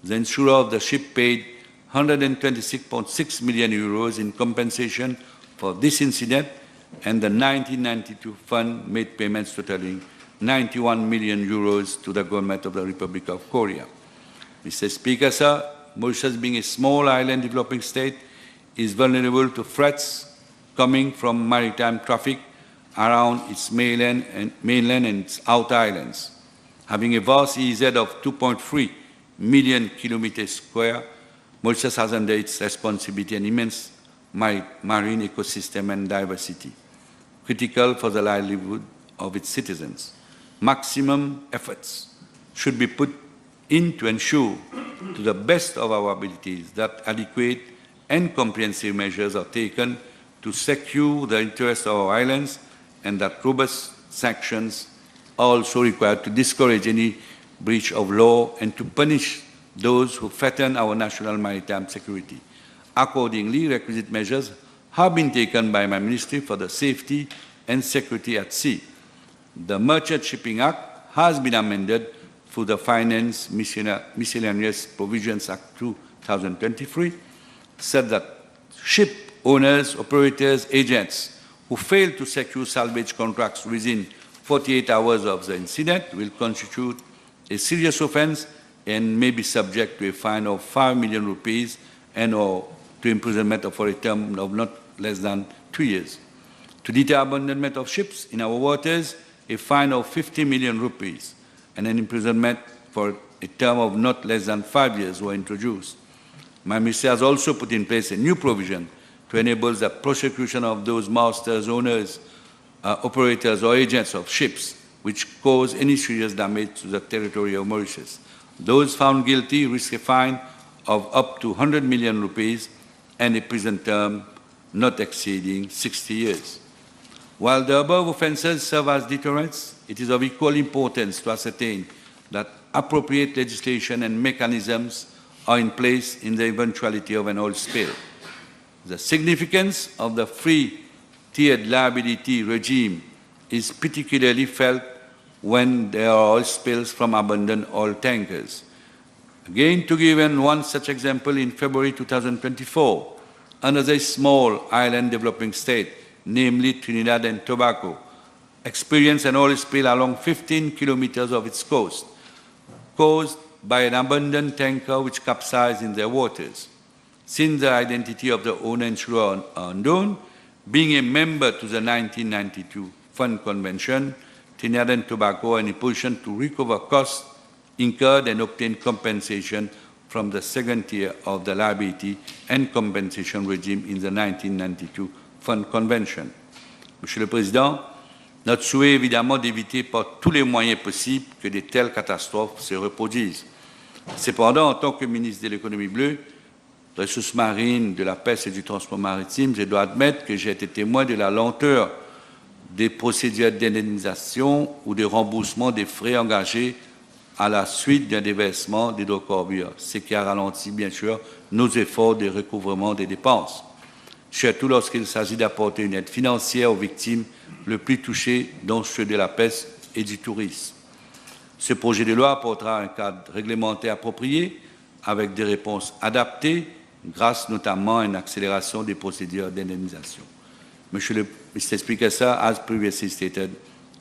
J: the insurer of the ship paid 126.6 million euros in compensation for this incident, and the 1992 fund made payments totaling 91 million euros to the government of the Republic of Korea. Mr. Speaker, sir, Mauritius, being a small island developing state, is vulnerable to threats coming from maritime traffic around its mainland and its outer islands. Having a vast EEZ of 2.3 million kilometers square, Mauritius has under its responsibility an immense marine ecosystem and diversity, critical for the livelihood of its citizens. Maximum efforts should be put in to ensure, to the best of our abilities, that adequate and comprehensive measures are taken to secure the interests of our islands, and that robust sanctions are also required to discourage any breach of law and to punish those who threaten our national maritime security. Accordingly, requisite measures have been taken by my ministry for the safety and security at sea. The Merchant Shipping Act has been amended through the Finance Miscellaneous Provisions Act 2023, said that ship owners, operators, agents who fail to secure salvage contracts within 48 hours of the incident will constitute a serious offense and may be subject to a fine of 5 million rupees and/or to imprisonment for a term of not less than 2 years. To deter abandonment of ships in our waters, a fine of 50 million rupees and an imprisonment for a term of not less than 5 years were introduced. My ministry has also put in place a new provision to enable the prosecution of those masters, owners, operators or agents of ships which cause any serious damage to the territory of Mauritius. Those found guilty risk a fine of up to 100 million rupees and a prison term not exceeding 60 years. While the above offences serve as deterrents, it is of equal importance to ascertain that appropriate legislation and mechanisms are in place in the eventuality of an oil spill. The significance of the free-tiered liability regime is particularly felt when there are oil spills from abandoned oil tankers. Again, to give one such example, in February 2024, Another small island developing state, namely Trinidad and Tobago, experienced an oil spill along 15 kilometers of its coast, caused by an abandoned tanker which capsized in their waters. Since the identity of the owner and insurer are unknown, being a member to the 1992 Fund Convention, Trinidad and Tobago are in a position to recover costs incurred and obtain compensation from the second tier of the liability and compensation regime in the 1992 Fund Convention. Monsieur le Président, notre souhait est évidemment d'éviter par tous les moyens possibles que de telles catastrophes se reproduisent. Cependant, en tant que ministre de l'économie bleue, des ressources marines, de la pêche et du transport maritime, je dois admettre que j'ai été témoin de la lenteur des procédures d'indemnisation ou de remboursement des frais engagés à la suite d'un déversement d'hydrocarbures, ce qui a ralenti bien sûr nos efforts de recouvrement des dépenses, surtout lorsqu'il s'agit d'apporter une aide financière aux victimes les plus touchées, dont ceux de la pêche et du tourisme. Ce projet de loi apportera un cadre réglementaire approprié avec des réponses adaptées, grâce notamment à une accélération des procédures d'indemnisation. Mr. Speaker, sir, as previously stated,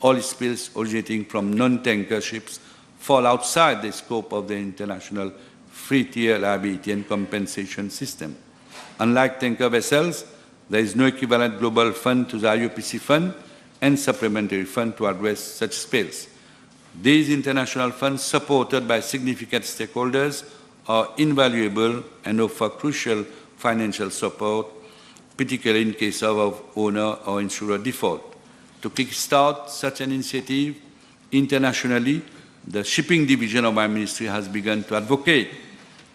J: oil spills originating from non-tanker ships fall outside the scope of the international free-tier liability and compensation system. Unlike tanker vessels, there is no equivalent global fund to the IUPC fund and supplementary fund to address such spills. These international funds, supported by significant stakeholders, are invaluable and offer crucial financial support, particularly in case of owner or insurer default. To kickstart such an initiative internationally, the shipping division of my ministry has begun to advocate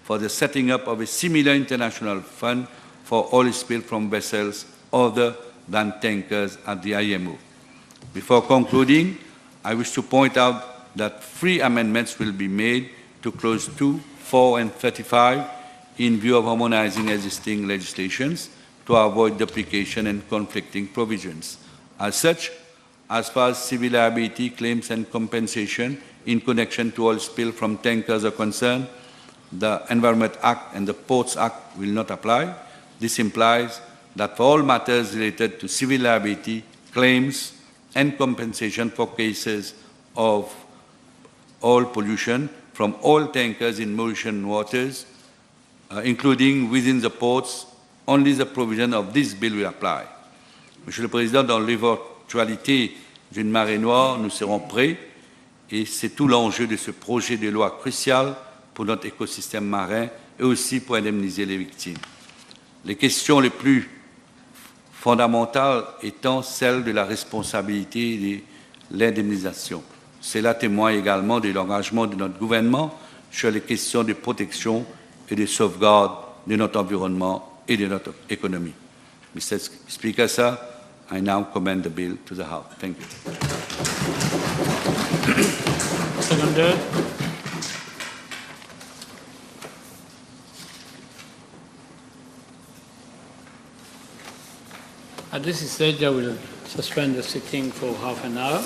J: for the setting up of a similar international fund for oil spill from vessels other than tankers at the IMO. Before concluding, I wish to point out that 3 amendments will be made to Clause 2, 4, and 35 in view of harmonizing existing legislations to avoid duplication and conflicting provisions. As such, as far as civil liability claims and compensation in connection to oil spill from tankers are concerned, the Environment Act and the Ports Act will not apply. This implies that for all matters related to civil liability, claims, and compensation for cases of oil pollution from oil tankers in Mauritian waters, including within the ports, only the provision of this bill will apply. Monsieur le Président, dans l'éventualité d'une marée noire, nous serons prêts et c'est tout l'enjeu de ce projet de loi crucial pour notre écosystème marin et aussi pour indemniser les victimes. Les questions les plus fondamentales étant celles de la responsabilité et de l'indemnisation. Cela témoigne également de l'engagement de notre gouvernement sur les questions de protection et de sauvegarde de notre environnement et de notre économie. Mr. Speaker, sir, I now commend the bill to the House. Thank you.
A: Seconded. At this stage, I will suspend the sitting for half an hour.